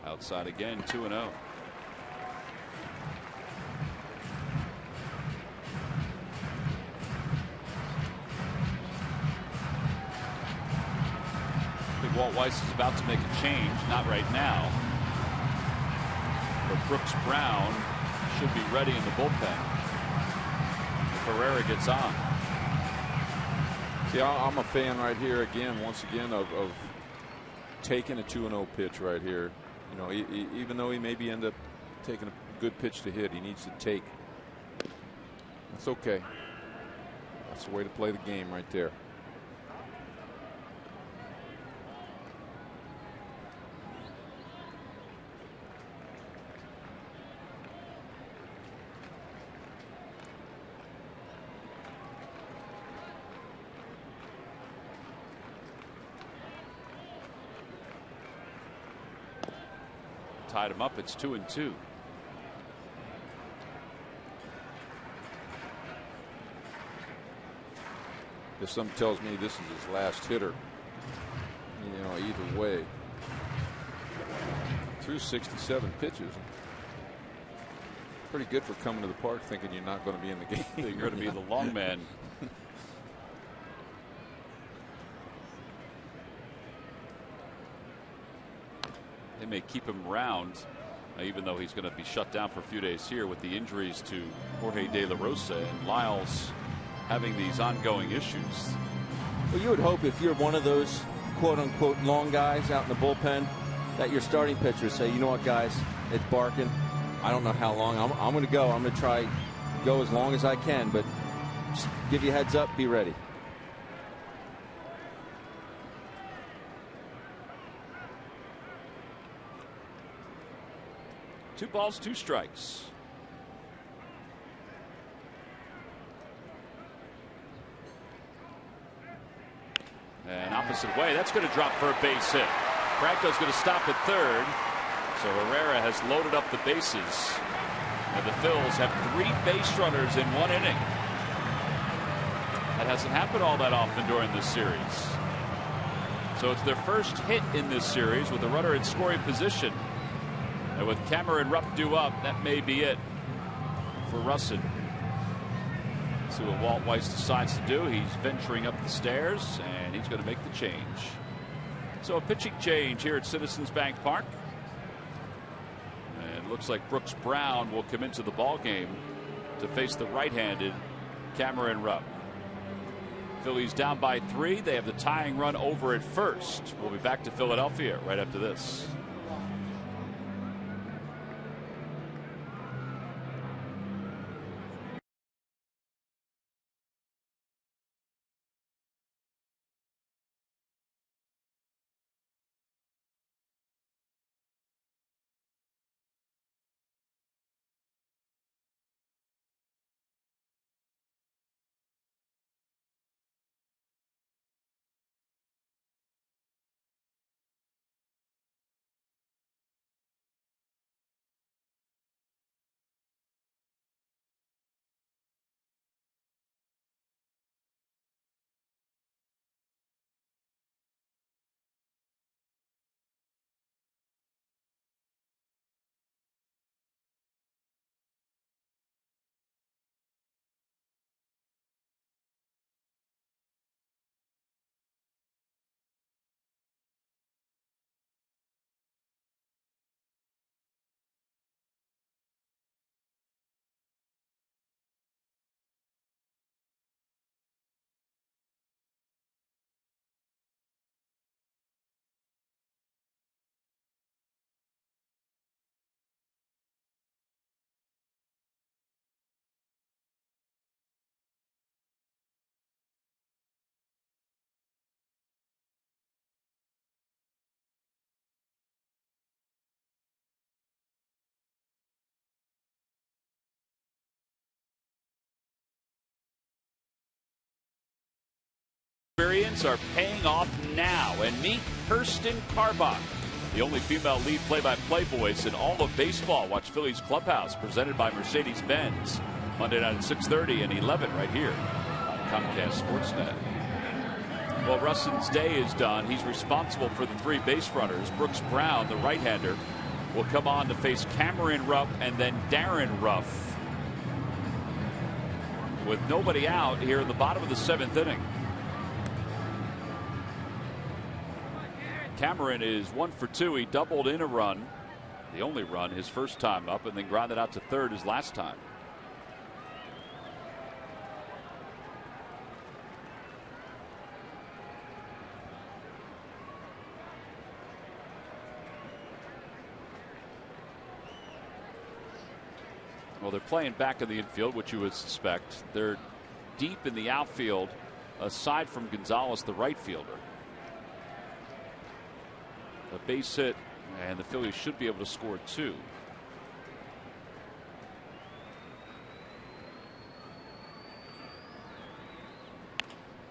Outside again, 2-0. Walt Weiss is about to make a change, not right now. But Brooks Brown should be ready in the bullpen if Herrera gets on. See, I'm a fan right here again, once again, of taking a 2-0 pitch right here. You know, even though he maybe end up taking a good pitch to hit, he needs to take. That's okay. That's the way to play the game right there. Tied him up. It's 2-2. If something tells me this is his last hitter, you know, either way. Through 67 pitches. Pretty good for coming to the park thinking you're not going to be in the game. You're going to be the long man. They may keep him around, even though he's going to be shut down for a few days here with the injuries to Jorge De La Rosa and Lyles having these ongoing issues. Well, you would hope if you're one of those quote-unquote long guys out in the bullpen that your starting pitchers say, you know what, guys, it's barking. I don't know how long. I'm going to go. I'm going to try go as long as I can, but just give you a heads up, be ready. Two balls, 2 strikes. And opposite way, that's going to drop for a base hit. Franco's going to stop at third. So Herrera has loaded up the bases. And the Phils have 3 base runners in 1 inning. That hasn't happened all that often during this series. So it's their first hit in this series with a runner in scoring position. And with Cameron Rupp due up, that may be it for Russin. See what Walt Weiss decides to do. He's venturing up the stairs, and he's going to make the change. So a pitching change here at Citizens Bank Park. And it looks like Brooks Brown will come into the ball game to face the right-handed Cameron Rupp. Phillies down by 3. They have the tying run over at first. We'll be back to Philadelphia right after this. dividends are paying off now. And meet Kirsten Carbach, the only female lead play-by-play voice in all of baseball. Watch Phillies Clubhouse, presented by Mercedes-Benz. Monday night at 6:30 and 11 right here on Comcast Sportsnet. Well, Russin's day is done. He's responsible for the 3 base runners. Brooks Brown, the right-hander, will come on to face Cameron Rupp and then Darren Ruff. With nobody out here in the bottom of the 7th inning. Cameron is 1 for 2. He doubled in a run, the only run his first time up, and then grounded out to third his last time. Well, they're playing back in the infield, which you would suspect. They're deep in the outfield, aside from Gonzalez, the right fielder. A base hit, and the Phillies should be able to score 2.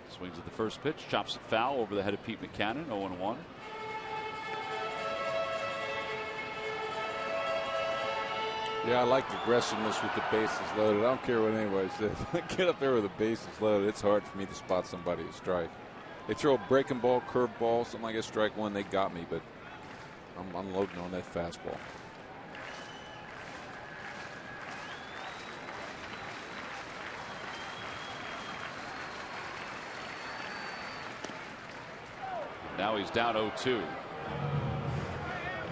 Swings at the first pitch, chops it foul over the head of Pete Mackanin, 0-1. Yeah, I like aggressiveness with the bases loaded. I don't care what anybody says. Get up there with the bases loaded. It's hard for me to spot somebody to strike. They throw a breaking ball, curve ball, something like a strike one. They got me, but I'm unloading on that fastball. Now he's down 0-2.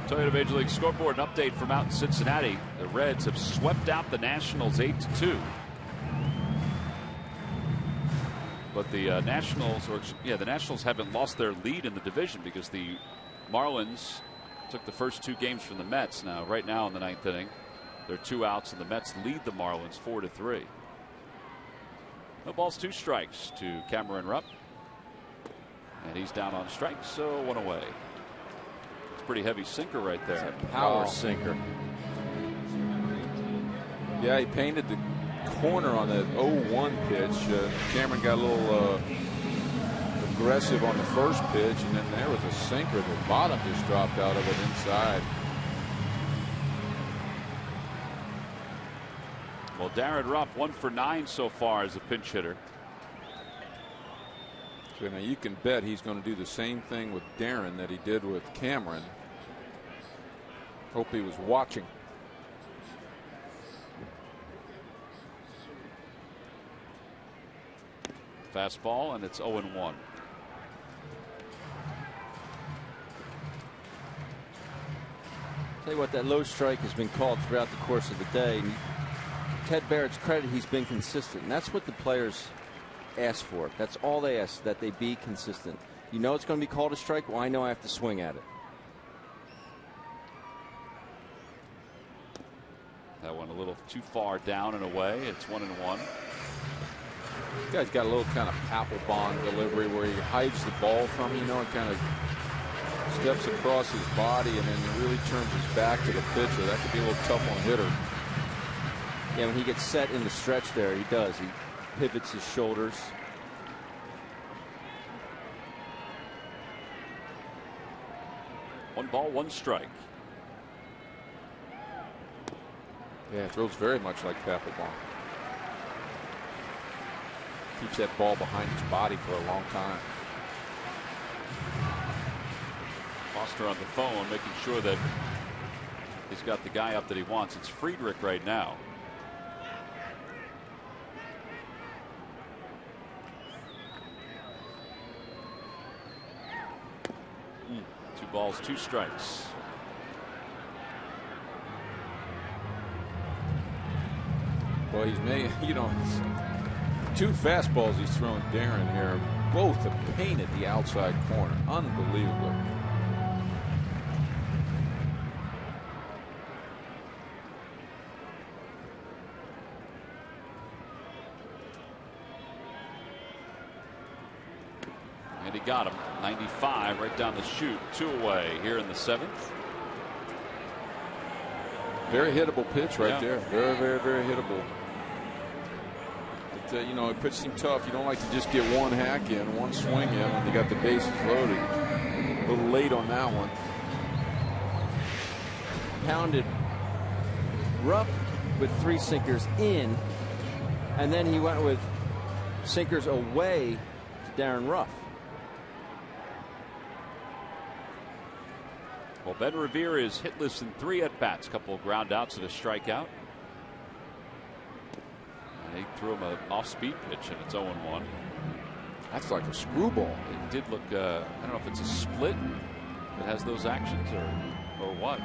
Toyota Major League Scoreboard, an update from out in Cincinnati. The Reds have swept out the Nationals 8-2. But the Nationals haven't lost their lead in the division because the Marlins took the first 2 games from the Mets. Now, right now in the 9th inning, there are 2 outs, and the Mets lead the Marlins 4-3. No balls, 2 strikes to Cameron Rupp. And he's down on strikes, so 1 away. Pretty heavy sinker right there. Power sinker. Yeah, he painted the corner on that 0-1 pitch. Cameron got a little aggressive on the first pitch, and then there was a sinker. The bottom just dropped out of it inside. Well, Darren Ruff 1 for 9 so far as a pinch hitter. So now you can bet he's going to do the same thing with Darren that he did with Cameron. Hope he was watching. Fastball, and it's 0-1. Tell you what, that low strike has been called throughout the course of the day. Ted Barrett's credit, he's been consistent, and that's what the players ask for. That's all they ask, that they be consistent. You know it's going to be called a strike. Well, I know I have to swing at it. That one a little too far down and away. It's 1-1. This guy's got a little kind of Papelbon delivery where he hides the ball from you, and kind of steps across his body and then really turns his back to the pitcher. That could be a little tough on a hitter. Yeah, when he gets set in the stretch there, he does. He pivots his shoulders. One ball, 1 strike. Yeah, it throws very much like Papelbon. Keeps that ball behind his body for a long time. Foster on the phone, making sure that he's got the guy up that he wants. It's Friedrich right now. Two balls, 2 strikes. Well, he's made, 2 fastballs he's thrown Darren here. Both have painted the outside corner. Unbelievable. And he got him. 95 right down the chute. 2 away here in the 7th. Very hittable pitch right there. Very, very, very hittable. you know, it puts him tough. You don't like to just get one hack in, one swing in, and you got the bases loaded. A little late on that one. Pounded Rupp with 3 sinkers in, and then he went with sinkers away to Darren Ruff. Well, Ben Revere is hitless in 3 at-bats. Couple of ground outs and a strikeout. And he threw him an off-speed pitch, and it's 0-1. That's like a screwball. It did look, I don't know if it's a split that has those actions or what.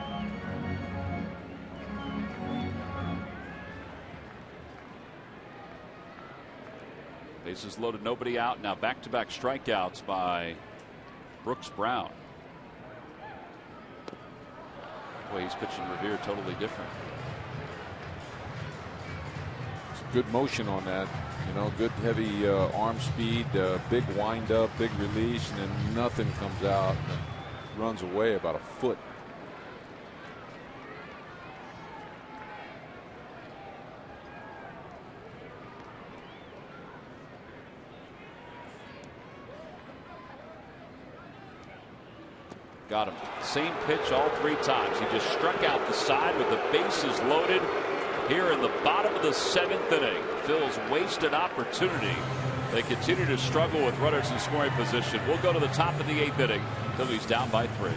Bases loaded, nobody out. Now back-to-back strikeouts by Brooks Brown. The way he's pitching Revere, totally different. Good motion on that, you know, good heavy arm speed, big wind up, big release, and then nothing comes out and runs away about a foot. Got him. Same pitch all 3 times. He just struck out the side with the bases loaded here in the bottom of the 7th inning. Phil's wasted opportunity. They continue to struggle with runners in scoring position. We'll go to the top of the 8th inning. Phillies down by 3.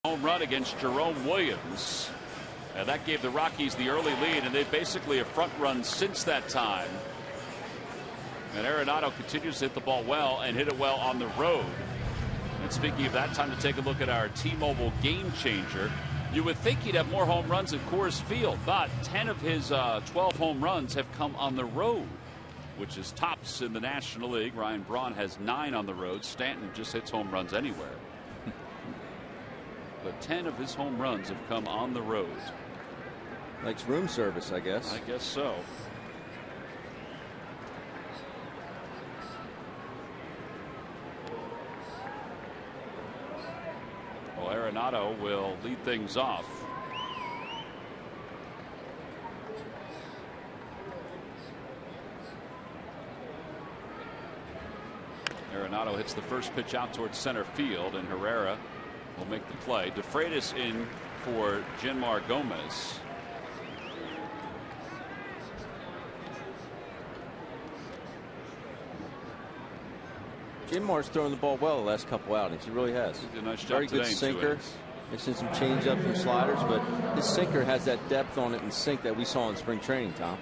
Home run against Jerome Williams, and that gave the Rockies the early lead, and they've basically a front run since that time. And Arenado continues to hit the ball well and hit it well on the road. And speaking of that, time to take a look at our T-Mobile game changer. You would think he'd have more home runs at Coors Field, but 10 of his 12 home runs have come on the road, which is tops in the National League. Ryan Braun has 9 on the road. Stanton just hits home runs anywhere. But 10 of his home runs have come on the road. Likes room service, I guess. I guess so. Well, Arenado will lead things off. Arenado hits the first pitch out towards center field, and Herrera will make the play. DeFreitas in for Jenmar Gomez. Jenmar's throwing the ball well the last couple outings. He really has. He did a nice job Very today good in sinker. He's seen some change up from sliders, but his sinker has that depth on it and sink that we saw in spring training, Tom.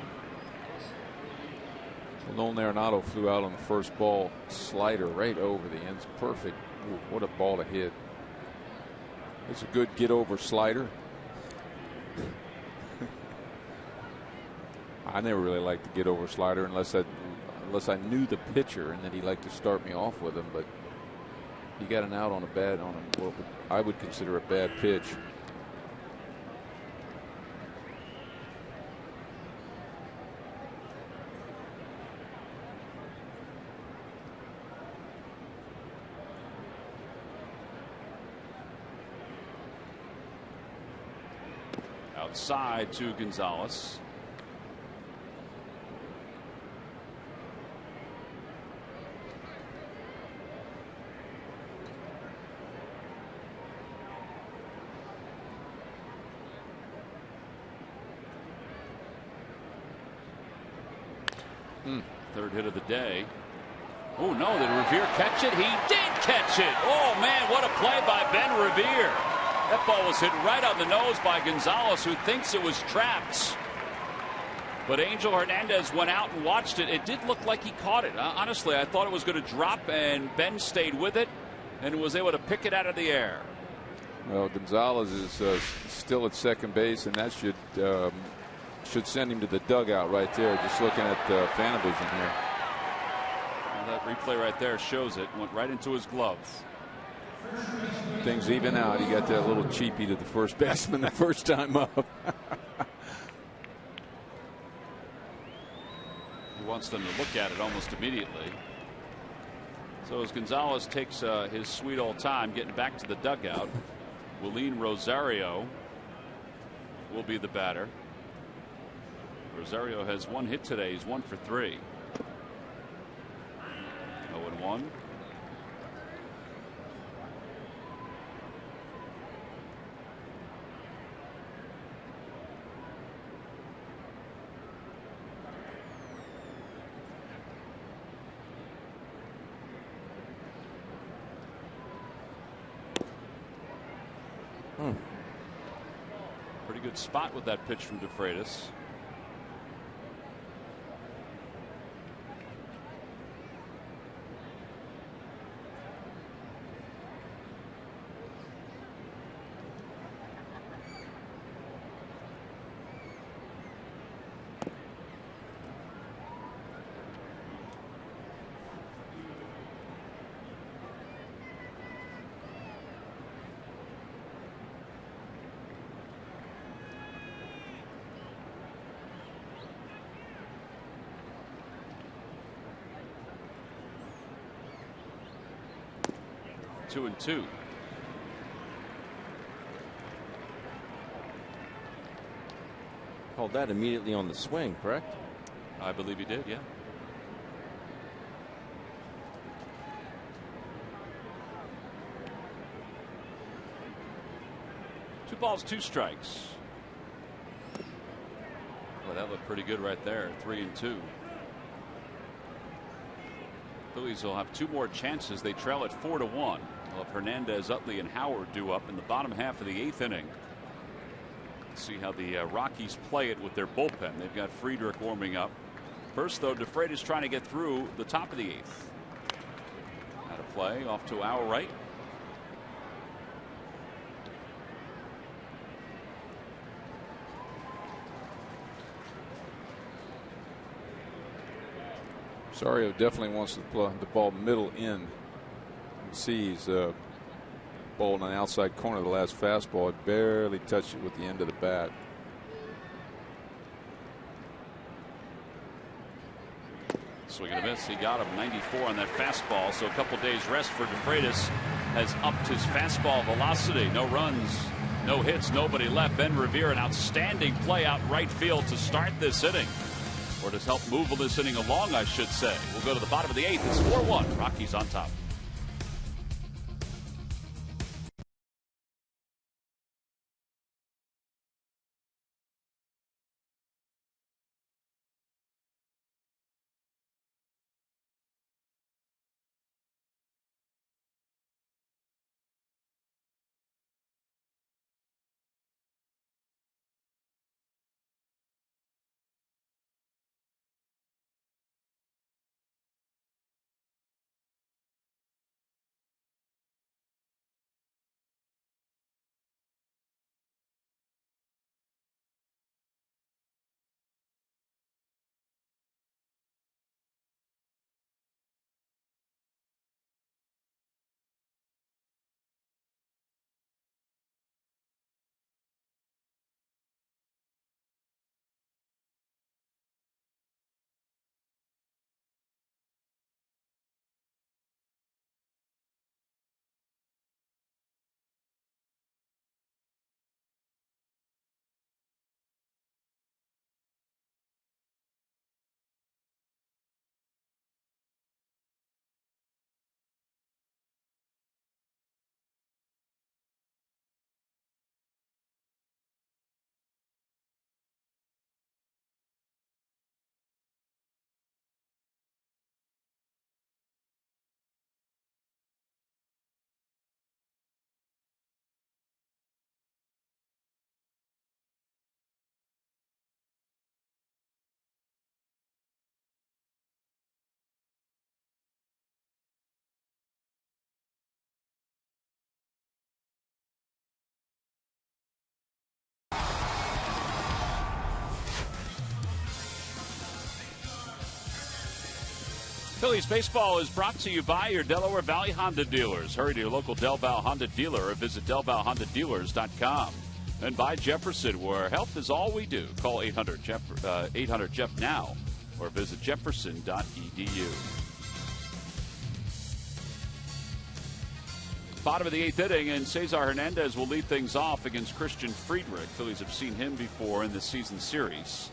Nolan Arenado flew out on the first ball, slider right over the ends. Perfect. Ooh, what a ball to hit. It's a good get over slider. I never really liked the get over slider unless I knew the pitcher and then he liked to start me off with him. But He got an out on what I would consider a bad pitch. Outside to Gonzalez. Third hit of the day. Oh no, did Revere catch it? He did catch it. Oh man, what a play by Ben Revere. That ball was hit right on the nose by Gonzalez, who thinks it was trapped. But Angel Hernandez went out and watched it. It did look like he caught it. Honestly, I thought it was going to drop, and Ben stayed with it and was able to pick it out of the air. Well, Gonzalez is still at second base, and that should send him to the dugout right there. Just looking at Fanavision here. And that replay right there shows it. Went right into his glove. Things even out. He got that little cheapie to the first baseman the first time up. He wants them to look at it almost immediately. So as Gonzalez takes his sweet old time getting back to the dugout, Willeen Rosario will be the batter. Rosario has one hit today. He's 1 for 3. 0-1. Pretty good spot with that pitch from DeFreitas. Two and two. Called that immediately on the swing, correct? I believe he did, yeah. Two balls, 2 strikes. Well, that looked pretty good right there. 3 and 2. Phillies will have 2 more chances. They trail at 4-1. They'll have Hernandez, Utley, and Howard due up in the bottom half of the 8th inning. Let's see how the Rockies play it with their bullpen. They've got Friedrich warming up. First, though, DeFreitas trying to get through the top of the 8th. Out of play, off to our right. Rosario definitely wants to play the ball middle in. You see he's ball on the outside corner of the last fastball. It barely touched it with the end of the bat. Swing and a miss. He got him 94 on that fastball. So a couple days rest for DeFreitas has upped his fastball velocity. No runs, no hits, nobody left. Ben Revere, an outstanding play out right field to start this inning. Or to help move this inning along, I should say. We'll go to the bottom of the 8th. It's 4-1. Rockies on top. Phillies baseball is brought to you by your Delaware Valley Honda dealers. Hurry to your local Del Val Honda dealer or visit DelValHondaDealers.com. And by Jefferson, where health is all we do. Call 800-JEF now or visit jefferson.edu. Bottom of the 8th inning, and Cesar Hernandez will lead things off against Christian Friedrich. Phillies have seen him before in the season series,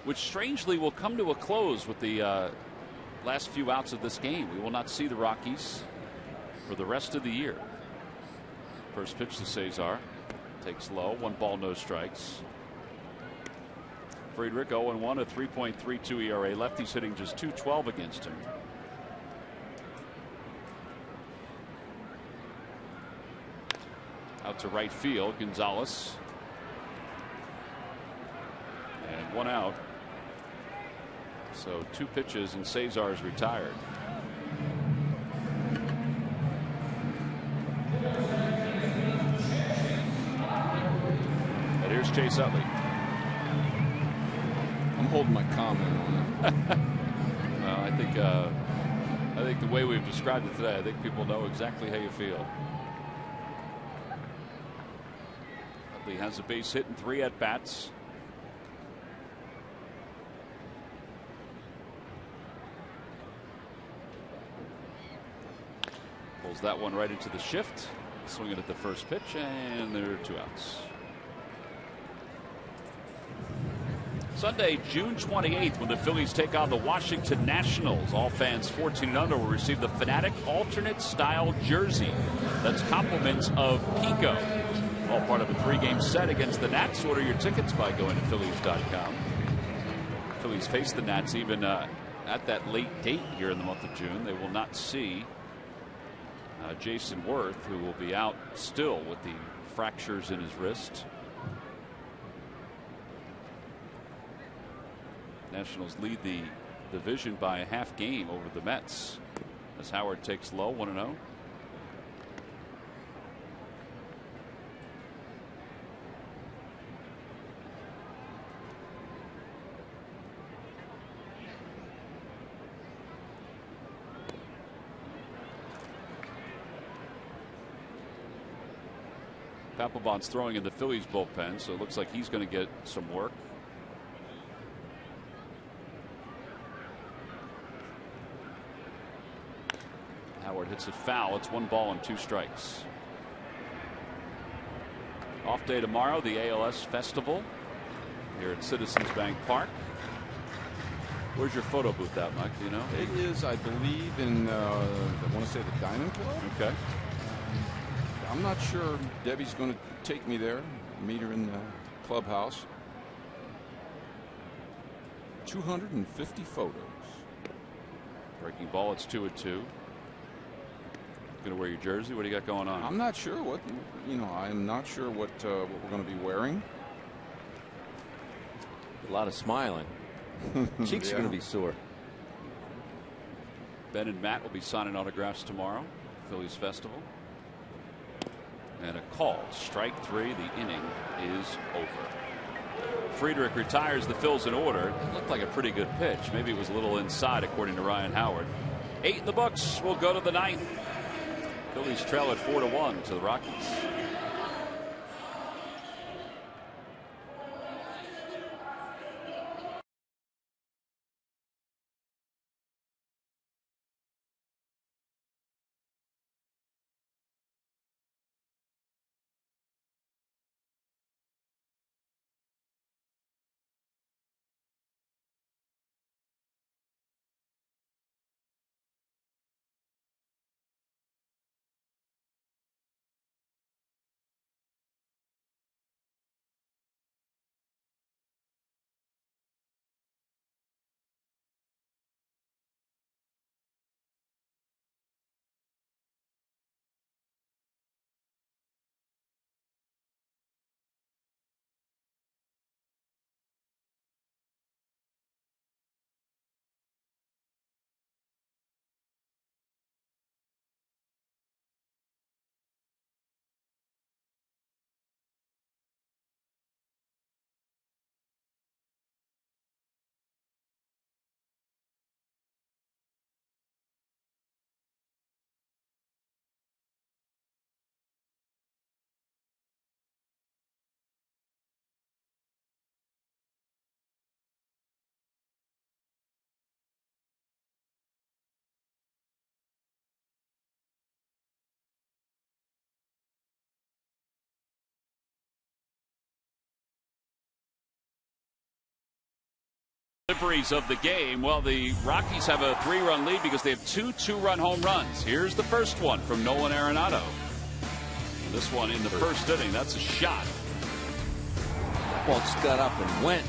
which strangely will come to a close with the last few outs of this game. We will not see the Rockies for the rest of the year. First pitch to Cesar. Takes low. 1 ball, no strikes. Friedrich 0-1, a 3.32 ERA. Lefty's hitting just .212 against him. Out to right field, Gonzalez. And 1 out. So 2 pitches and Cesar is retired. And here's Chase Utley. I'm holding my comment on it. I think the way we've described it today, I think people know exactly how you feel. Utley has a base hit in 3 at-bats. Pulls that one right into the shift. Swinging at the first pitch, and there are 2 outs. Sunday, June 28th, when the Phillies take on the Washington Nationals. All fans 14 and under will receive the Fanatic alternate style jersey. That's compliments of Pico. All part of a 3-game set against the Nats. Order your tickets by going to Phillies.com. Phillies face the Nats even at that late date here in the month of June. They will not see Jason Worth, who will be out still with the fractures in his wrist. Nationals lead the division by a half game over the Mets as Howard takes low, 1-0. Papelbon's throwing in the Phillies bullpen, so it looks like he's going to get some work. Howard hits it foul. It's 1 ball and 2 strikes. Off day tomorrow, the ALS Festival here at Citizens Bank Park. Where's your photo booth at, Mike? Do you know? It is, I believe, in, I want to say the Diamond Club. Okay. I'm not sure Debbie's going to take me there, meet her in the clubhouse. 250 photos. Breaking ball, it's 2-2. Going to wear your jersey? What do you got going on? I'm not sure what, I'm not sure what we're going to be wearing. A lot of smiling. Cheeks are going to be sore. Ben and Matt will be signing autographs tomorrow. Phillies Festival. And a call. Strike 3. The inning is over. Friedrich retires the Phils in order. It looked like a pretty good pitch. Maybe it was a little inside, according to Ryan Howard. 8 in the books. We'll go to the 9th. Phillies trail at 4-1 to the Rockies. Deliveries of the game. Well, the Rockies have a 3-run lead because they have 2 2-run home runs. Here's the first one from Nolan Arenado. This one in the first inning. That's a shot. Ball just got up and went.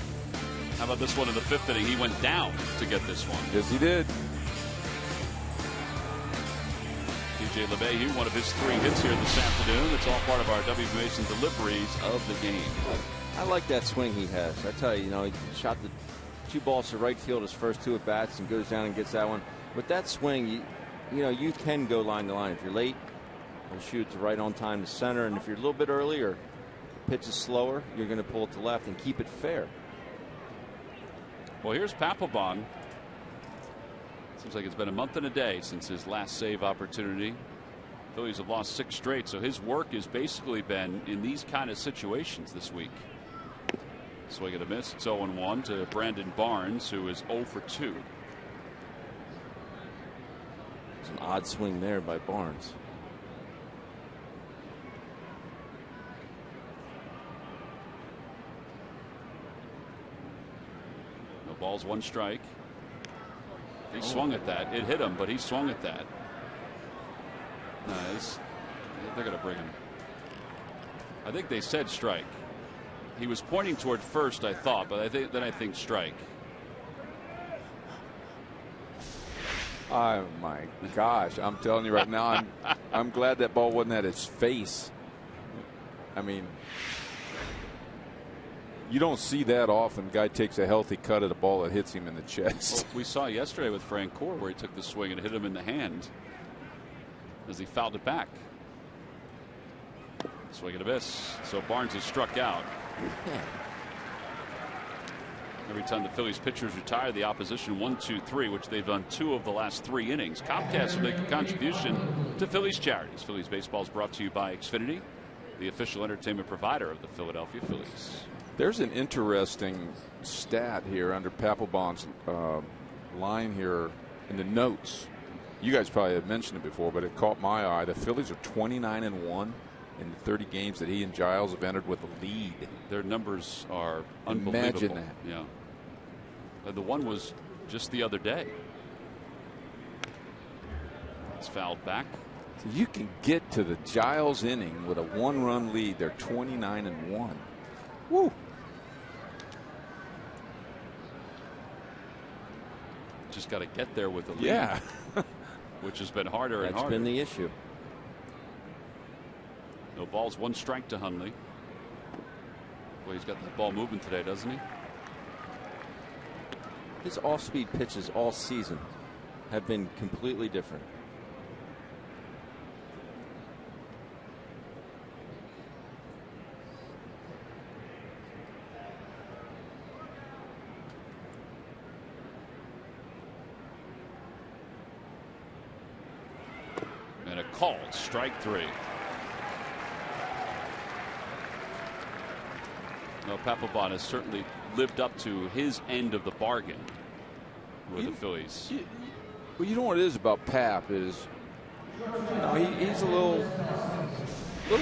How about this one in the 5th inning? He went down to get this one. Yes, he did. DJ LeMahieu, one of his 3 hits here this afternoon. It's all part of our W. Mason deliveries of the game. I like that swing he has. I tell you, he shot the 2 balls to right field his first 2 at bats and goes down and gets that one. With that swing, you can go line to line. If you're late, you'll shoot to right on time to center, and if you're a little bit earlier, pitch is slower, you're going to pull it to left and keep it fair. Well, here's Papelbon. Seems like it's been a month and a day since his last save opportunity. Phillies have lost 6 straight, so his work has basically been in these kind of situations this week. Swing and a miss. It's 0-1 to Brandon Barnes, who is 0 for 2. It's an odd swing there by Barnes. No balls, 1 strike. He swung at that. It hit him, but he swung at that. Nice. They're going to bring him. I think they said strike. He was pointing toward first, I thought, but I think strike. Oh my gosh! I'm telling you right now, I'm glad that ball wasn't at his face. I mean, you don't see that often. Guy takes a healthy cut at a ball that hits him in the chest. Well, we saw yesterday with Francoeur where he took the swing and hit him in the hand as he fouled it back. Swing and a miss. So Barnes is struck out. Every time the Phillies pitchers retire, the opposition 1-2-3, which they've done 2 of the last 3 innings. Comcast will make a contribution to Phillies charities. Phillies baseball is brought to you by Xfinity, the official entertainment provider of the Philadelphia Phillies. There's an interesting stat here under Papelbon's line here in the notes. You guys probably have mentioned it before, but it caught my eye. The Phillies are 29-1 in the 30 games that he and Giles have entered with a lead. Their numbers are unbelievable. Imagine that. Yeah. And the one was just the other day. It's fouled back. So you can get to the Giles inning with a 1-run lead. They're 29-1. Woo. Just got to get there with the lead. Yeah. Which has been harder and harder. That's been the issue. No balls, 1 strike to Hundley. Well, he's got that ball moving today, doesn't he? His off-speed pitches all season have been completely different. And a called strike 3. No, Papelbon has certainly lived up to his end of the bargain with the Phillies. Well, you know what it is about Pap is, he's a little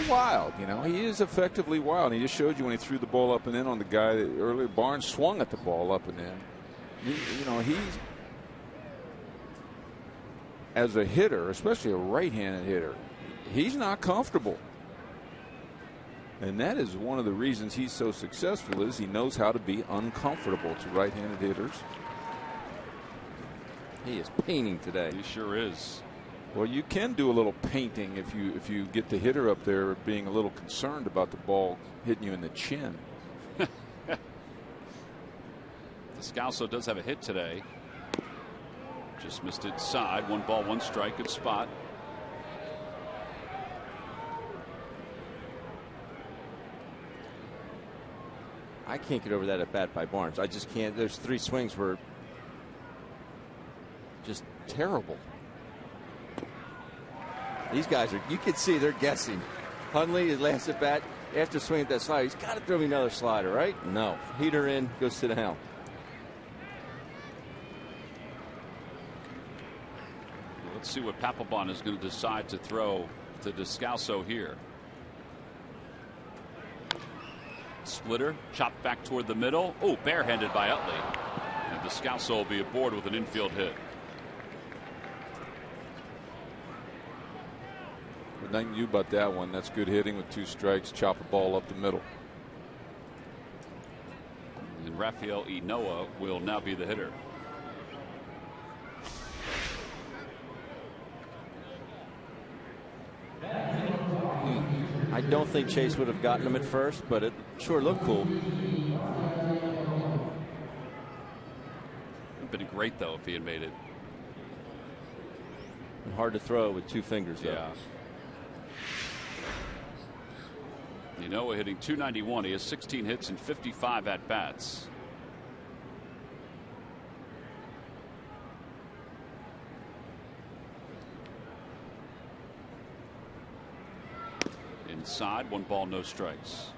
wild. He is effectively wild. And he just showed you when he threw the ball up and in on the guy that earlier. Barnes swung at the ball up and in. He's as a hitter, especially a right-handed hitter, he's not comfortable. And that is one of the reasons he's so successful is he knows how to be uncomfortable to right-handed hitters. He is painting today. He sure is. Well, you can do a little painting if you get the hitter up there being a little concerned about the ball hitting you in the chin. Descalso does have a hit today. Just missed it inside. 1 ball, 1 strike. Good spot. I can't get over that at bat by Barnes. I just can't. There's 3 swings were just terrible. These guys are, you can see they're guessing. Hundley, his last at bat, after swinging that slider, he's got to throw me another slider, right? No. Heater in, go sit down. Let's see what Papelbon is going to decide to throw to Descalso here. Splitter chopped back toward the middle. Oh, barehanded by Utley. And Descalso will be aboard with an infield hit. Nothing new about that one. That's good hitting with 2 strikes. Chop a ball up the middle. And Rafael Inoa will now be the hitter. I don't think Chase would have gotten him at first, but it sure looked cool. It would have been great, though, if he had made it. And hard to throw with 2 fingers, though. Yeah. Inoa hitting .291. He has 16 hits and 55 at bats. Inside, 1 ball, no strikes.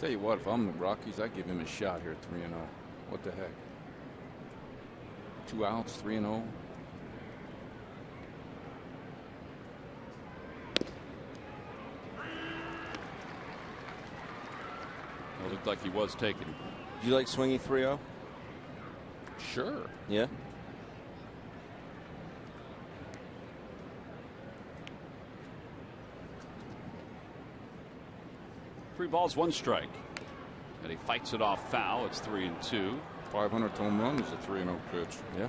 Tell you what, if I'm the Rockies, I give him a shot here at 3-0. What the heck? 2 outs, 3-0. It looked like he was taken. Do you like swinging 3-0? Sure. Yeah. Three balls, 1 strike. And he fights it off foul. It's 3-2. 500th home run is a 3-0 pitch. Yeah.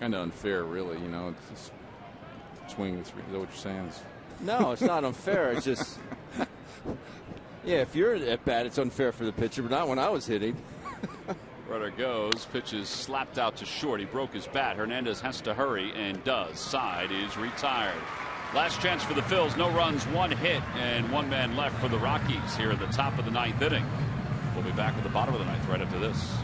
Kind of unfair, really. You know, it's just swinging 3. Is that what you're saying? No, it's not unfair. It's just, yeah, if you're at bat, it's unfair for the pitcher, but not when I was hitting. Runner goes. Pitches slapped out to short. He broke his bat. Hernandez has to hurry and does. Side is retired. Last chance for the Phils. No runs, 1 hit, and 1 man left for the Rockies here at the top of the 9th inning. We'll be back at the bottom of the 9th right after this.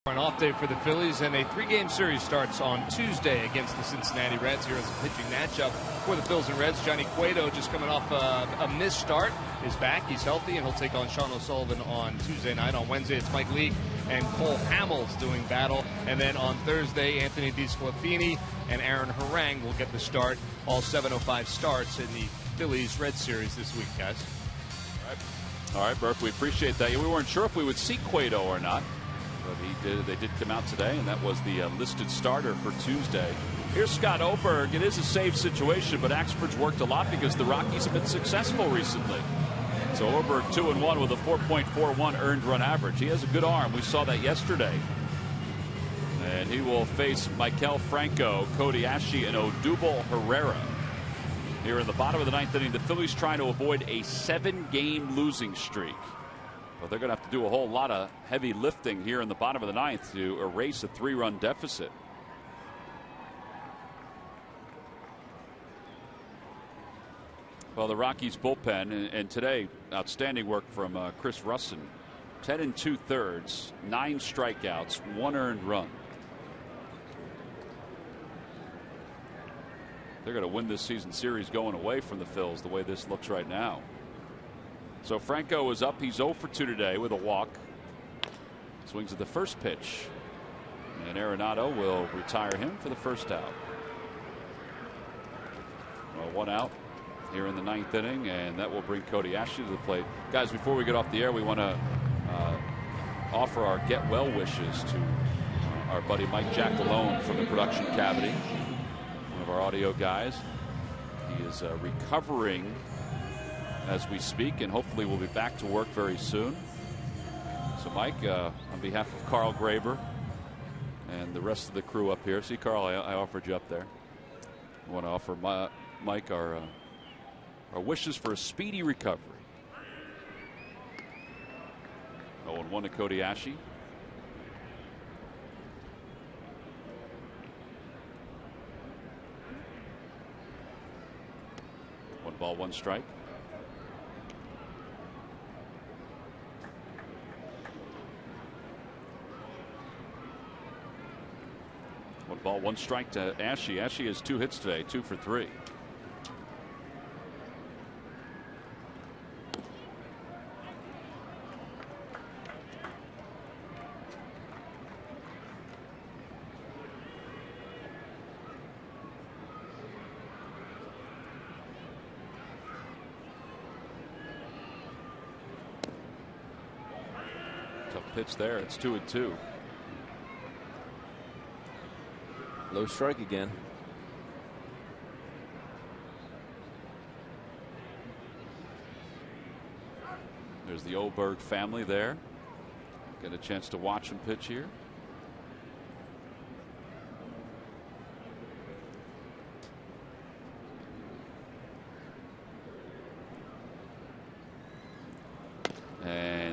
An off day for the Phillies, and a 3-game series starts on Tuesday against the Cincinnati Reds. Here is a pitching matchup for the Phils and Reds. Johnny Cueto, just coming off a missed start, is back. He's healthy, and he'll take on Sean O'Sullivan on Tuesday night. On Wednesday, it's Mike Leake and Cole Hamels doing battle. And then on Thursday, Anthony DeSclafani and Aaron Harang will get the start. All 7:05 starts in the Phillies-Reds series this week, guys. All right, Burke, we appreciate that. We weren't sure if we would see Cueto or not. But they did come out today, and that was the listed starter for Tuesday. Here's Scott Oberg. It is a safe situation, but Axford's worked a lot because the Rockies have been successful recently. So Orberg 2-1 with a 4.41 earned run average. He has a good arm. We saw that yesterday. And he will face Maikel Franco, Cody Asche, and Odubel Herrera. Here in the bottom of the ninth inning, the Phillies trying to avoid a 7-game losing streak. But they're going to have to do a whole lot of heavy lifting here in the bottom of the ninth to erase a 3-run deficit. Well, the Rockies bullpen, and today, outstanding work from Chris Russin. 10 2/3, 9 strikeouts, 1 earned run. They're going to win this season series going away from the Phils the way this looks right now. So Franco is up. He's 0 for 2 today with a walk. Swings at the first pitch. And Arenado will retire him for the first out. Well, 1 out here in the ninth inning, and that will bring Cody Asche to the plate. Guys, before we get off the air, we want to offer our get well wishes to our buddy Mike Jackalone from the production cavity, one of our audio guys. He is recovering as we speak, and hopefully will be back to work very soon. So Mike, on behalf of Carl Graber and the rest of the crew up here, see Carl, I offered you up there. I want to offer Mike our wishes for a speedy recovery. 0-1 to Cody Asche. One ball, 1 strike. One ball, 1 strike to Asche. Asche has 2 hits today, 2 for 3. Pitch there. It's 2-2. Low strike again. There's the Oberg family there. Get a chance to watch him pitch here.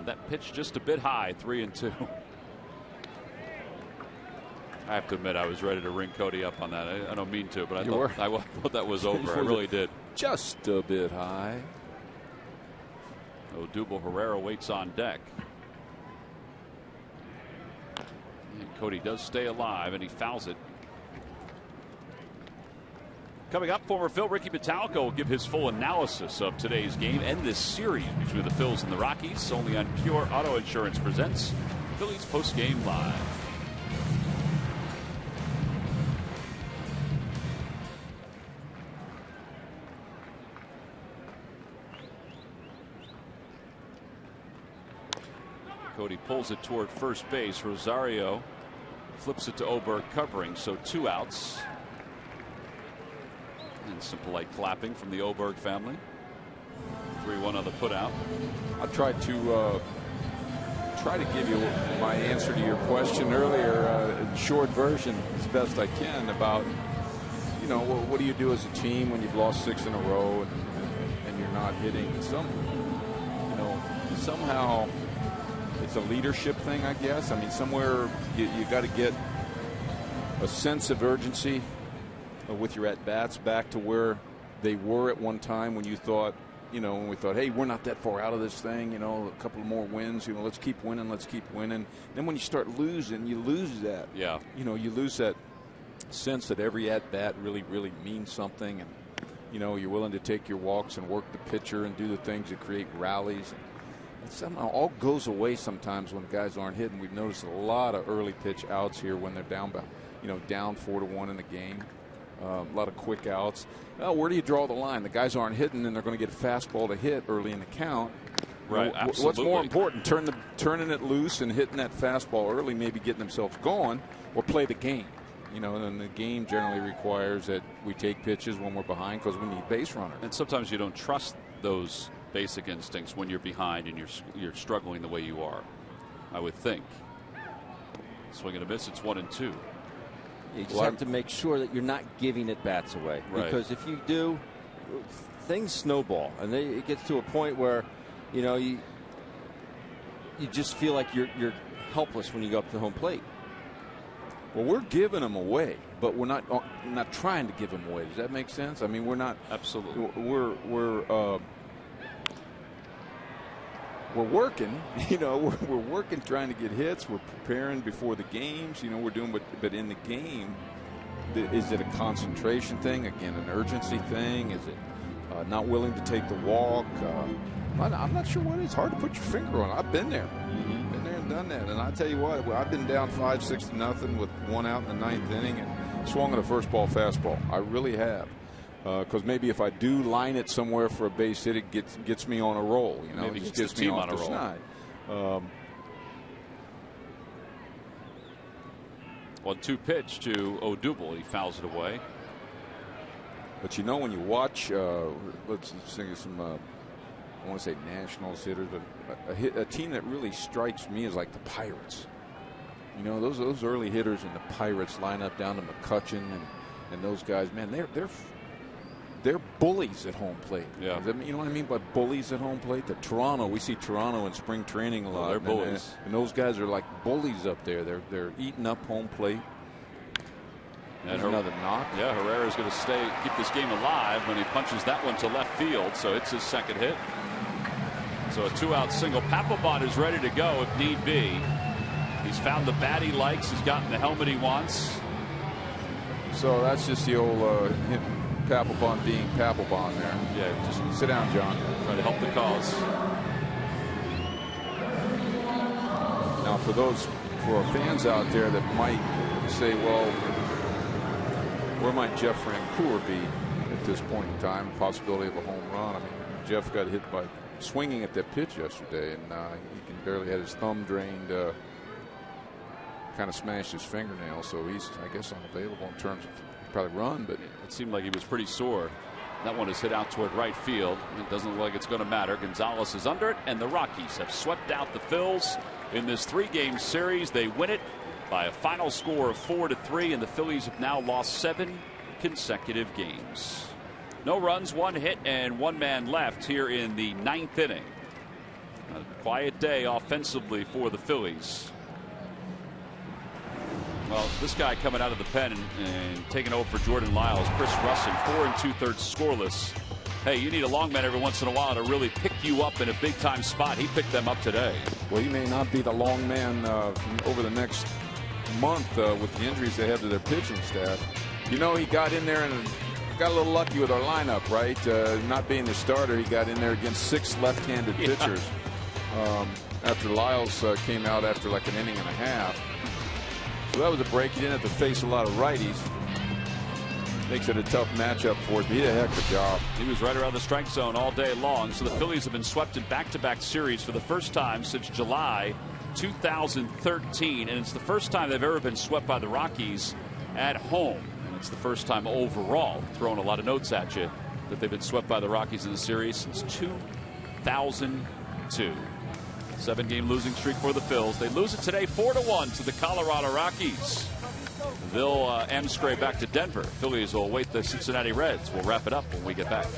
That pitch just a bit high, 3-2. I have to admit, I was ready to ring Cody up on that. I don't mean to, but I thought that was over. I really did. Just a bit high. Odubel Herrera waits on deck. And Cody does stay alive, and he fouls it. Coming up, former Phil Ricky Metallico will give his full analysis of today's game and this series between the Phils and the Rockies. Only on Pure Auto Insurance presents Phillies Postgame Live. Cody pulls it toward first base. Rosario flips it to Oberg covering, so 2 outs. And some polite clapping from the Oberg family. 3-1 on the putout. I tried to give you my answer to your question earlier in short version as best I can about, you know, what do you do as a team when you've lost 6 in a row and you're not hitting? Somehow it's a leadership thing, I guess. I mean, somewhere you got to get a sense of urgency with your at-bats back to where they were at one time when you thought, when we thought, hey, we're not that far out of this thing, a couple of more wins, let's keep winning. Then when you start losing, you lose that. Yeah. You lose that sense that every at-bat really, really means something. And, you're willing to take your walks and work the pitcher and do the things that create rallies. And somehow all goes away sometimes when the guys aren't hitting. We've noticed a lot of early pitch outs here when they're down by, down 4-1 in the game. A lot of quick outs. Well, where do you draw the line? The guys aren't hitting, and they're going to get a fastball to hit early in the count. Right. Absolutely. What's more important, turning it loose and hitting that fastball early, maybe getting themselves going, or play the game? And the game generally requires that we take pitches when we're behind because we need base runners. And sometimes you don't trust those basic instincts when you're behind and you're struggling the way you are, I would think. Swing and a miss. It's 1-2. You just have to make sure that you're not giving at bats away, right. Because if you do, things snowball, and it gets to a point where, you just feel like you're helpless when you go up to home plate. Well, we're giving them away, but we're not trying to give them away. Does that make sense? I mean, we're not. Absolutely. We're working, we're working, trying to get hits. We're preparing before the games, we're doing, but in the game, is it a concentration thing? Again, an urgency thing? Is it not willing to take the walk? I'm not sure what it is. Hard to put your finger on. I've been there. Been there and done that. And I tell you what, I've been down 5-6-0 with 1 out in the 9th inning and swung at a first ball fastball. I really have. Because maybe if I do line it somewhere for a base hit, it gets me on a roll. Maybe it just gets gets me on off a the roll. snide. 1-2 pitch to Odubel. He fouls it away. But when you watch, let's think of some, I want to say Nationals hitters, but a team that really strikes me is like the Pirates. Those early hitters in the Pirates line up down to McCutcheon and those guys, man, they're bullies at home plate. Yeah. You know what I mean by bullies at home plate? The Toronto, we see Toronto in spring training a lot. They're bullies. And those guys are like bullies up there. They're eating up home plate. And another knock. Yeah, Herrera's going to keep this game alive when he punches that one to left field. So it's his second hit. So a 2-out single. Papelbon is ready to go if need be. He's found the bat he likes. He's gotten the helmet he wants. So that's just the old Papelbon being Papelbon there. Yeah, just sit down, John. Try to help the cause. Now, for our fans out there that might say, well, where might Jeff Francoeur be at this point in time? Possibility of a home run. I mean, Jeff got hit by swinging at that pitch yesterday, and he can barely had his thumb drained. Kind of smashed his fingernail, so he's, I guess, unavailable in terms of probably run, but it seemed like he was pretty sore. That one is hit out toward right field. It doesn't look like it's going to matter. Gonzalez is under it, and the Rockies have swept out the Phils in this 3-game series. They win it by a final score of 4-3, and the Phillies have now lost 7 consecutive games. No runs, 1 hit, and 1 man left here in the 9th inning. A quiet day offensively for the Phillies. Well, this guy coming out of the pen and taking over for Jordan Lyles, Chris Russing, 4 2/3 scoreless. Hey, you need a long man every once in a while to really pick you up in a big time spot. He picked them up today. Well, he may not be the long man over the next month with the injuries they have to their pitching staff. He got in there and got a little lucky with our lineup, right? Not being the starter, he got in there against 6 left-handed pitchers. After Lyles came out after like an inning and a half. So that was a break. He didn't have to face a lot of righties. Makes it a tough matchup for us. He did a heck of a job. He was right around the strike zone all day long. So the Phillies have been swept in back-to-back series for the first time since July 2013. And it's the first time they've ever been swept by the Rockies at home. And it's the first time overall, throwing a lot of notes at you, that they've been swept by the Rockies in the series since 2002. 7-game losing streak for the Phils. They lose it today 4-1 to the Colorado Rockies. They'll scrape back to Denver. Phillies will await the Cincinnati Reds. We'll wrap it up when we get back.